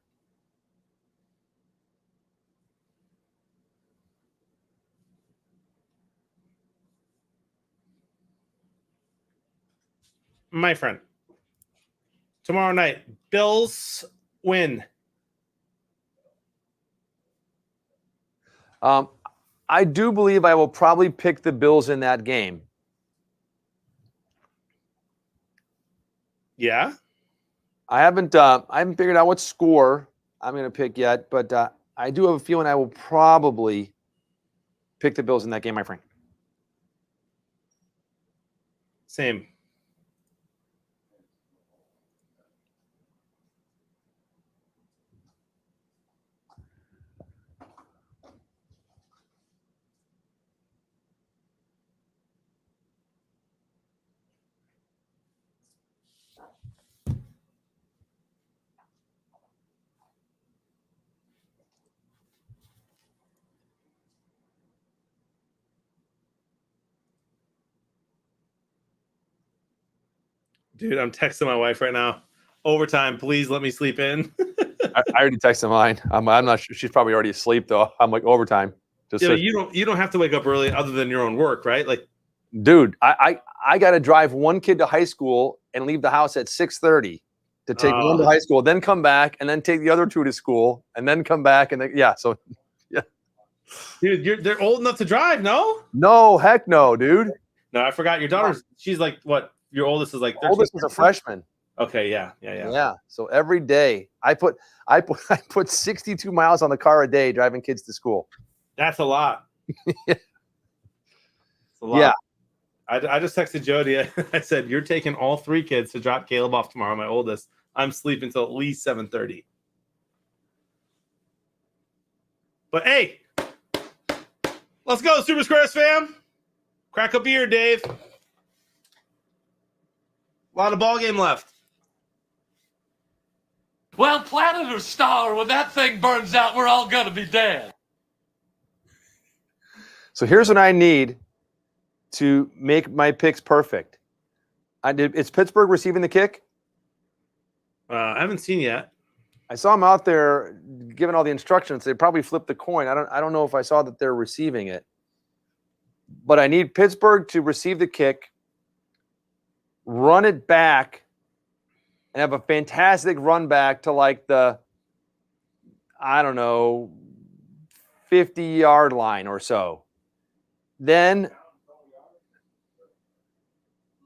My friend. Tomorrow night, Bills win. I do believe I will probably pick the Bills in that game. Yeah? I haven't figured out what score I'm going to pick yet, but I do have a feeling I will probably pick the Bills in that game, my friend. Same. Dude, I'm texting my wife right now. Overtime, please let me sleep in. I already texted mine. I'm not sure. She's probably already asleep though. I'm like overtime. Just Yeah, so, you don't have to wake up early other than your own work, right? Like, dude, I got to drive one kid to high school and leave the house at 6:30 to take one to high school, then come back and then take the other two to school and then come back and then, yeah. So yeah, dude, they're old enough to drive, no? No, heck no, dude. No, I forgot your daughter's. She's like what? Your oldest is like 13. Oldest is a freshman. Okay, yeah. Yeah. So every day I put 62 miles on the car a day driving kids to school. That's a lot. It's a lot. Yeah. I just texted Jody. I said, "You're taking all three kids to drop Caleb off tomorrow, my oldest. I'm sleeping until at least 7:30." But hey, let's go, Super Squares fam. Crack a beer, Dave. A lot of ball game left. Well, planet or star, when that thing burns out, we're all gonna be dead. So here's what I need to make my picks perfect. Is Pittsburgh receiving the kick? I haven't seen yet. I saw them out there giving all the instructions. They probably flipped the coin. I don't know if I saw that they're receiving it. But I need Pittsburgh to receive the kick, run it back, and have a fantastic run back to like the, 50-yard line or so. Then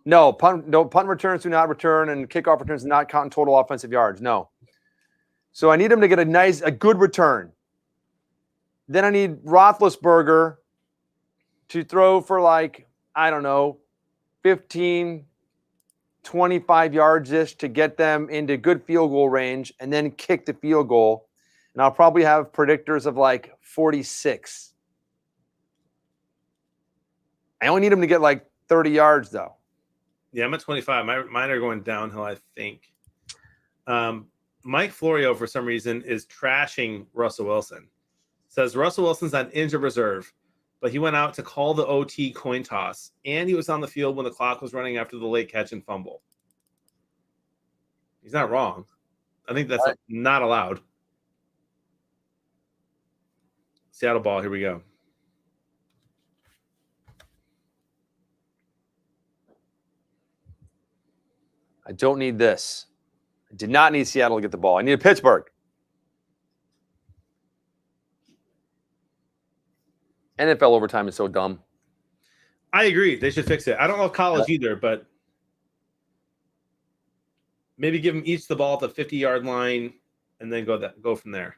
punt returns do not return, and kickoff returns do not count in total offensive yards. No. So I need him to get a good return. Then I need Roethlisberger to throw for 15, 25 yards-ish to get them into good field goal range and then kick the field goal. And I'll probably have predictors of 46. I only need him to get 30 yards, though. Yeah, I'm at 25. Mine are going downhill, I think. Mike Florio, for some reason, is trashing Russell Wilson. Says Russell Wilson's on injured reserve, but he went out to call the OT coin toss, and he was on the field when the clock was running after the late catch and fumble. He's not wrong. I think that's not allowed. Seattle ball, here we go. I don't need this. I did not need Seattle to get the ball. I needed Pittsburgh. NFL overtime is so dumb. I agree. They should fix it. I don't love college either, but maybe give them each the ball at the 50-yard line and then go from there.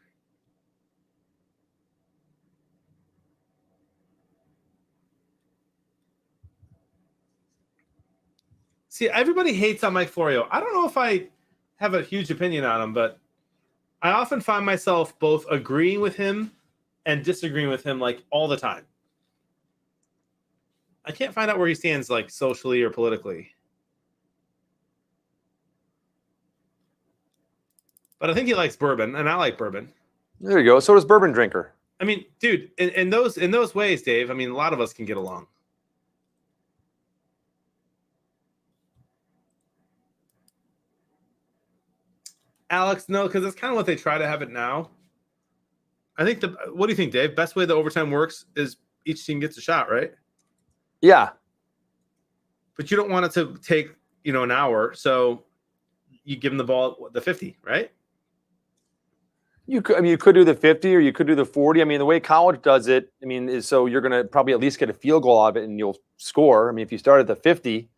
See, everybody hates on Mike Florio. I don't know if I have a huge opinion on him, but I often find myself both agreeing with him and disagreeing with him like all the time. I can't find out where he stands like socially or politically. But I think he likes bourbon, and I like bourbon. There you go. So does Bourbon Drinker. I mean, dude, in those ways, Dave, I mean, a lot of us can get along. Alex, no, because that's kind of what they try to have it now. I think what do you think, Dave? Best way the overtime works is each team gets a shot, right? Yeah. But you don't want it to take, an hour, so you give them the ball the 50, right? You could do the 50 or you could do the 40. I mean, the way college does it, is so you're going to probably at least get a field goal out of it and you'll score. I mean, if you start at the 50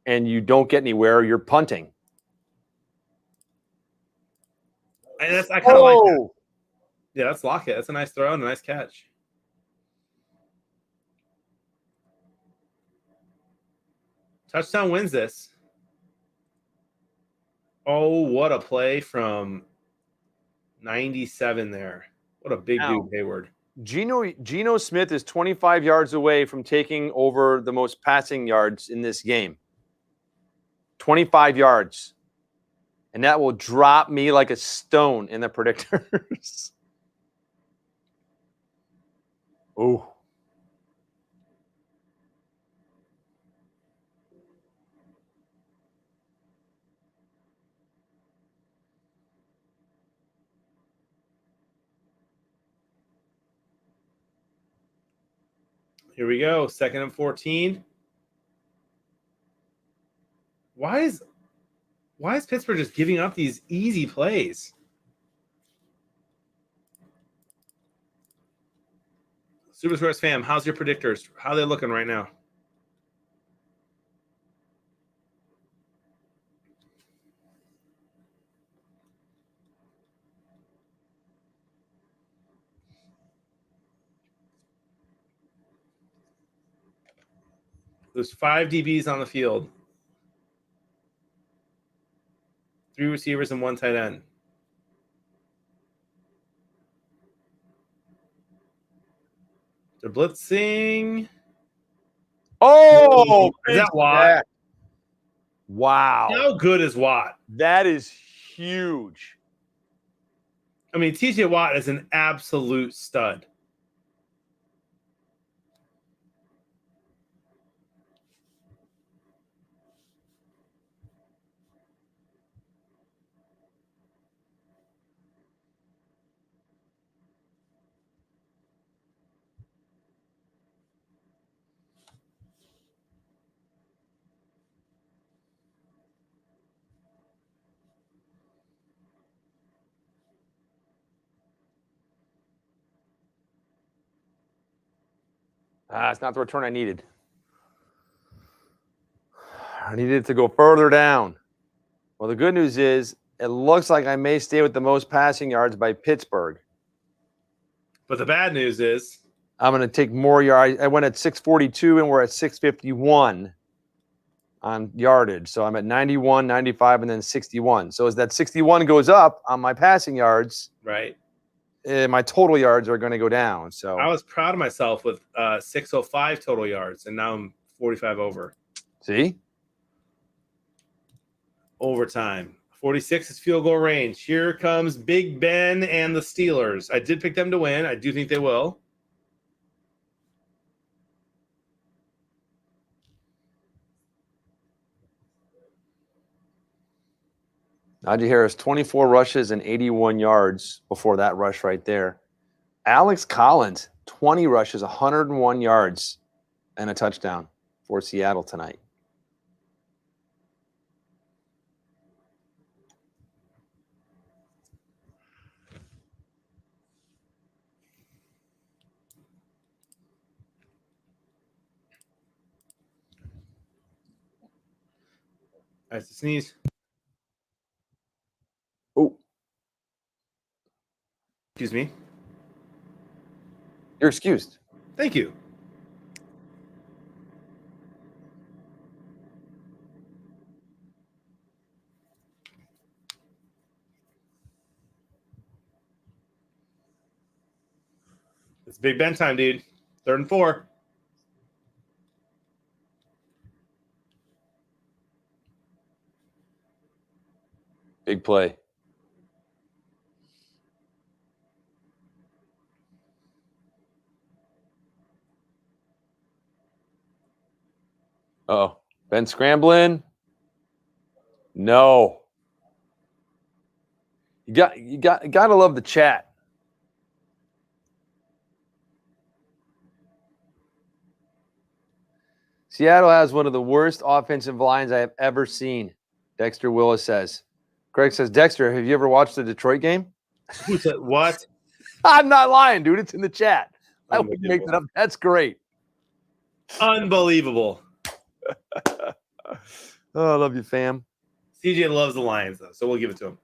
and you don't get anywhere, you're punting. I kind of like that. Yeah, that's Lockett. That's a nice throw and a nice catch. Touchdown wins this. Oh, what a play from 97 there. What a big dude, Hayward. Geno Smith is 25 yards away from taking over the most passing yards in this game. 25 yards. And that will drop me like a stone in the predictors. Oh. Here we go. 2nd and 14. Why is Pittsburgh just giving up these easy plays? Super Sports fam, how's your predictors? How are they looking right now? There's 5 DBs on the field. 3 receivers and 1 tight end. They're blitzing. Oh, is that Watt? Wow. How good is Watt? That is huge. I mean, TJ Watt is an absolute stud. It's not the return I needed. I needed it to go further down. Well, the good news is it looks like I may stay with the most passing yards by Pittsburgh. But the bad news is I'm going to take more yards. I went at 642 and we're at 651 on yardage. So I'm at 91, 95, and then 61. So as that 61 goes up on my passing yards, right, my total yards are going to go down. So I was proud of myself with 605 total yards, and now I'm 45 over. See? Overtime. 46 is field goal range. Here comes Big Ben and the Steelers. I did pick them to win. I do think they will. Najee Harris, 24 rushes and 81 yards before that rush right there. Alex Collins, 20 rushes, 101 yards, and a touchdown for Seattle tonight. I have to sneeze. Oh, Excuse me. you're excused. Thank you. It's Big Ben time, dude. 3rd and 4. Big play. Oh, Ben scrambling. No. You gotta love the chat. Seattle has one of the worst offensive lines I have ever seen. Dexter Willis says. Craig says, Dexter, have you ever watched the Detroit game? Who said what? I'm not lying, dude. It's in the chat. I wouldn't make that up. That's great. Unbelievable. Oh, I love you, fam. CJ loves the Lions, though, so we'll give it to him.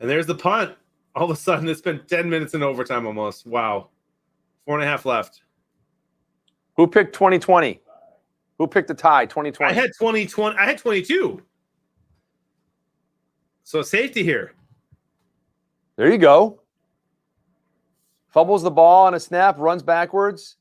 And there's the punt. All of a sudden, it's been 10 minutes in overtime almost. Wow. 4.5 left. Who picked 2020? Who picked the tie, 2020? I had 2020. I had 22. So safety here. There you go. Fumbles the ball on a snap, runs backwards.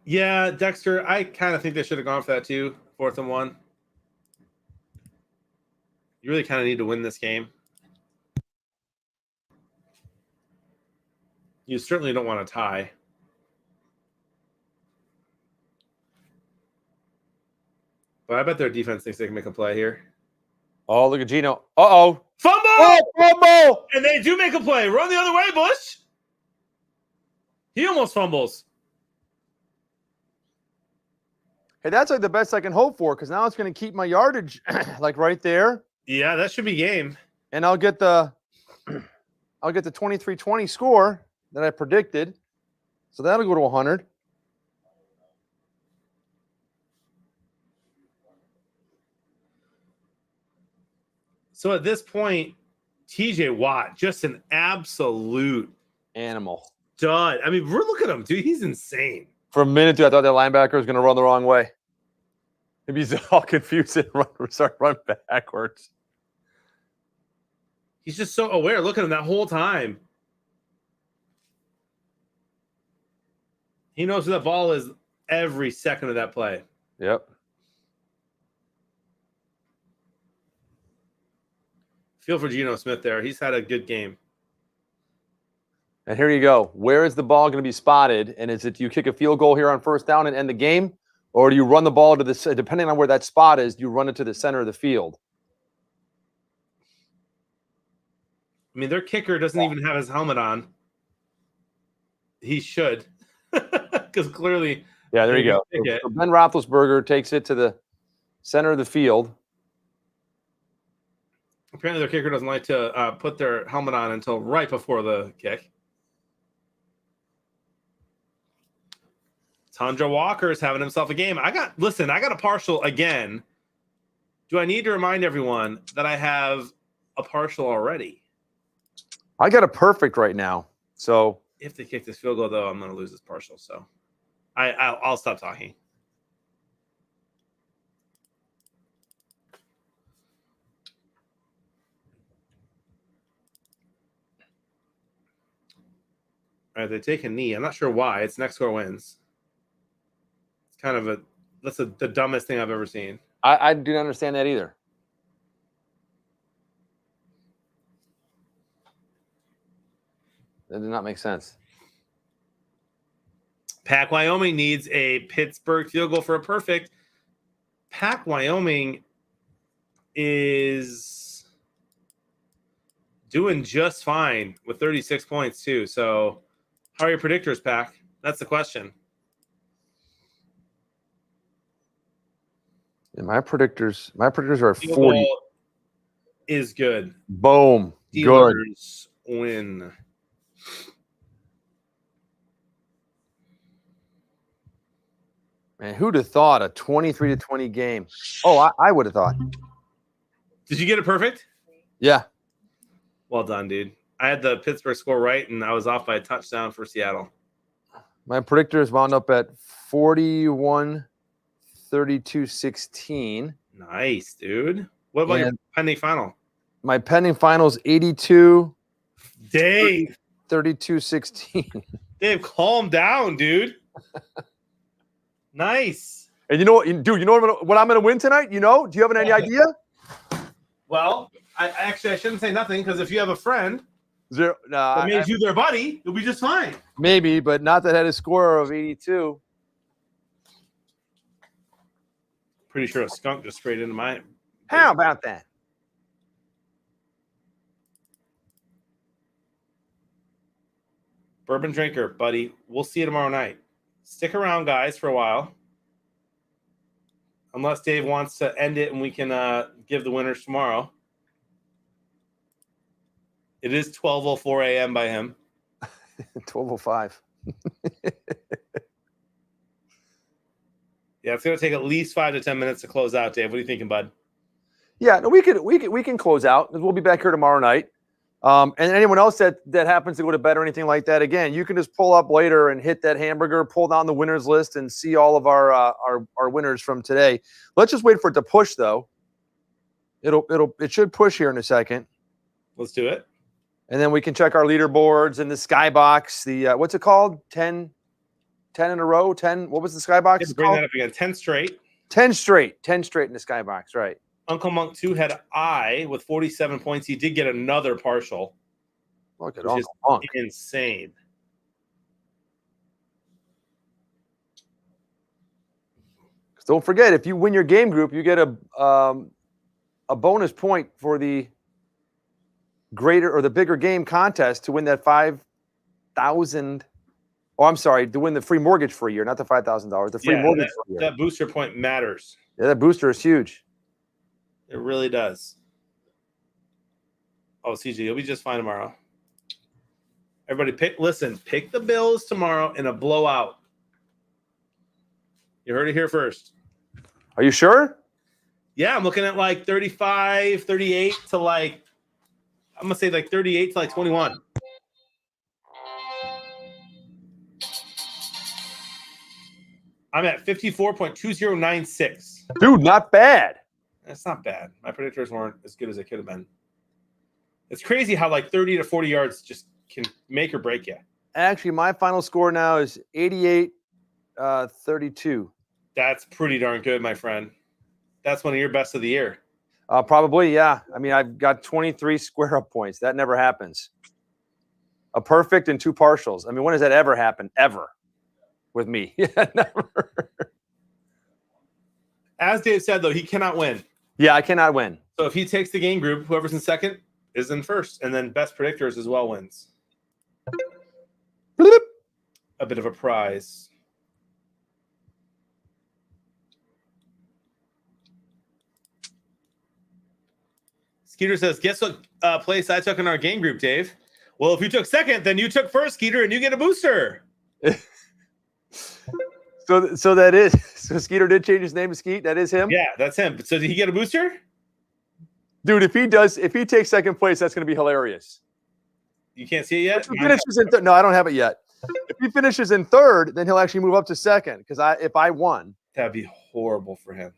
Yeah, Dexter, I kind of think they should have gone for that too. 4th and 1. You really kind of need to win this game. You certainly don't want to tie. But I bet their defense thinks they can make a play here. Oh, look at Gino. Uh-oh. Fumble! Oh, fumble! And they do make a play. Run the other way, Bush. He almost fumbles. Hey, that's like the best I can hope for because now it's going to keep my yardage like right there. Yeah, that should be game. And I'll get the 23-20 score that I predicted. So that'll go to 100. So at this point, TJ Watt, just an absolute animal. Stud. I mean, look at him, dude. He's insane. For a minute, dude, I thought that linebacker was going to run the wrong way. Maybe he's all confused and run backwards. He's just so aware. Look at him that whole time. He knows where that ball is every second of that play. Yep. Feel for Geno Smith there. He's had a good game. And here you go. Where is the ball going to be spotted? And is it, do you kick a field goal here on 1st down and end the game? Or do you run the ball to the, depending on where that spot is, you run it to the center of the field? I mean, their kicker doesn't even have his helmet on. He should. Because clearly. Yeah, there you go. So Ben Roethlisberger takes it to the center of the field. Apparently their kicker doesn't like to put their helmet on until right before the kick. Tundra Walker's having himself a game. I got a partial again. Do I need to remind everyone that I have a partial already? I got a perfect right now. So if they kick this field goal, though, I'm going to lose this partial. So I'll stop talking. All right, they take a knee. I'm not sure why. It's next score wins. It's kind of the dumbest thing I've ever seen. I didn't understand that either. That did not make sense. Pack Wyoming needs a Pittsburgh field goal for a perfect. Pack Wyoming is doing just fine with 36 points too. So, how are your predictors, Pack? That's the question. And my predictors are Field 40. goal is good. Boom. Good. Steelers win. Man, who'd have thought a 23-20 game? Oh, I would have thought. Did you get it perfect? Yeah. Well done, dude. I had the Pittsburgh score right, and I was off by a touchdown for Seattle. My predictors wound up at 41, 32, 16. Nice, dude. What about your pending final? My pending finals 82. Dave. 32, 16. Dave, calm down, dude. Nice. And you know what, dude? You know what I'm going to win tonight? You know? Do you have any idea? Well, I shouldn't say nothing because if you have a friend that made you their buddy, you'll be just fine. Maybe, but not that had a score of 82. Pretty sure a skunk just sprayed into my. How about that? Bourbon drinker, buddy. We'll see you tomorrow night. Stick around, guys, for a while. Unless Dave wants to end it and we can give the winners tomorrow. It is 12:04 a.m. by him. 12:05. Yeah, it's going to take at least 5 to 10 minutes to close out, Dave. What are you thinking, bud? Yeah, no, we can close out. We'll be back here tomorrow night. And anyone else that happens to go to bed or anything like that, again, you can just pull up later and hit that hamburger, pull down the winners list, and see all of our winners from today. Let's just wait for it to push, though. It should push here in a second. Let's do it. And then we can check our leaderboards and the skybox. The what's it called? 10 in a row. 10. What was the skybox? Bring that up again. 10 straight. 10 straight. 10 straight in the skybox. Right. Uncle Monk 2 had I with 47 points. He did get another partial. Look at which is Uncle Monk. insane. Don't forget, if you win your game group, you get a bonus point for the greater or the bigger game contest to win that $5,000. Oh, I'm sorry, to win the free mortgage for a year, not the $5,000. The free mortgage for a year. That booster point matters. Yeah, that booster is huge. It really does. Oh, CJ, you'll be just fine tomorrow. Everybody, pick the Bills tomorrow in a blowout. You heard it here first. Are you sure? Yeah, I'm looking at like 35, 38 to like, I'm going to say like 38 to like 21. I'm at 54.2096. Dude, not bad. That's not bad. My predictors weren't as good as they could have been. It's crazy how like 30 to 40 yards just can make or break you. Actually, my final score now is 88-32. That's pretty darn good, my friend. That's one of your best of the year. Probably, yeah. I mean, I've got 23 square up points. That never happens. A perfect and 2 partials. I mean, when does that ever happen? Ever. With me. Yeah, never. As Dave said, though, he cannot win. Yeah, I cannot win. So if he takes the game group, whoever's in second is in first. And then best predictors as well wins. Bloop. A bit of a prize. Skeeter says, guess what place I took in our game group, Dave? Well, if you took second, then you took first, Skeeter, and you get a booster. So that is so Skeeter did change his name to Skeet. That is him? Yeah, that's him. So did he get a booster? Dude, if he takes second place, that's gonna be hilarious. You can't see it yet? If he finishes in no, I don't have it yet. If he finishes in third, then he'll actually move up to second. Because if I won. That'd be horrible for him.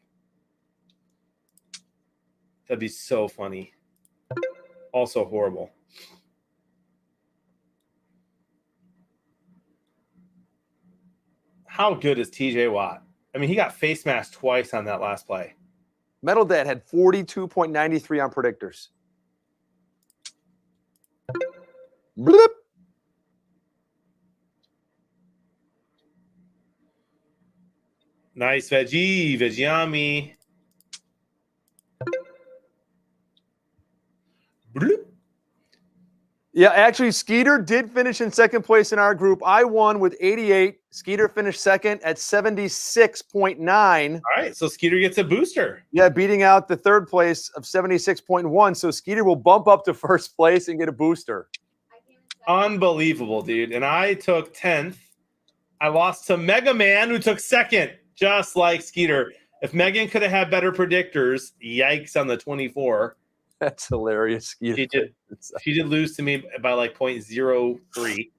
That'd be so funny. Also horrible. How good is TJ Watt? I mean, he got face masked twice on that last play. Metal Dad had 42.93 on predictors. Bloop. Nice Veggiami. Bloop. Yeah, actually, Skeeter did finish in second place in our group. I won with 88. Skeeter finished second at 76.9. All right, so Skeeter gets a booster. Yeah, beating out the third place of 76.1. So Skeeter will bump up to first place and get a booster. Unbelievable, dude. And I took 10th. I lost to Mega Man, who took second, just like Skeeter. If Megan could have had better predictors, yikes on the 24. That's hilarious, Skeeter. She did lose to me by like 0.03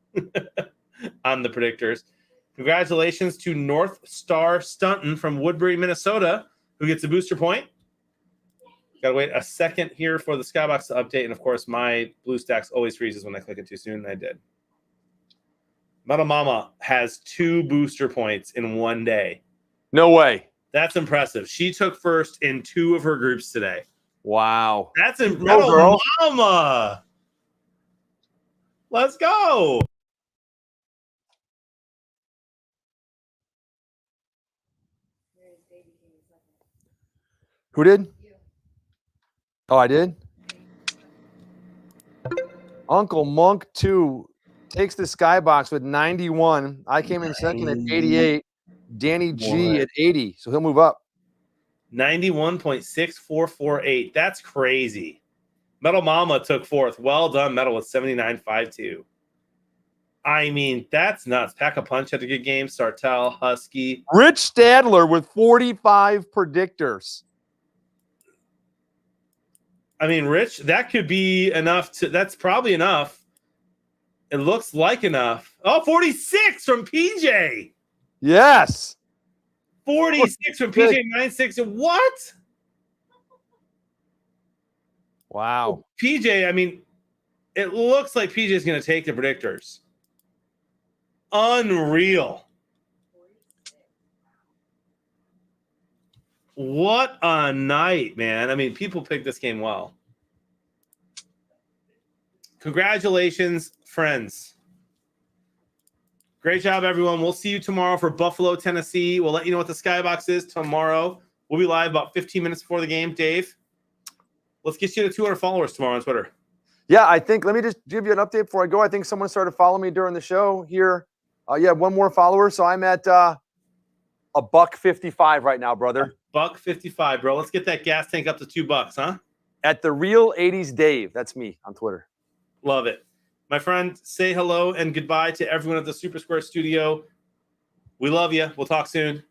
on the predictors. Congratulations to North Star Stunton from Woodbury, Minnesota, who gets a booster point. Gotta wait a second here for the Skybox to update. And of course, my BlueStacks always freezes when I click it too soon, and I did. Metal Mama has 2 booster points in one day. No way. That's impressive. She took first in 2 of her groups today. Wow. That's Metal Mama. Let's go. Who did? Oh, I did? Uncle Monk 2 takes the Skybox with 91. I came in second at 88. Danny G at 80. So he'll move up. 91.6448. That's crazy. Metal Mama took fourth. Well done, Metal, with 79.52. I mean, that's nuts. Pack a Punch had a good game. Sartell, Husky. Rich Stadler with 45 predictors. I mean, Rich, that could be enough to. That's probably enough. It looks like enough. Oh, 46 from PJ. Yes. 46 from PJ 96. What? Wow. PJ, I mean, it looks like PJ is going to take the predictors. Unreal. What a night, man. I mean, people picked this game well. Congratulations, friends. Great job, everyone. We'll see you tomorrow for Buffalo, Tennessee. We'll let you know what the Skybox is tomorrow. We'll be live about 15 minutes before the game. Dave, let's get you to 200 followers tomorrow on Twitter. Yeah, I think, let me just give you an update before I go. I think someone started following me during the show here. Yeah, one more follower. So I'm at $1.55 right now, brother. $1.55, bro. Let's get that gas tank up to $2, huh? At the Real 80s Dave. That's me on Twitter. Love it. My friend, say hello and goodbye to everyone at the Super Square Studio. We love you. We'll talk soon.